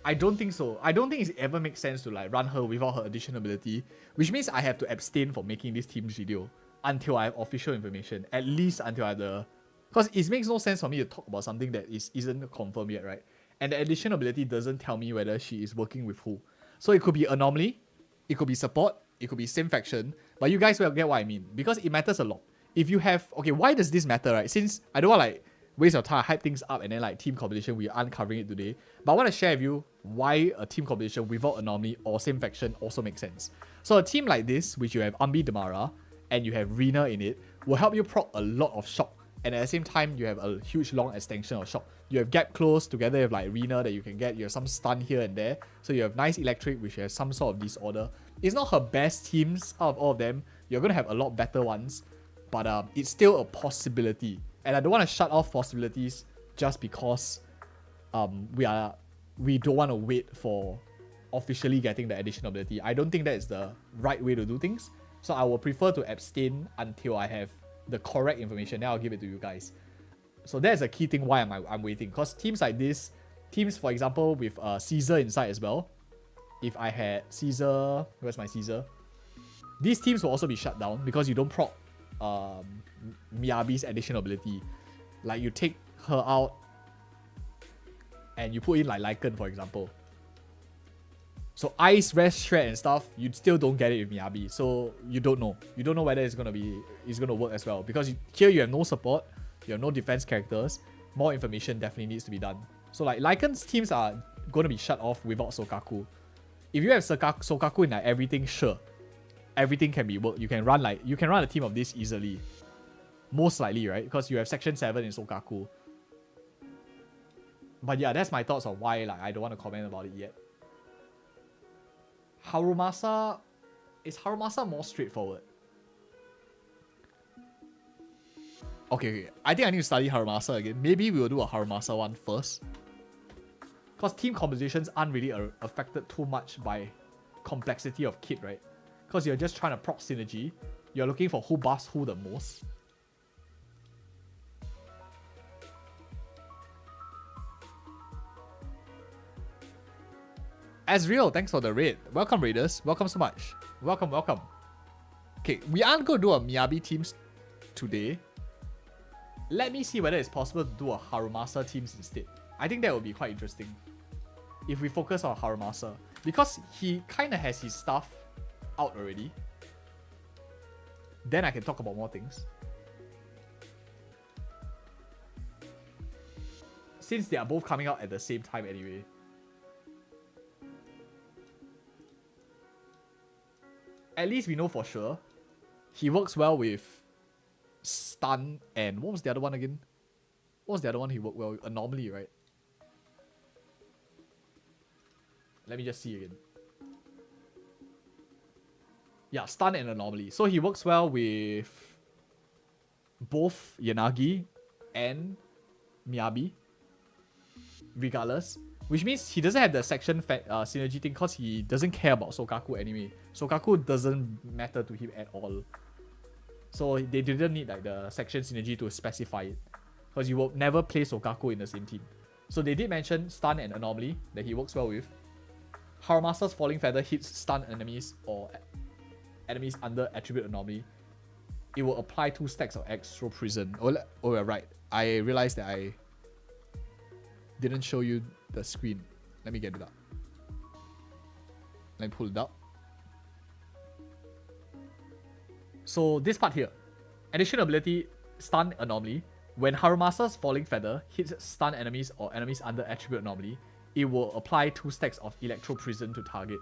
I don't think so. I don't think it ever makes sense to like run her without her additional ability, which means I have to abstain from making this team's video until I have official information. At least until I have the... Because it makes no sense for me to talk about something that isn't confirmed yet, right? And the additional ability doesn't tell me whether she is working with who. So it could be anomaly, it could be support, it could be same faction, but you guys will get what I mean, because it matters a lot. If you have... Okay, why does this matter, right? Since I don't want to like waste your time, hype things up, and then like team competition, we're uncovering it today. But I want to share with you why a team competition without anomaly or same faction also makes sense. So a team like this, which you have Ambi Damara, and you have Rina in it, will help you proc a lot of shock. And at the same time, you have a huge long extension of shock. You have gap close together with like Rina that you can get. You have some stun here and there. So you have nice electric, which has some sort of disorder. It's not her best teams out of all of them. You're going to have a lot better ones. But it's still a possibility. And I don't want to shut off possibilities just because we don't want to wait for officially getting the additional ability. I don't think that is the right way to do things. So I will prefer to abstain until I have the correct information. Then I'll give it to you guys. So that's a key thing why I'm waiting. Because teams like this, teams for example with Caesar inside as well. If I had Caesar, where's my Caesar? These teams will also be shut down because you don't proc Miyabi's additional ability. Like you take her out and you put in like Lycan for example. So Ice, Rest, Shred and stuff, you still don't get it with Miyabi. So you don't know. You don't know whether it's gonna work as well. Because here you have no support, you have no defense characters. More information definitely needs to be done. So like Lycan's teams are gonna be shut off without Sokaku. If you have Sokaku in like everything, sure. Everything can be worked. You can run a team of this easily. Most likely, right? Because you have Section 7 in Sokaku. But yeah, that's my thoughts on why like I don't want to comment about it yet. Harumasa... Is Harumasa more straightforward? Okay. I think I need to study Harumasa again. Maybe we will do a Harumasa one first. Because team compositions aren't really affected too much by complexity of kit, right? Because you're just trying to proc synergy. You're looking for who buffs who the most. Azriel, thanks for the raid. Welcome, Raiders. Welcome so much. Welcome, welcome. Okay, we aren't going to do a Miyabi teams today. Let me see whether it's possible to do a Harumasa teams instead. I think that would be quite interesting. If we focus on Harumasa. Because he kind of has his stuff out already. Then I can talk about more things. Since they are both coming out at the same time anyway. At least we know for sure. He works well with stun and... What was the other one again? What was the other one he worked well with? Anomaly, right? Let me just see again. Yeah, Stun and Anomaly. So he works well with both Yanagi and Miyabi, regardless. Which means he doesn't have the section synergy thing because he doesn't care about Sokaku anyway. Sokaku doesn't matter to him at all. So they didn't need like the section synergy to specify it. Because you will never play Sokaku in the same team. So they did mention Stun and Anomaly that he works well with. Harumasa's Falling Feather hits stun enemies or enemies under Attribute Anomaly. It will apply 2 stacks of Extra Prison. Oh, right. I realized that I didn't show you the screen. Let me get it up. Let me pull it up. So this part here. Addition ability Stun Anomaly. When Harumasa's Falling Feather hits stun enemies or enemies under Attribute Anomaly, it will apply 2 stacks of Electro Prison to target.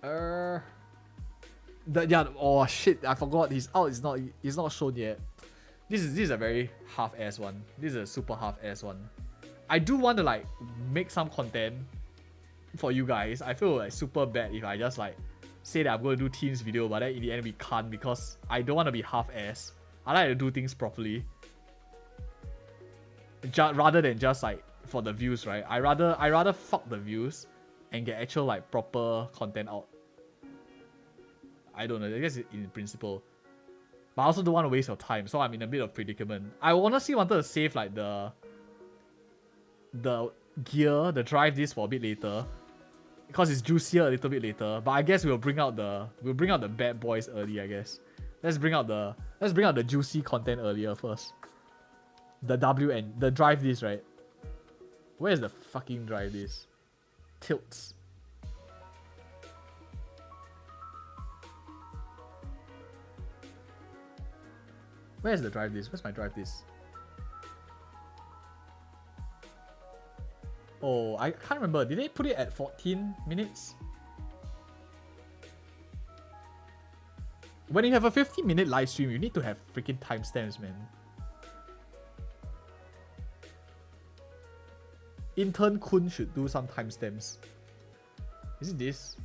Oh shit, I forgot he's out. It's not shown yet. This is a very half-ass one. This is a super half-ass one. I do want to like make some content for you guys. I feel like super bad if I just like say that I'm going to do teams video, but then in the end we can't because I don't want to be half-ass. I like to do things properly. Rather than just like for the views, right? I rather fuck the views and get actual like proper content out. I don't know, I guess in principle. But I also don't want to waste your time, so I'm in a bit of predicament. I honestly wanted to save like the gear, the drive this for a bit later. Because it's juicier a little bit later. But I guess we'll bring out the bad boys early, I guess. Let's bring out the juicy content earlier first. The the drive this, right? Where's the fucking drive this? Tilts. Where's the drive this? Where's my drive this? Oh, I can't remember. Did they put it at 14 minutes? When you have a 15-minute live stream, you need to have freaking timestamps, man. Intern Kun should do some timestamps. Is it this?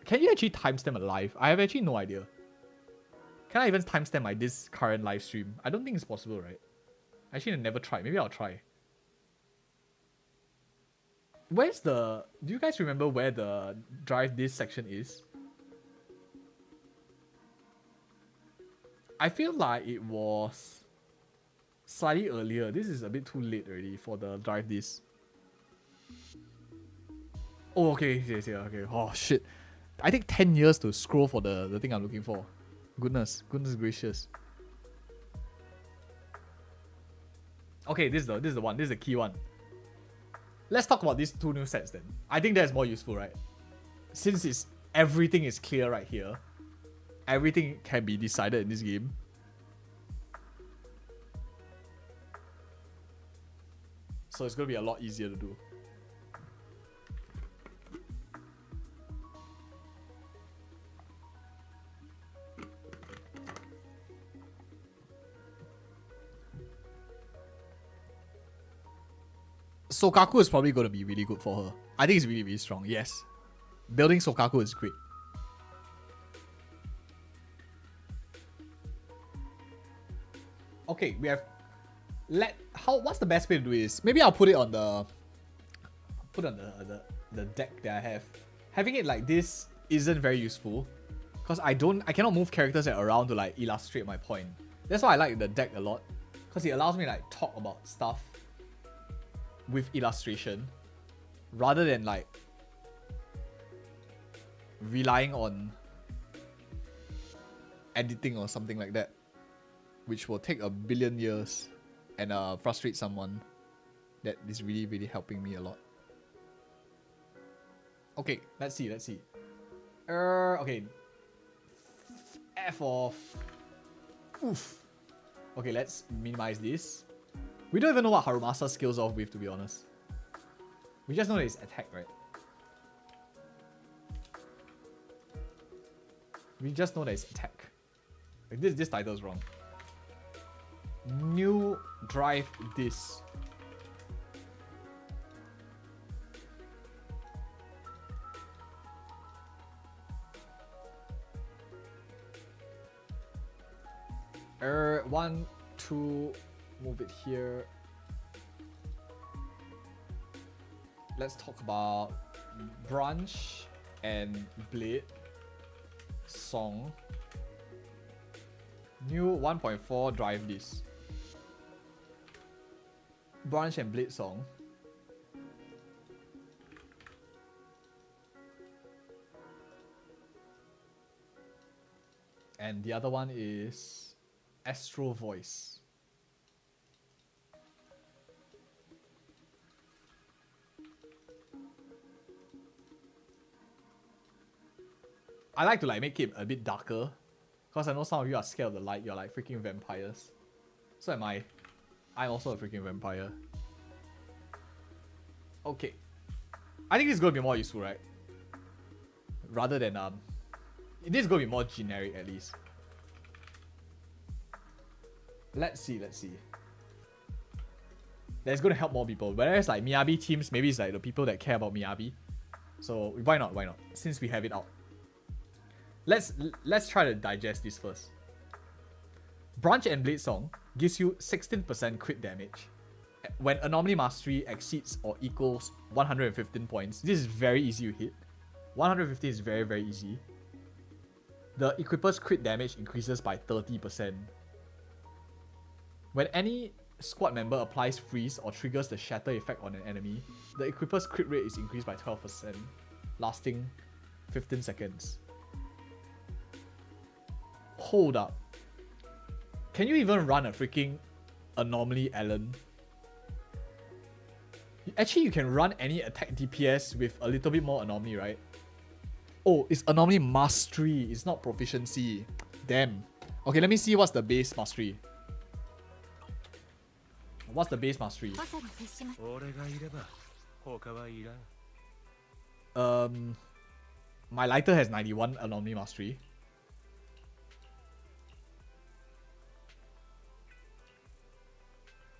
Can you actually timestamp a live? I have actually no idea. Can I even timestamp my this current live stream? I don't think it's possible, right? Actually, I never tried. Maybe I'll try. Where's the... Do you guys remember where the drive this section is? I feel like it was slightly earlier. This is a bit too late already for the drive this. Oh, okay. Okay. Oh, shit. I take 10 years to scroll for the thing I'm looking for. Goodness gracious. Okay, this is the one. This is the key one. Let's talk about these 2 new sets then. I think that's more useful, right? Since everything is clear right here. Everything can be decided in this game. So it's gonna be a lot easier to do. Sokaku is probably going to be really good for her. I think it's really, really strong. Yes. Building Sokaku is great. Okay, we have... What's the best way to do this? Maybe I'll put it on the... the deck that I have. Having it like this isn't very useful. Because I cannot move characters around to like illustrate my point. That's why I like the deck a lot. Because it allows me to like talk about stuff with illustration rather than like relying on editing or something like that, which will take a billion years and frustrate someone. That is really, really helping me a lot. Okay, let's see. Okay, F off. Oof. Okay, let's minimize this. We don't even know what Harumasa skills off with, to be honest. We just know that it's attack, right? We just know that it's attack. Like this title's wrong. New drive this. One, two, move it here. Let's talk about Branch and Blade song. New 1.4 drive this. Branch and Blade song. And the other one is Astro Voice. I like to like make it a bit darker, because I know some of you are scared of the light. You're like freaking vampires. So am I. I'm also a freaking vampire. Okay. I think this is gonna be more useful, right? Rather than this is gonna be more generic at least. Let's see. That's gonna help more people. Whereas like Miyabi teams, maybe it's like the people that care about Miyabi. So why not? Since we have it out. Let's try to digest this first. Branch and Blade Song gives you 16% crit damage when Anomaly Mastery exceeds or equals 115 points. This is very easy to hit. 115 is very, very easy. The equiper's crit damage increases by 30%. When any squad member applies freeze or triggers the shatter effect on an enemy, the equiper's crit rate is increased by 12%, lasting 15 seconds. Hold up. Can you even run a freaking Anomaly Alan? Actually, you can run any attack DPS with a little bit more Anomaly, right? Oh, it's Anomaly Mastery. It's not Proficiency. Damn. Okay, let me see what's the base Mastery. What's the base Mastery? My lighter has 91 Anomaly Mastery.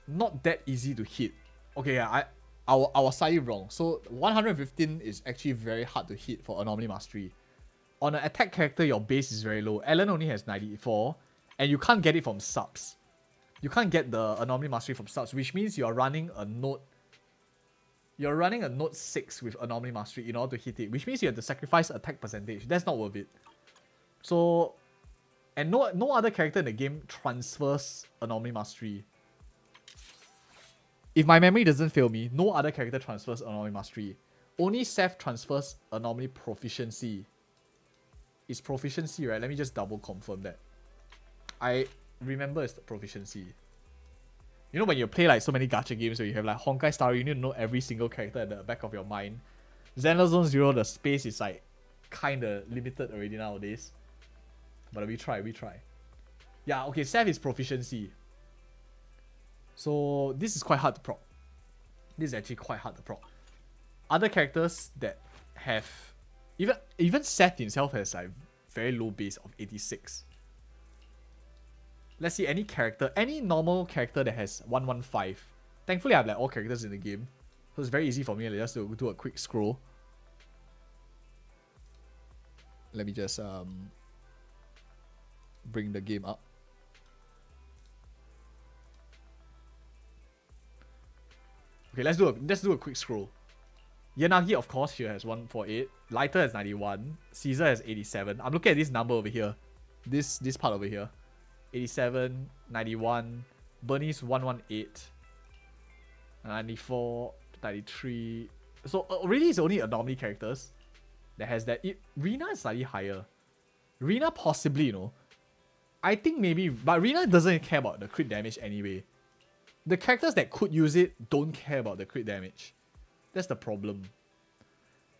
Not that easy to hit. Okay, yeah, I was slightly wrong. So 115 is actually very hard to hit for Anomaly Mastery. On an attack character, your base is very low. Alan only has 94, and you can't get it from subs. You can't get the Anomaly Mastery from subs, which means you're running a node. You're running a node 6 with Anomaly Mastery in order to hit it, which means you have to sacrifice attack percentage. That's not worth it. So, and no other character in the game transfers Anomaly Mastery. If my memory doesn't fail me, no other character transfers Anomaly Mastery. Only Seth transfers Anomaly Proficiency. It's Proficiency, right? Let me just double confirm that. I remember it's the Proficiency. You know when you play like so many gacha games where you have like Honkai Star, you need to know every single character at the back of your mind. Xenoblade Zone Zero, the space is like kinda limited already nowadays. But we try. Yeah, okay, Seth is Proficiency. So this is quite hard to proc. This is actually quite hard to proc. Other characters that have even Seth himself has like very low base of 86. Let's see any normal character that has 115. Thankfully I have like all characters in the game. So it's very easy for me just to do a quick scroll. Let me just bring the game up. Okay, let's do a quick scroll. Yanagi, of course, here has 148. Lighter has 91. Caesar has 87. I'm looking at this number over here. This part over here. 87, 91. Bernie's 118. 94, 93. So already it's only Anomaly characters that has that. Rina is slightly higher. Rina possibly, you know. I think maybe, but Rina doesn't care about the crit damage anyway. The characters that could use it don't care about the crit damage. That's the problem.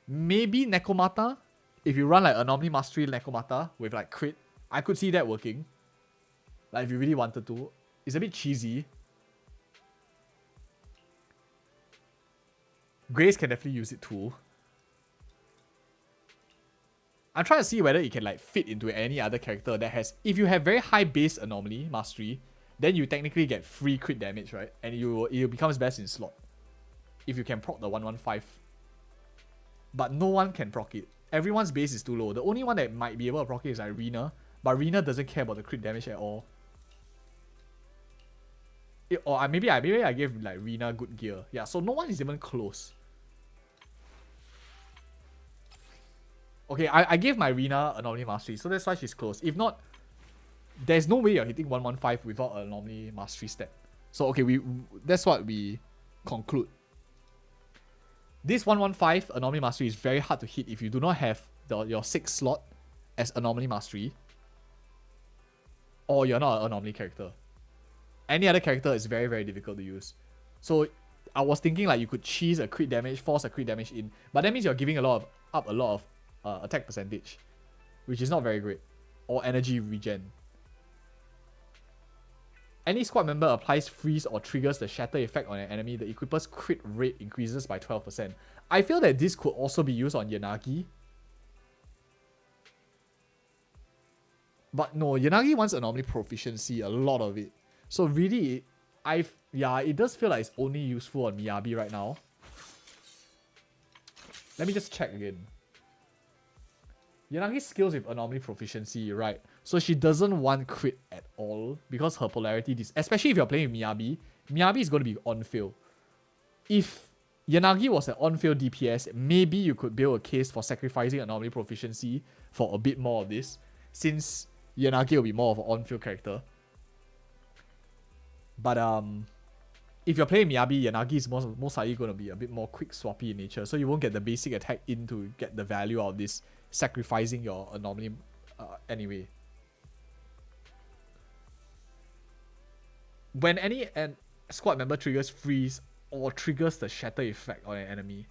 Maybe Nekomata. If you run like Anomaly Mastery Nekomata with like crit, I could see that working. Like if you really wanted to. It's a bit cheesy. Grace can definitely use it too. I'm trying to see whether it can like fit into any other character that has. If you have very high base anomaly mastery, then you technically get free crit damage, right? And it becomes best in slot if you can proc the 115. But no one can proc it. Everyone's base is too low. The only one that might be able to proc it is like Rina, but Rina doesn't care about the crit damage at all. Or maybe I gave like Rina good gear. Yeah, so no one is even close. Okay, I gave my Rina anomaly mastery, so that's why she's close. If not, there's no way you're hitting 115 without an anomaly mastery stat. So okay, that's what we conclude. This 115 anomaly mastery is very hard to hit if you do not have your 6th slot as anomaly mastery, or you're not an anomaly character. Any other character is very, very difficult to use. So I was thinking like you could cheese a crit damage, force a crit damage in, but that means you're giving up a lot of attack percentage, which is not very great, or energy regen. Any squad member applies freeze or triggers the shatter effect on an enemy, the equiper's crit rate increases by 12%. I feel that this could also be used on Yanagi. But no, Yanagi wants anomaly proficiency, a lot of it. So really, it does feel like it's only useful on Miyabi right now. Let me just check again. Yanagi's skills with anomaly proficiency, right? So she doesn't want crit at all because her polarity, especially if you're playing with Miyabi, Miyabi is going to be on-field. If Yanagi was an on-field DPS, maybe you could build a case for sacrificing anomaly proficiency for a bit more of this, since Yanagi will be more of an on-field character. But if you're playing Miyabi, Yanagi is most likely going to be a bit more quick swappy in nature, so you won't get the basic attack in to get the value out of this, sacrificing your anomaly anyway. When any squad member triggers freeze or triggers the shatter effect on an enemy,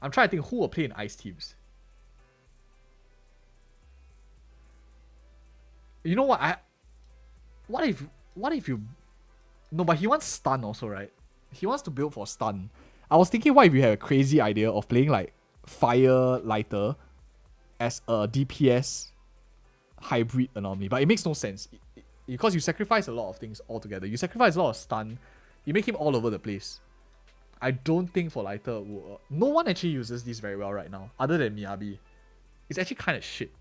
I'm trying to think who will play in ice teams. You know what? What if you... No, but he wants stun also, right? He wants to build for stun. I was thinking, what if you have a crazy idea of playing like Fire Lighter as a DPS hybrid anomaly, but it makes no sense because you sacrifice a lot of things altogether. You sacrifice a lot of stun. You make him all over the place. I don't think for Lighter no one actually uses this very well right now other than Miyabi. It's actually kind of shit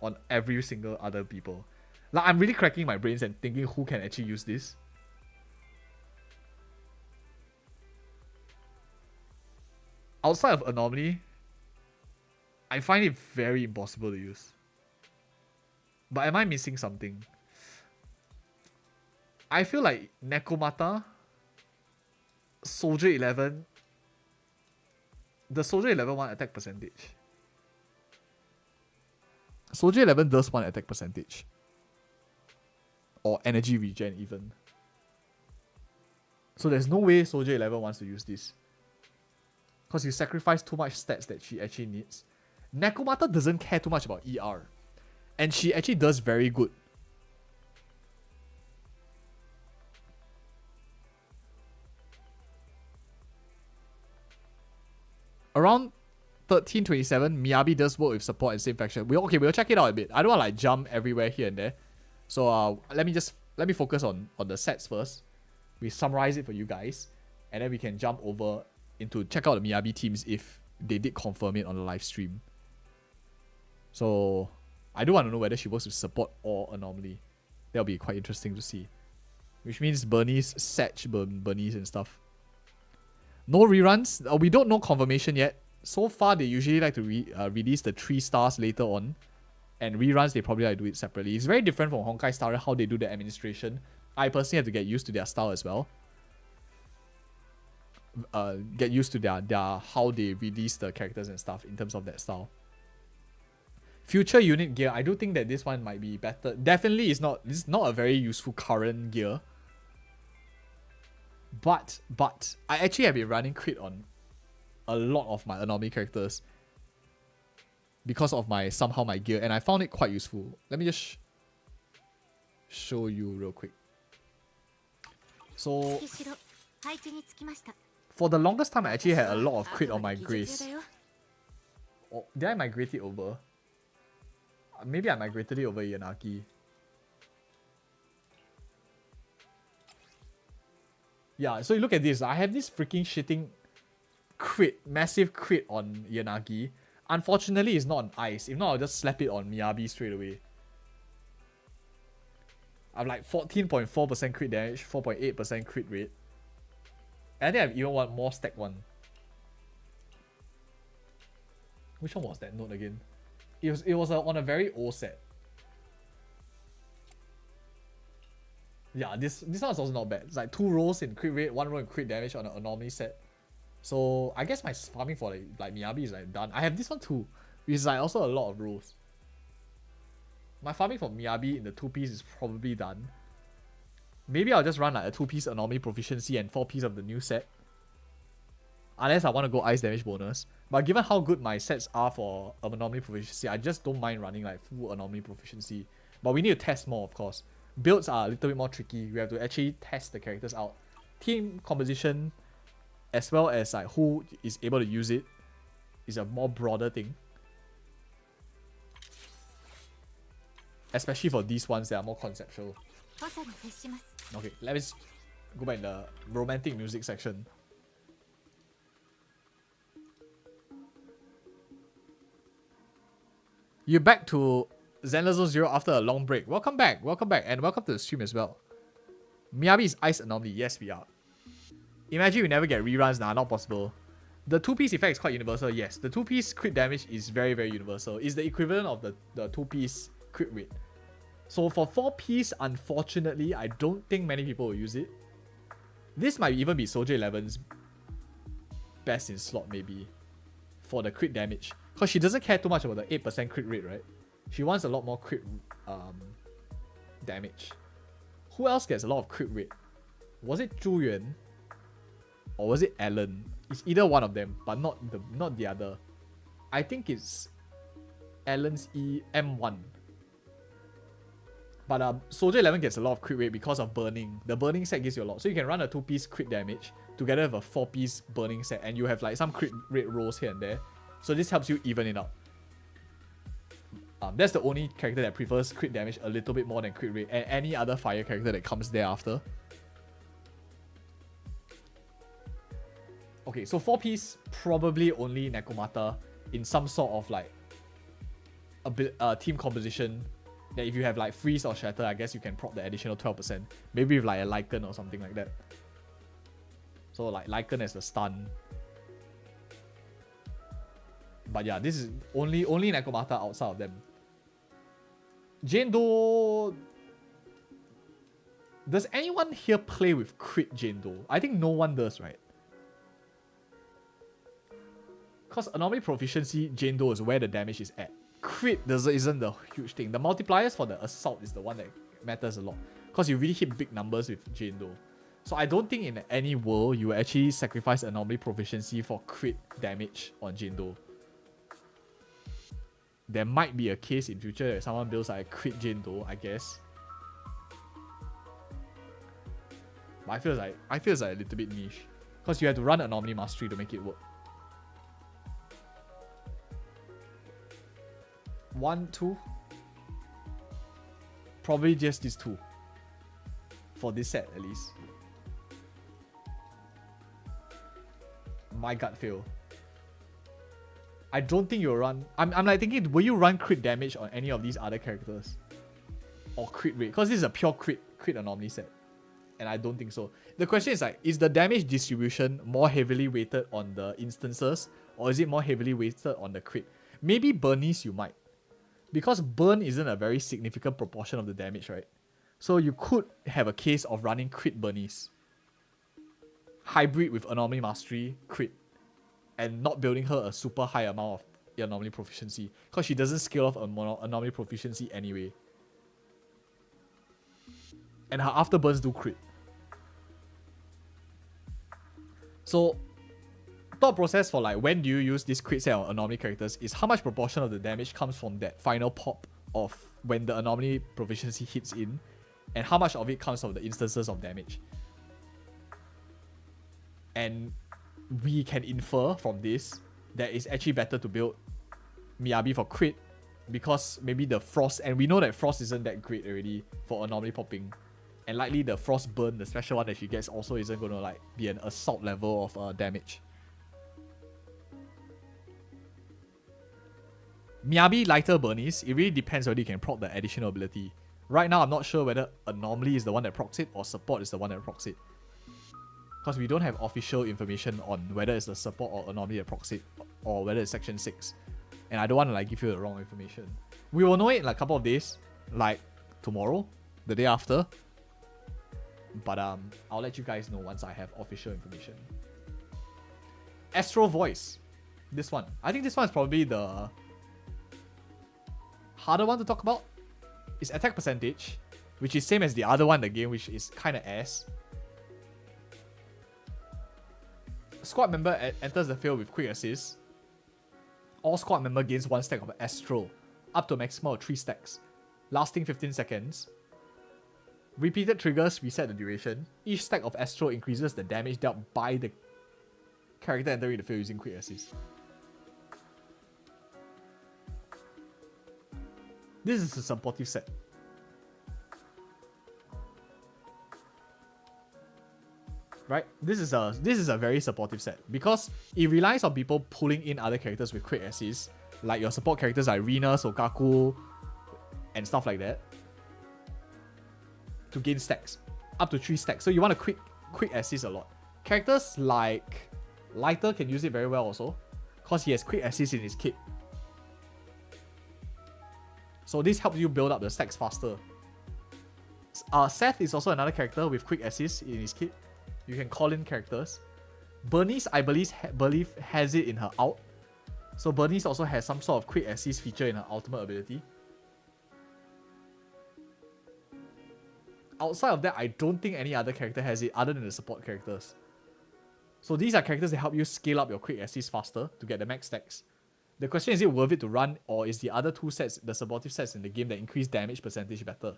on every single other people. Like, I'm really cracking my brains and thinking who can actually use this. Outside of anomaly, I find it very impossible to use. But am I missing something? I feel like Nekomata, Soldier 11, the Soldier 11 one attack percentage. Soldier 11 does one attack percentage. Or energy regen even. So there's no way Soldier 11 wants to use this. Because you sacrifice too much stats that she actually needs. Nekomata doesn't care too much about ER. And she actually does very good. Around 1327, Miyabi does work with support and same faction. We'll check it out a bit. I don't want to like jump everywhere here and there. So let me focus on the sets first. We summarize it for you guys. And then we can jump over into check out the Miyabi teams if they did confirm it on the live stream. So I do want to know whether she works with support or anomaly. That'll be quite interesting to see. Which means Bernice, Satch, Bernice and stuff. No reruns. We don't know confirmation yet. So far, they usually like to release the 3 stars later on. And reruns, they probably like to do it separately. It's very different from Honkai Star Rail, how they do the administration. I personally have to get used to their style as well. Get used to their how they release the characters and stuff in terms of that style. Future unit gear, I do think that this one might be better. Definitely this is not a very useful current gear. But I actually have been running crit on a lot of my anomaly characters because of my gear, and I found it quite useful. Let me just show you real quick. So for the longest time, I actually had a lot of crit on my Grace. Oh, did I migrate it over? Maybe I migrated it over Yanagi. Yeah, so you look at this. I have this freaking shitting crit, massive crit on Yanagi. Unfortunately, it's not on ice. If not, I'll just slap it on Miyabi straight away. I'm like 14.4% crit damage, 4.8% crit rate. And I think I have even one more stack one. Which one was that note again? It was on a very old set. Yeah, this one's also not bad. It's like 2 rolls in crit rate, 1 roll in crit damage on an anomaly set. So I guess my farming for like Miyabi is like done. I have this one too, which is like also a lot of rolls. My farming for Miyabi in the 2-piece is probably done. Maybe I'll just run like a 2-piece anomaly proficiency and 4-piece of the new set. Unless I want to go ice damage bonus. But given how good my sets are for anomaly proficiency, I just don't mind running like full anomaly proficiency. But we need to test more, of course. Builds are a little bit more tricky. We have to actually test the characters out. Team composition, as well as like who is able to use it, is a more broader thing. Especially for these ones that are more conceptual. Okay, let's go back in the romantic music section. You're back to Zenlazo 0 after a long break. Welcome back, and welcome to the stream as well. Miyabi is Ice Anomaly. Yes, we are. Imagine we never get reruns. Nah, not possible. The 2-piece effect is quite universal. Yes, the 2-piece crit damage is very, very universal. It's the equivalent of the 2-piece crit rate. So for 4-piece, unfortunately, I don't think many people will use it. This might even be Soldier 11's best in slot, maybe, for the crit damage. Because she doesn't care too much about the 8% crit rate, right? She wants a lot more crit damage. Who else gets a lot of crit rate? Was it Zhu Yuan? Or was it Alan? It's either one of them, but not the other. I think it's Alan's M1. But Soldier 11 gets a lot of crit rate because of burning. The burning set gives you a lot. So you can run a 2-piece crit damage together with a 4-piece burning set. And you have like some crit rate rolls here and there. So this helps you even it out. That's the only character that prefers crit damage a little bit more than crit rate. And any other fire character that comes thereafter. Okay, so 4-piece, probably only Nekomata in some sort of like a bit team composition. That if you have like freeze or shatter, I guess you can prop the additional 12%. Maybe with like a Lycan or something like that. So like Lycan as the stun. But yeah, this is only Nekomata outside of them. Jane Doe. Does anyone here play with crit Jane Doe? I think no one does, right? Because anomaly proficiency, Jane Doe is where the damage is at. Crit isn't the huge thing. The multipliers for the assault is the one that matters a lot. Because you really hit big numbers with Jane Doe. So I don't think in any world you will actually sacrifice anomaly proficiency for crit damage on Jane Doe. There might be a case in future that someone builds like a crit Jane Doe, I guess. But I feel like a little bit niche. Because you have to run anomaly mastery to make it work. 1, 2. Probably just these 2. For this set at least. My gut feel. I don't think you'll run... I'm like thinking, will you run crit damage on any of these other characters? Or crit rate? Because this is a pure crit anomaly set. And I don't think so. The question is like, is the damage distribution more heavily weighted on the instances? Or is it more heavily weighted on the crit? Maybe Bernice you might. Because burn isn't a very significant proportion of the damage, right? So you could have a case of running crit Bernice. Hybrid with anomaly mastery, crit. And not building her a super high amount of anomaly proficiency. Because she doesn't scale off anomaly proficiency anyway. And her afterburns do crit. So, thought process for like when do you use this crit set on anomaly characters is how much proportion of the damage comes from that final pop of when the anomaly proficiency hits in. And how much of it comes from the instances of damage. And we can infer from this that it's actually better to build Miyabi for crit, because maybe the frost, and we know that frost isn't that great already for anomaly popping, and likely the frost burn, the special one that she gets, also isn't going to like be an assault level of damage. Miyabi lighter Bernice, it really depends whether you can proc the additional ability. Right now I'm not sure whether anomaly is the one that procs it or support is the one that procs it, because we don't have official information on whether it's the support or anomaly that procs it, or whether it's section 6. And I don't want to like give you the wrong information. We will know it in like a couple of days, like tomorrow, the day after. But I'll let you guys know once I have official information. Astro Voice. This one. I think this one is probably the harder one to talk about. It's attack percentage, which is same as the other one in the game, which is kind of ass. Squad member enters the field with quick assist. All squad member gains 1 stack of Astro, up to a maximum of 3 stacks, lasting 15 seconds. Repeated triggers reset the duration. Each stack of Astro increases the damage dealt by the character entering the field using quick assist. This is a supportive set. Right? This is a very supportive set because it relies on people pulling in other characters with quick assist, like your support characters like Rina, Sokaku, and stuff like that, to gain stacks. Up to 3 stacks. So you want to quick assist a lot. Characters like Lighter can use it very well also, because he has quick assist in his kit. So this helps you build up the stacks faster. Seth is also another character with quick assist in his kit. You can call in characters. Bernice, I believe has it in her ult. So Bernice also has some sort of quick assist feature in her ultimate ability. Outside of that, I don't think any other character has it other than the support characters. So these are characters that help you scale up your quick assist faster to get the max stacks. The question is it worth it to run, or is the other 2 sets, the supportive sets in the game, that increase damage percentage better?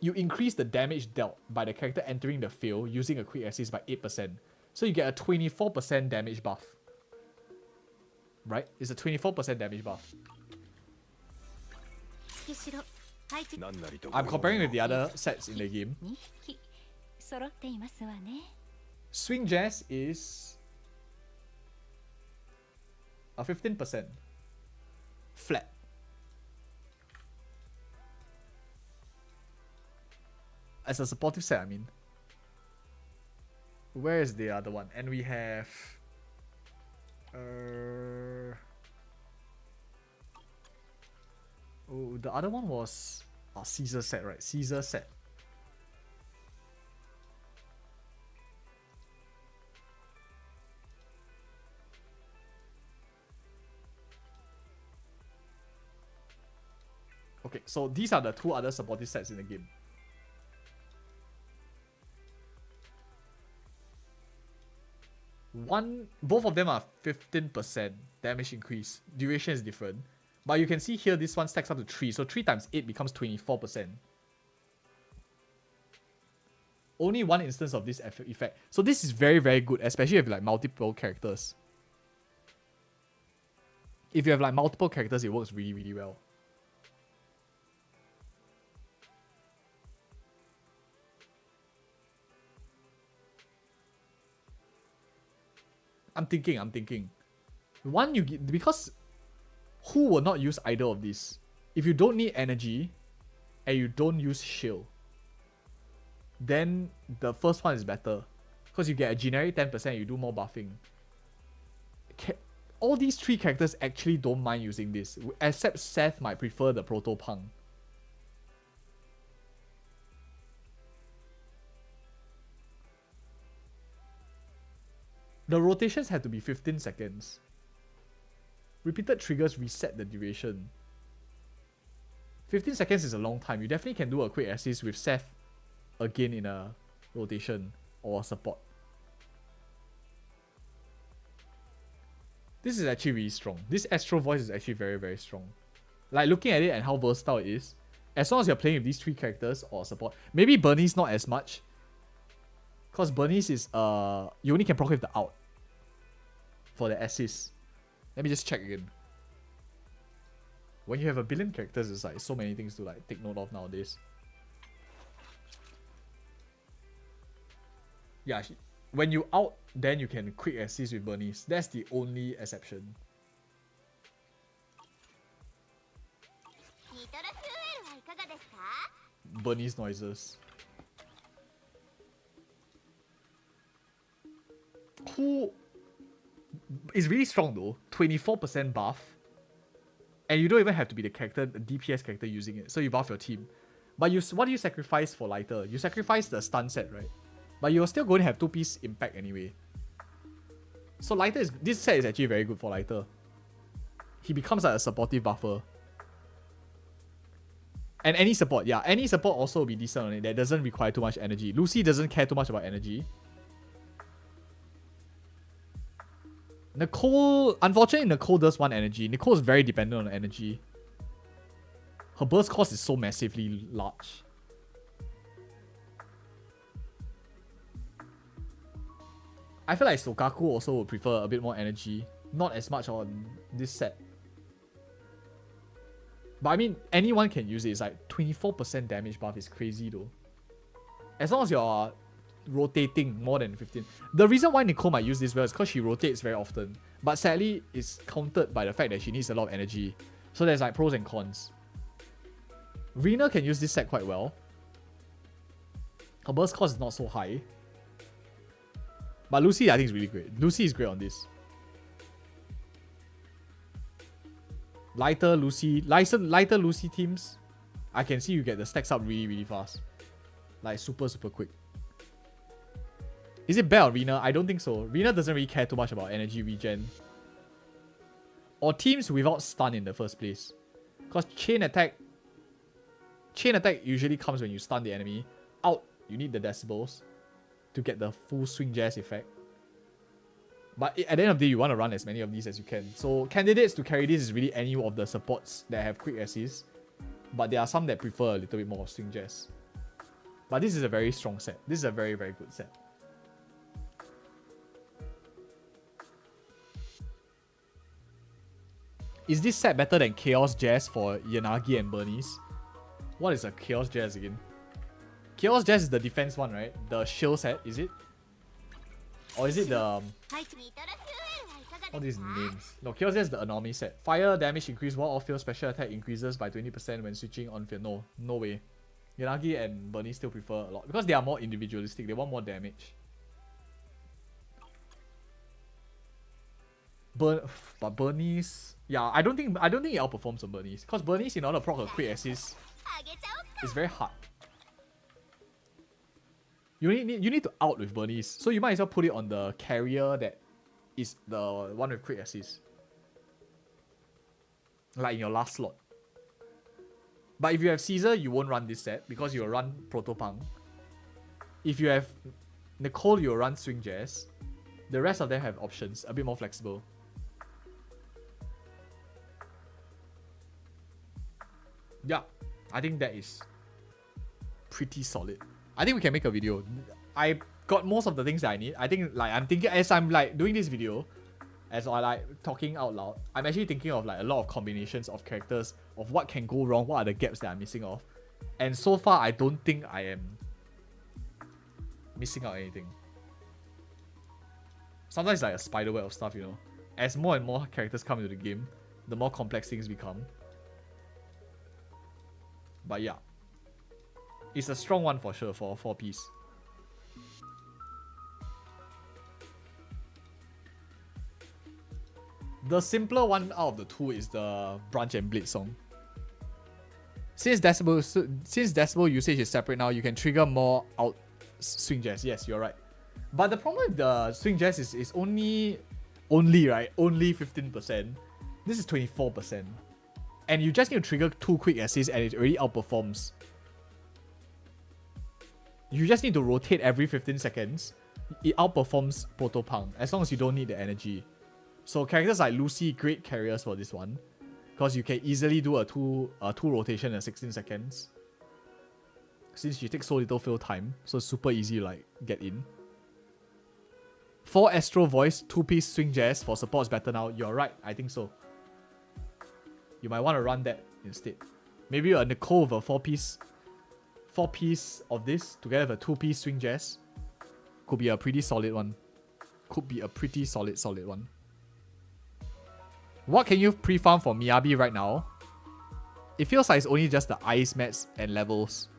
You increase the damage dealt by the character entering the field using a quick assist by 8%. So you get a 24% damage buff. Right? It's a 24% damage buff. I'm comparing with the other sets in the game. Swing Jazz is a 15% flat. As a supportive set, I mean. Where is the other one? And we have oh, the other one was Caesar set, right? Caesar set. Okay, so these are the 2 other supportive sets in the game. Both of them are 15% damage increase. Duration is different. But you can see here this one stacks up to 3. So 3 times 8 becomes 24%. Only one instance of this effect. So this is very, very good, especially if you have like multiple characters. If you have like multiple characters, it works really, really well. I'm thinking. One, because who will not use either of these? If you don't need energy and you don't use shield, then the first one is better. Because you get a generic 10%, you do more buffing. All these 3 characters actually don't mind using this, except Seth might prefer the Proto-Punk. The rotations have to be 15 seconds. Repeated triggers reset the duration. 15 seconds is a long time. You definitely can do a quick assist with Seth again in a rotation or support. This is actually really strong. This Astro Voice is actually very, very strong. Like, looking at it and how versatile it is, as long as you're playing with these 3 characters or support, maybe Bernice not as much, because Bernice is you only can proc with the ult for the assist. Let me just check again. When you have a billion characters, it's like so many things to like take note of nowadays. Yeah, when you out, then you can quick assist with Bernice. That's the only exception. Bernice noises. Who is really strong though. 24% buff. And you don't even have to be the DPS character using it. So you buff your team. But what do you sacrifice for Lighter? You sacrifice the stun set, right? But you're still going to have 2-piece impact anyway. So Lighter this set is actually very good for Lighter. He becomes like a supportive buffer. And any support, yeah. Any support also will be decent on it. That doesn't require too much energy. Lucy doesn't care too much about energy. Nicole, unfortunately, Nicole does want energy. Nicole is very dependent on energy. Her burst cost is so massively large. I feel like Sokaku also would prefer a bit more energy. Not as much on this set. But I mean, anyone can use it. It's like 24% damage buff is crazy though. As long as you're rotating more than 15. The reason why Nicole might use this well is because she rotates very often. But sadly, it's countered by the fact that she needs a lot of energy. So there's like pros and cons. Rina can use this set quite well. Her burst cost is not so high. But Lucy, I think, is really great. Lucy is great on this. Lighter Lucy teams, I can see you get the stacks up really, really fast. Like super, super quick. Is it bad on Rina? I don't think so. Rina doesn't really care too much about energy regen. Or teams without stun in the first place. Because chain attack usually comes when you stun the enemy. Out, you need the decibels to get the full swing jazz effect. But at the end of the day, you want to run as many of these as you can. So candidates to carry this is really any of the supports that have quick assist. But there are some that prefer a little bit more swing jazz. But this is a very strong set. This is a very, very good set. Is this set better than Chaos Jazz for Yanagi and Bernice? What is a Chaos Jazz again? Chaos Jazz is the defense one, right? The shield set, is it? Or is it the... all these names. No, Chaos Jazz is the anomaly set. Fire damage increase while off-field special attack increases by 20% when switching on-field. No, no way. Yanagi and Bernice still prefer a lot. Because they are more individualistic, they want more damage. But Bernice... yeah, I don't think it outperforms on Bernice. Because Bernice, in order to proc a quick assist, it's very hard. You need to out with Bernice. So you might as well put it on the carrier that is the one with quick assist. Like in your last slot. But if you have Caesar, you won't run this set because you'll run Protopunk. If you have Nicole, you'll run Swing Jazz. The rest of them have options, a bit more flexible. Yeah, I think that is pretty solid. I think we can make a video. I got most of the things that I need. I think like I'm thinking as I'm like doing this video, as I like talking out loud, I'm actually thinking of like a lot of combinations of characters, of what can go wrong, what are the gaps that I'm missing off. And so far, I don't think I am missing out anything. Sometimes it's like a spider web of stuff, you know. As more and more characters come into the game, the more complex things become. But yeah. It's a strong one for sure for a 4-piece. The simpler one out of the two is the Branch and Blade song. Since decibel usage is separate now, you can trigger more out swing jazz. Yes, you're right. But the problem with the swing jazz is only 15%. This is 24%. And you just need to trigger 2 quick assists and it already outperforms. You just need to rotate every 15 seconds. It outperforms Protopunk as long as you don't need the energy. So characters like Lucy, great carriers for this one. Because you can easily do a two rotation in 16 seconds. Since she takes so little fill time. So it's super easy to like get in. 4 Astro Voice, 2-piece Swing Jazz for support is better now. You're right, I think so. You might want to run that instead. Maybe a Nicole with a 4-piece of this together with a 2-piece Swing Jazz. Could be a pretty solid one. Could be a pretty solid one. What can you pre-farm for Miyabi right now? It feels like it's only just the ice mats and levels.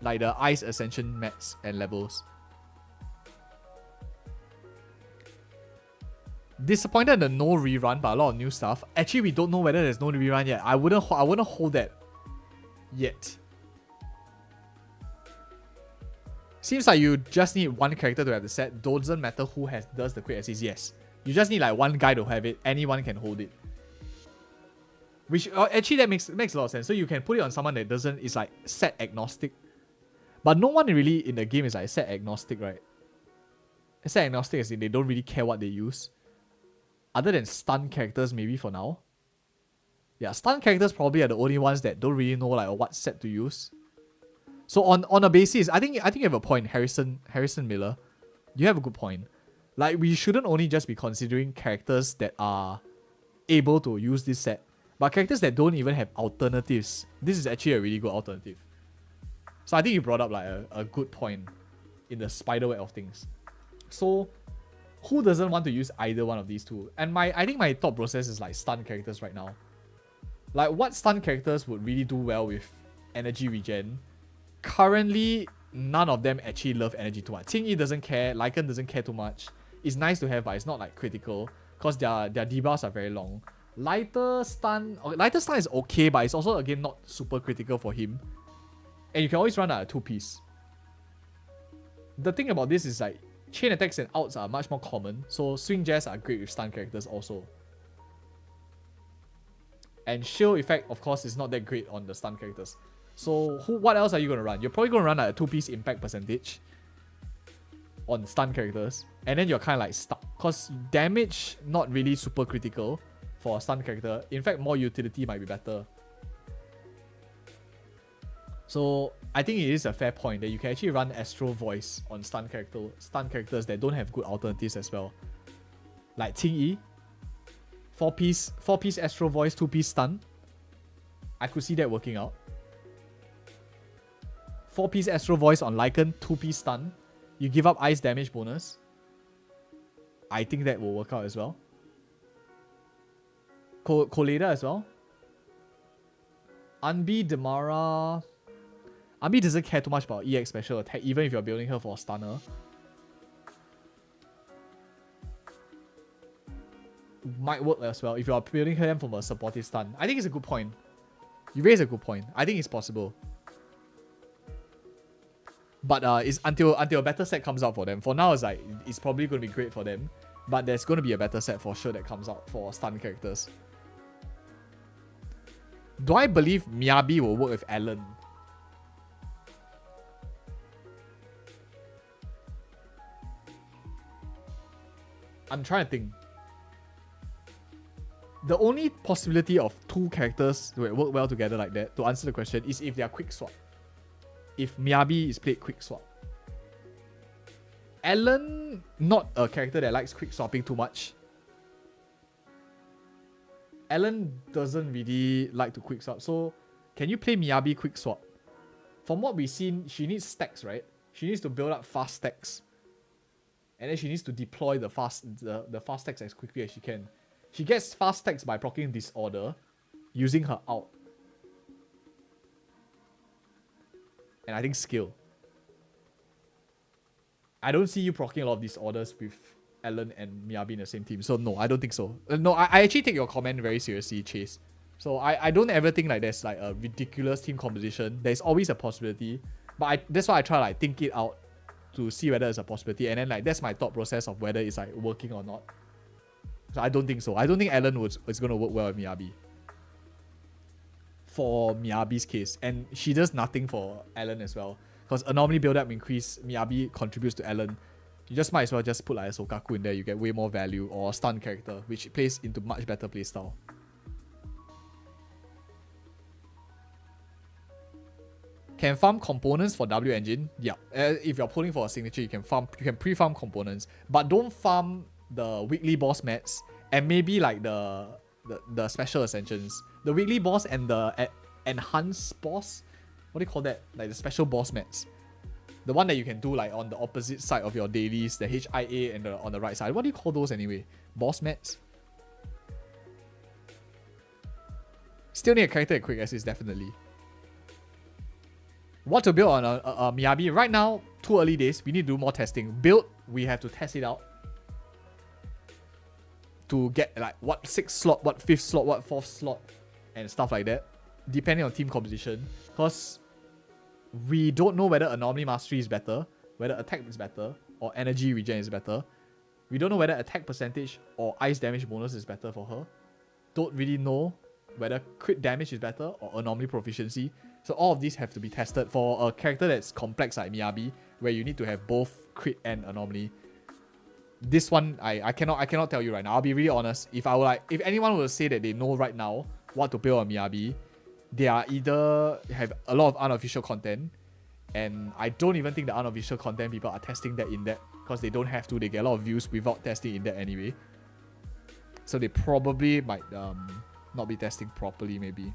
Like the ice ascension mats and levels. Disappointed in the no rerun, but a lot of new stuff. Actually, we don't know whether there's no rerun yet. I wouldn't hold that yet. Seems like you just need one character to have the set. Doesn't matter who does the quick assist. Yes, you just need like one guy to have it. Anyone can hold it. Which actually that makes a lot of sense. So you can put it on someone that doesn't is like set agnostic, but no one really in the game is like set agnostic, right? Set agnostic as in they don't really care what they use. Other than stun characters, maybe for now. Yeah, stun characters probably are the only ones that don't really know like what set to use. So on a basis, I think you have a point, Harrison Miller. You have a good point. Like we shouldn't only just be considering characters that are able to use this set, but characters that don't even have alternatives. This is actually a really good alternative. So I think you brought up like a good point in the spiderweb of things. So who doesn't want to use either one of these two? And I think my thought process is like stun characters right now. Like what stun characters would really do well with energy regen? Currently, none of them actually love energy too much. Qingyi doesn't care, Lycan doesn't care too much. It's nice to have, but it's not like critical because their debuffs are very long. Lighter stun is okay, but it's also again not super critical for him. And you can always run a 2-piece. The thing about this is like chain attacks and outs are much more common, so swing jazz are great with stun characters also. And shield effect, of course, is not that great on the stun characters. So what else are you going to run? You're probably going to run like a 2-piece impact percentage on stun characters, and then you're kind of like stuck because damage not really super critical for a stun character. In fact, more utility might be better. So I think it is a fair point that you can actually run Astro Voice on stun characters that don't have good alternatives as well. Like Qingyi, 4-piece Astro Voice, 2-piece stun. I could see that working out. 4-piece Astro Voice on Lycan, 2-piece stun. You give up ice damage bonus. I think that will work out as well. Koleda as well. Anbi, Demara. Anbi doesn't care too much about EX special attack, even if you're building her for a stunner. Might work as well if you are building her from a supportive stun. I think it's a good point. You raise a good point. I think it's possible. But it's until a better set comes out for them. For now, it's probably going to be great for them. But there's going to be a better set for sure that comes out for stun characters. Do I believe Miyabi will work with Alan? I'm trying to think. The only possibility of 2 characters that work well together like that, to answer the question, is if they are quick swap. If Miyabi is played quick swap. Alan, not a character that likes quick swapping too much. Alan doesn't really like to quick swap. So, can you play Miyabi quick swap? From what we've seen, she needs stacks, right? She needs to build up fast stacks. And then she needs to deploy the fast stacks as quickly as she can. She gets fast stacks by proccing Disorder, using her ult. And I think skill. I don't see you proccing a lot of Disorders with Alan and Miyabi in the same team. So no, I don't think so. No, I actually take your comment very seriously, Chase. So I don't ever think like there's like a ridiculous team composition. There's always a possibility. But that's why I try to like think it out to see whether it's a possibility. And then like that's my thought process of whether it's like working or not. So I don't think so. I don't think Alan is going to work well with Miyabi. For Miyabi's case. And she does nothing for Alan as well. Because anomaly build-up increase, Miyabi contributes to Alan. You just might as well just put like a Sokaku in there. You get way more value. Or a stun character, which plays into much better playstyle. Can farm components for W engine. Yeah. If you're pulling for a signature, you can pre-farm components, but don't farm the weekly boss mats and maybe like the special ascensions. The weekly boss and the enhanced boss. What do you call that? Like the special boss mats. The one that you can do like on the opposite side of your dailies, the HIA and on the right side. What do you call those anyway? Boss mats? Still need a character at quick access, definitely. What to build on a Miyabi? Right now, too early days. We need to do more testing. Build, we have to test it out. To get like what 6th slot, what 5th slot, what 4th slot, and stuff like that. Depending on team composition. Because we don't know whether Anomaly Mastery is better, whether attack is better, or energy regen is better. We don't know whether attack percentage or ice damage bonus is better for her. Don't really know whether crit damage is better or anomaly proficiency. So all of these have to be tested for a character that's complex like Miyabi, where you need to have both crit and anomaly. This one I cannot tell you right now. I'll be really honest. If anyone will say that they know right now what to build on Miyabi, they are either have a lot of unofficial content, and I don't even think the unofficial content people are testing that in depth because they don't have to. They get a lot of views without testing in depth anyway. So they probably might not be testing properly maybe.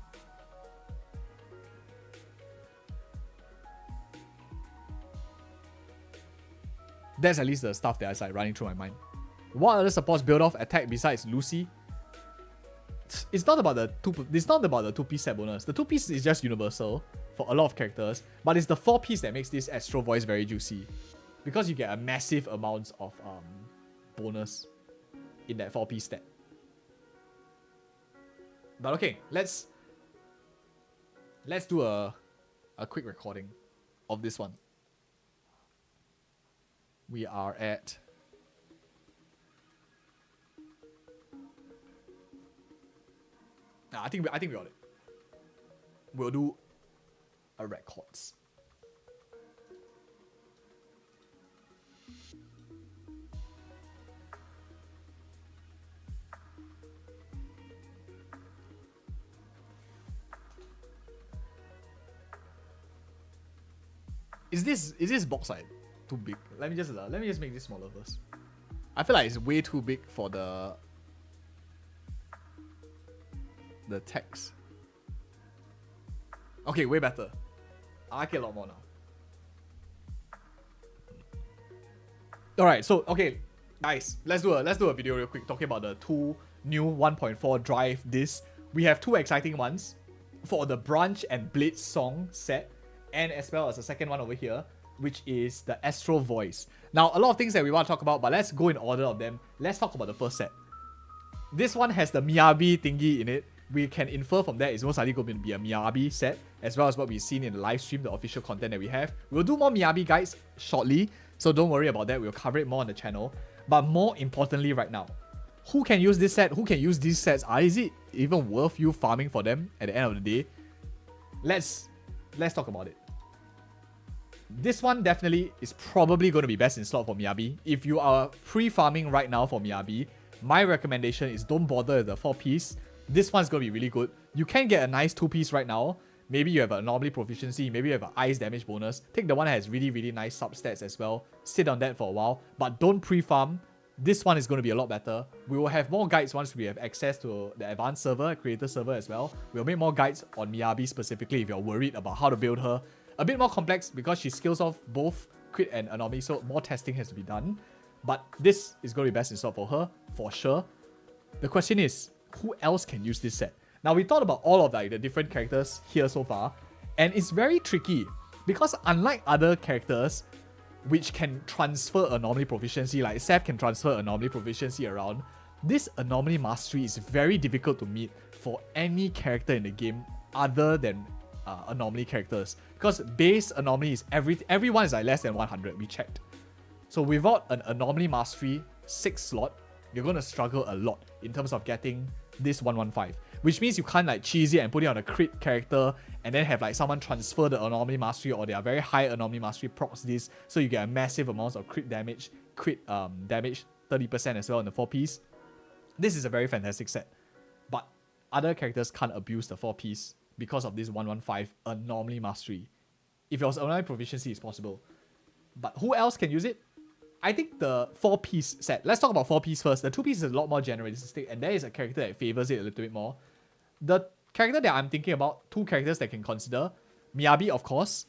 That's at least the stuff that's like running through my mind. What other supports build off attack besides Lucy? It's not about the two-piece set bonus. The 2-piece is just universal for a lot of characters, but it's the 4-piece that makes this Astro Voice very juicy. Because you get a massive amount of bonus in that 4-piece stat. But okay, let's do a quick recording of this one. We are at I think we got it. We'll do a records. Is this box like too big? Let me just make this smaller first. I feel like it's way too big for the text. Okay, way better. I like it a lot more now. Alright, so okay, guys, let's do a video real quick talking about the two new 1.4 drive discs. We have two exciting ones for the Branch and Blade Song set, and as well as the second one over here, which is the Astro Voice. Now, a lot of things that we want to talk about, but let's go in order of them. Let's talk about the first set. This one has the Miyabi thingy in it. We can infer from that it's most likely going to be a Miyabi set, as well as what we've seen in the live stream, the official content that we have. We'll do more Miyabi guides shortly, so don't worry about that. We'll cover it more on the channel. But more importantly right now, who can use this set? Who can use these sets? Is it even worth you farming for them at the end of the day? Let's talk about it. This one definitely is probably going to be best in slot for Miyabi. If you are pre-farming right now for Miyabi, my recommendation is don't bother with the 4-piece. This one's going to be really good. You can get a nice 2-piece right now. Maybe you have an anomaly proficiency, maybe you have an ice damage bonus. Take the one that has really, really nice substats as well. Sit on that for a while, but don't pre-farm. This one is going to be a lot better. We will have more guides once we have access to the advanced server, creator server as well. We'll make more guides on Miyabi specifically if you're worried about how to build her. A bit more complex because she skills off both crit and anomaly, so more testing has to be done. But this is going to be best in slot for her, for sure. The question is, who else can use this set? Now, we thought about all of like the different characters here so far, and it's very tricky because unlike other characters which can transfer anomaly proficiency, like Seth can transfer anomaly proficiency around, this anomaly mastery is very difficult to meet for any character in the game other than anomaly characters, because base anomaly is everyone is like less than 100. We checked. So without an anomaly mastery 6 slot, you're going to struggle a lot in terms of getting this 115, which means you can't like cheese it and put it on a crit character and then have like someone transfer the anomaly mastery, or they are very high anomaly mastery procs this, so you get a massive amount of crit damage, damage 30% as well in the 4-piece. This is a very fantastic set, but other characters can't abuse the 4-piece because of this 115 anomaly mastery. If it was Anomaly Proficiency, it's possible. But who else can use it? I think the 4-piece set. Let's talk about 4-piece first. The 2-piece is a lot more generalistic, and there is a character that favors it a little bit more. The character that I'm thinking about, 2 characters that can consider, Miyabi, of course,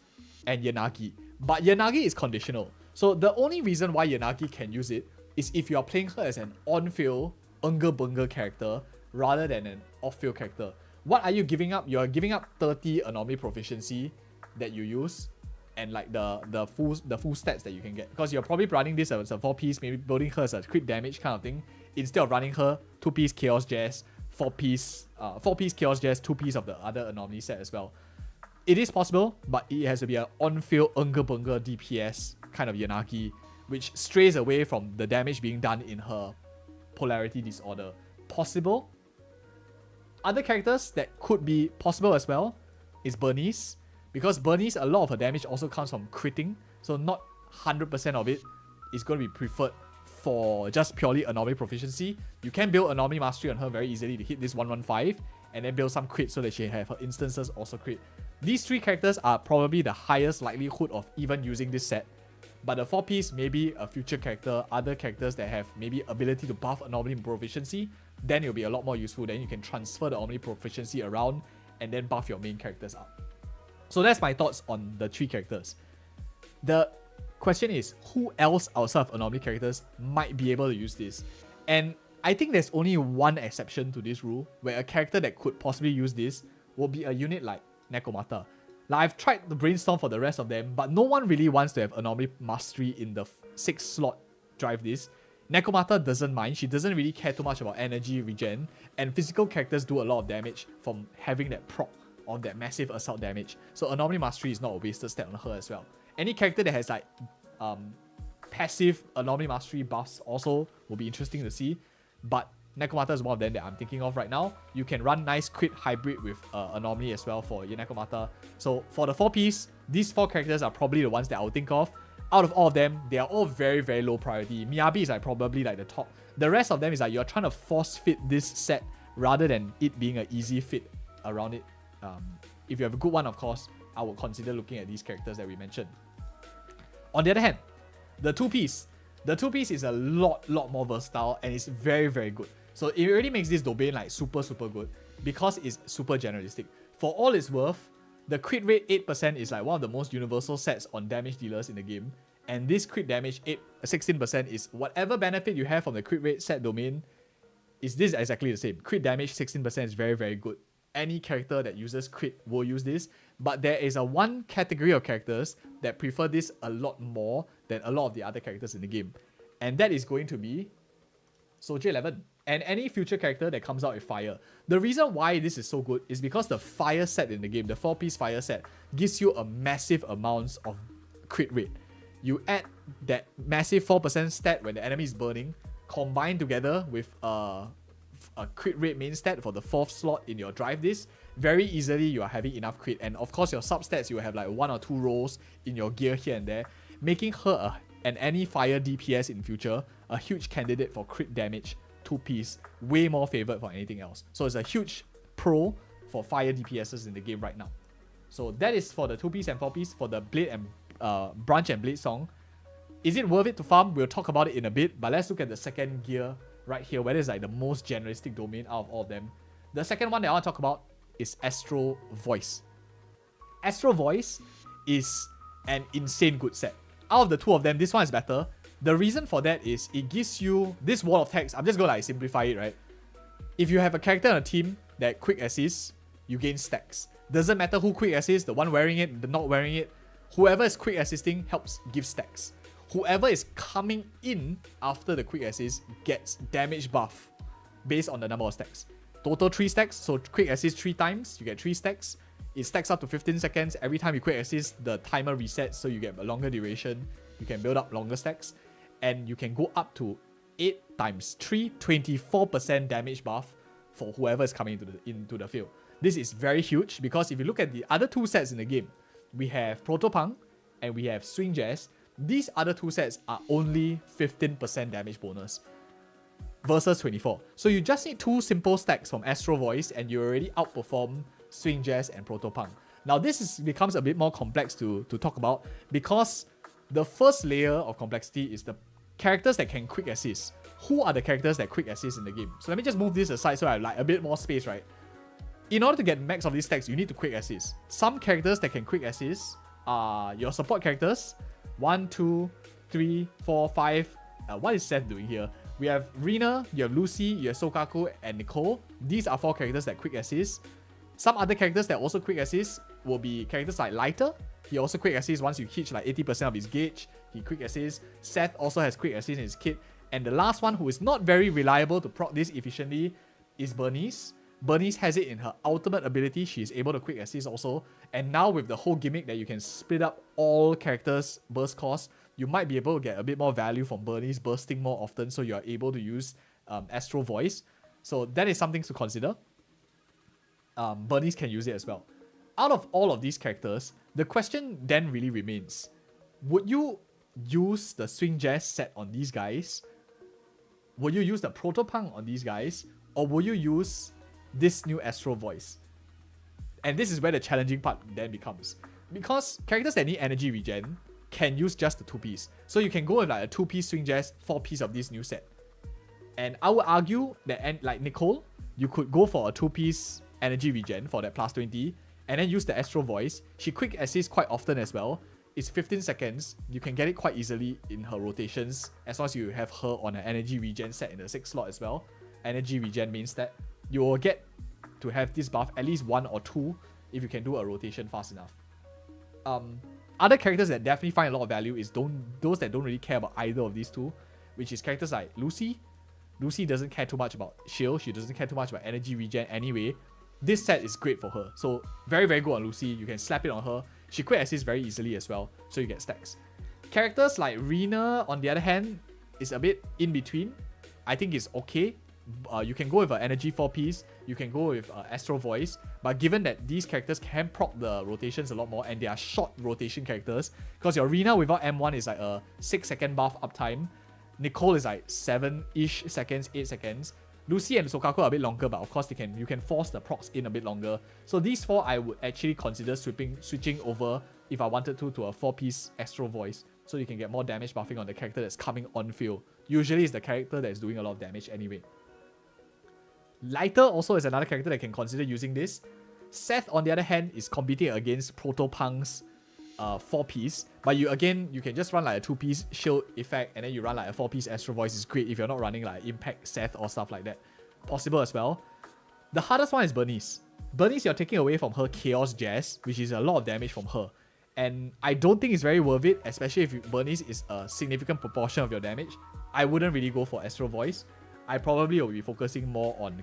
and Yanagi. But Yanagi is conditional. So the only reason why Yanagi can use it is if you are playing her as an on-field, unga-bunga character rather than an off-field character. What are you giving up? You are giving up 30 Anomaly Proficiency that you use, and like the full stats that you can get, because you're probably running this as a 4-piece, maybe building her as a crit damage kind of thing, instead of running her 2-piece Chaos Jazz, 4-piece Chaos Jazz, 2-piece of the other Anomaly set as well. It is possible, but it has to be an on-field unga-bunga DPS kind of Yanagi, which strays away from the damage being done in her polarity disorder. Possible. Other characters that could be possible as well is Bernice, because Bernice, a lot of her damage also comes from critting, so not 100% of it is going to be preferred for just purely Anomaly Proficiency. You can build Anomaly Mastery on her very easily to hit this 115, and then build some crit so that she have her instances also crit. These 3 characters are probably the highest likelihood of even using this set. But the 4-piece, maybe a future character, other characters that have maybe ability to buff Anomaly Proficiency, then it'll be a lot more useful. Then you can transfer the Anomaly Proficiency around and then buff your main characters up. So that's my thoughts on the 3 characters. The question is, who else outside of Anomaly characters might be able to use this? And I think there's only one exception to this rule, where a character that could possibly use this will be a unit like Nekomata. Like, I've tried to brainstorm for the rest of them, but no one really wants to have Anomaly Mastery in the 6-slot drive this. Nekomata doesn't mind. She doesn't really care too much about energy regen, and physical characters do a lot of damage from having that proc of that massive assault damage. So Anomaly Mastery is not a wasted stat on her as well. Any character that has like passive Anomaly Mastery buffs also will be interesting to see, but Nekomata is one of them that I'm thinking of right now. You can run nice crit hybrid with Anomaly as well for your Nekomata. So for the 4-piece, these 4 characters are probably the ones that I would think of. Out of all of them, they are all very, very low priority. Miyabi is like probably like the top. The rest of them is like you're trying to force fit this set rather than it being an easy fit around it. If you have a good one, of course, I would consider looking at these characters that we mentioned. On the other hand, the 2-piece. The 2-piece is a lot more versatile and it's very, very good. So it already makes this domain like super good because it's super generalistic. For all it's worth, the crit rate 8% is like one of the most universal sets on damage dealers in the game. And this crit damage 16% is whatever benefit you have from the crit rate set domain, is this exactly the same. Crit damage 16% is very, very good. Any character that uses crit will use this, but there is a one category of characters that prefer this a lot more than a lot of the other characters in the game. And that is going to be Soldier 11 and any future character that comes out with fire. The reason why this is so good is because the fire set in the game, the 4-piece fire set, gives you a massive amount of crit rate. You add that massive 4% stat when the enemy is burning, combined together with a crit rate main stat for the 4th slot in your drive this, very easily you are having enough crit. And of course your substats, you have like 1 or 2 rolls in your gear here and there, making her and any fire DPS in future a huge candidate for crit damage 2-piece, way more favored for anything else. So it's a huge pro for fire DPSs in the game right now. So that is for the 2-piece and 4-piece. For the Blade and Branch and Blade song, is it worth it to farm? We'll talk about it in a bit, but let's look at the second gear right here, where it's like the most generalistic domain out of all of them. The second one that I want to talk about is Astro Voice. Astro Voice is an insane good set. Out of the 2 of them, this one is better. The reason for that is it gives you this wall of text. I'm just going to like simplify it, right? If you have a character on a team that quick assists, you gain stacks. Doesn't matter who quick assists, the one wearing it, the not wearing it. Whoever is quick assisting helps give stacks. Whoever is coming in after the quick assist gets damage buff based on the number of stacks. Total 3 stacks, so quick assist 3 times, you get 3 stacks. It stacks up to 15 seconds. Every time you quick assist, the timer resets, so you get a longer duration. You can build up longer stacks. And you can go up to 8 times 3, 24% damage buff for whoever is coming into the field. This is very huge because if you look at the other 2 sets in the game, we have Protopunk and we have Swing Jazz. These other 2 sets are only 15% damage bonus versus 24. So you just need 2 simple stacks from Astro Voice and you already outperform Swing Jazz and Protopunk. Now becomes a bit more complex to talk about because the first layer of complexity is the characters that can quick assist. Who are the characters that quick assist in the game? So let me just move this aside so I have like a bit more space, right? In order to get max of these stacks, you need to quick assist. Some characters that can quick assist are your support characters. 1, 2, 3, 4, 5. What is Seth doing here? We have Rina, you have Lucy, you have Sokaku, and Nicole. These are 4 characters that quick assist. Some other characters that also quick assist will be characters like Lighter. He also quick assist once you hit like 80% of his gauge. He quick assist. Seth also has quick assist in his kit. And the last one who is not very reliable to proc this efficiently is Bernice. Bernice has it in her ultimate ability. She is able to quick assist also. And now with the whole gimmick that you can split up all characters' burst cost, you might be able to get a bit more value from Bernice bursting more often, so you are able to use Astro Voice. So that is something to consider. Bernice can use it as well. Out of all of these characters, the question then really remains, would you use the Swing Jazz set on these guys? Will you use the Protopunk on these guys? Or will you use this new Astro Voice? And this is where the challenging part then becomes. Because characters that need energy regen can use just the 2-piece. So you can go with like a 2-piece Swing Jazz, 4-piece of this new set. And I would argue that, like Nicole, you could go for a 2-piece energy regen for that plus 20, and then use the Astro Voice. She quick assists quite often as well. It's 15 seconds. You can get it quite easily in her rotations, as long as you have her on an energy regen set in the 6th slot as well. Energy regen means that you will get to have this buff at least 1 or 2 if you can do a rotation fast enough. Other characters that definitely find a lot of value is those that don't really care about either of these two, which is characters like Lucy. Lucy doesn't care too much about shield. She doesn't care too much about energy regen anyway. This set is great for her. So very, very good on Lucy. You can slap it on her. She quick assists very easily as well, so you get stacks. Characters like Rina, on the other hand, is a bit in between. I think it's okay. You can go with an energy 4-piece. You can go with Astro Voice. But given that these characters can proc the rotations a lot more, and they are short rotation characters, because your Rina without M1 is like a 6-second buff uptime. Nicole is like 7-ish seconds, 8 seconds. Lucy and Sokaku are a bit longer, but of course you can force the procs in a bit longer. So these 4 I would actually consider switching over if I wanted to a 4-piece Astro Voice, so you can get more damage buffing on the character that's coming on field. Usually it's the character that's doing a lot of damage anyway. Lighter also is another character that can consider using this. Seth, on the other hand, is competing against Protopunk's 4-piece, but you can just run like a 2-piece shield effect, and then you run like a 4-piece Astro Voice. Is great if you're not running like Impact Seth or stuff like that. Possible as well. The hardest one is Bernice. Bernice, you're taking away from her Chaos Jazz, which is a lot of damage from her, and I don't think it's very worth it, especially if Bernice is a significant proportion of your damage. I wouldn't really go for Astro Voice. I probably will be focusing more on the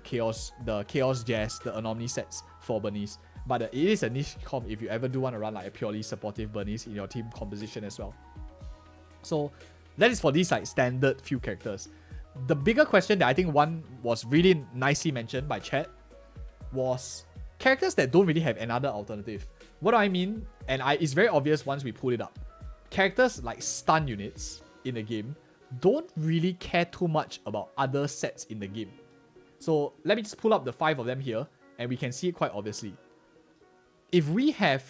Chaos Jazz, the Anomaly sets for Bernice. But it is a niche comp if you ever do want to run like a purely supportive Bernice in your team composition as well. So that is for these like standard few characters. The bigger question that I think one was really nicely mentioned by chat was characters that don't really have another alternative. What do I mean? And it's very obvious once we pull it up. Characters like stun units in the game don't really care too much about other sets in the game. So let me just pull up the 5 of them here, and we can see it quite obviously. If we have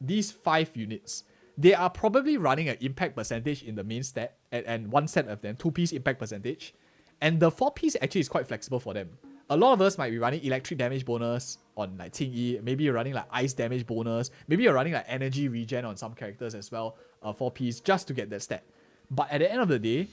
these 5 units, they are probably running an impact percentage in the main stat, and one set of them, 2-piece impact percentage. And the 4-piece actually is quite flexible for them. A lot of us might be running electric damage bonus on like Ting Yi, maybe you're running like ice damage bonus, maybe you're running like energy regen on some characters as well, 4-piece, just to get that stat. But at the end of the day,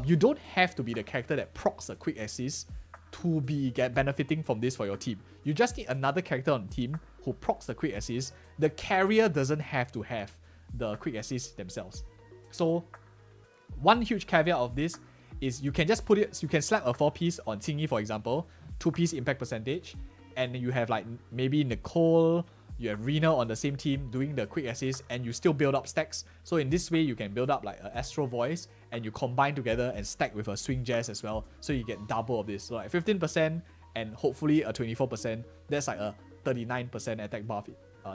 you don't have to be the character that procs a quick assist to be benefiting from this for your team. You just need another character on the team who procs the quick assist. The carrier doesn't have to have the quick assist themselves. So one huge caveat of this is you can just you can slap a 4-piece on Ting Yi, for example, 2-piece impact percentage, and you have like maybe Nicole, you have Rina on the same team doing the quick assist, and you still build up stacks. So in this way, you can build up like an Astro Voice, and you combine together and stack with a Swing Jazz as well. So you get double of this. So like 15% and hopefully a 24%. That's like a 39% attack buff,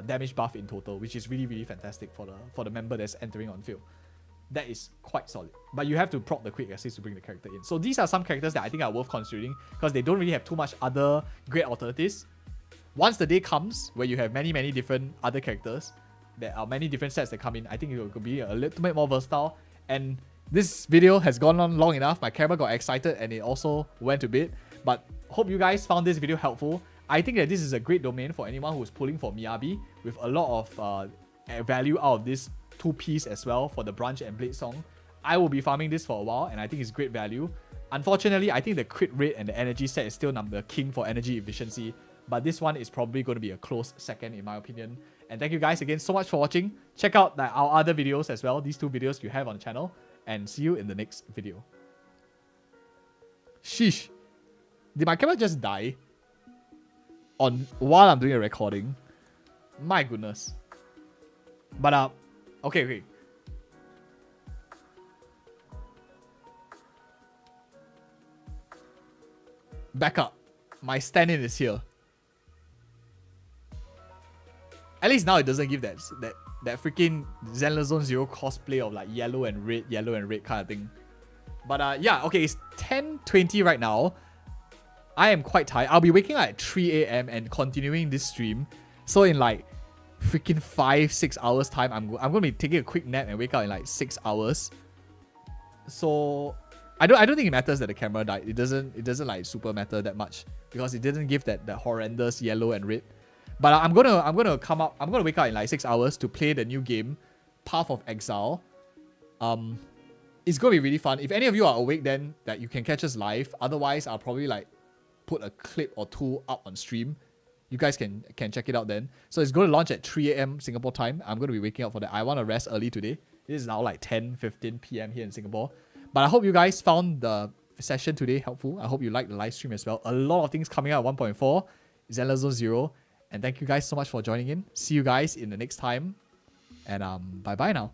damage buff in total, which is really, really fantastic for the member that's entering on field. That is quite solid. But you have to proc the quick assist to bring the character in. So these are some characters that I think are worth considering because they don't really have too much other great alternatives. once the day comes where you have many different other characters, there are many different sets that come in, I think it could be a little bit more versatile. And this video has gone on long enough. My camera got excited and it also went to bed. But hope you guys found this video helpful. I think that this is a great domain for anyone who's pulling for Miyabi, with a lot of value out of this 2-piece as well for the Branch and Blade song. I will be farming this for a while and I think it's great value. Unfortunately, I think the crit rate and the energy set is still number king for energy efficiency, but this one is probably going to be a close second in my opinion. And thank you guys again so much for watching. Check out our other videos as well, these 2 videos you have on the channel, and see you in the next video. Sheesh. Did my camera just die while I'm doing a recording? My goodness. But okay. Back up. My stand-in is here. At least now it doesn't give that freaking Zenless Zone Zero cosplay of like yellow and red kind of thing. But yeah, okay, it's 10:20 right now. I am quite tired. I'll be waking up at 3 AM and continuing this stream. So in like freaking 5-6 hours time, I'm gonna be taking a quick nap and wake up in like 6 hours. So I don't think it matters that the camera died. It doesn't like super matter that much because it didn't give that horrendous yellow and red. But I'm gonna wake up in like 6 hours to play the new game, Path of Exile. It's gonna be really fun. If any of you are awake, then that you can catch us live. Otherwise, I'll probably like put a clip or 2 up on stream. You guys can check it out then. So it's going to launch at 3 AM Singapore time. I'm going to be waking up for that. I want to rest early today. This is now like 10:15 PM here in Singapore. But I hope you guys found the session today helpful. I hope you liked the live stream as well. A lot of things coming out at 1.4, Zenless Zone Zero. And thank you guys so much for joining in. See you guys in the next time. And bye-bye now.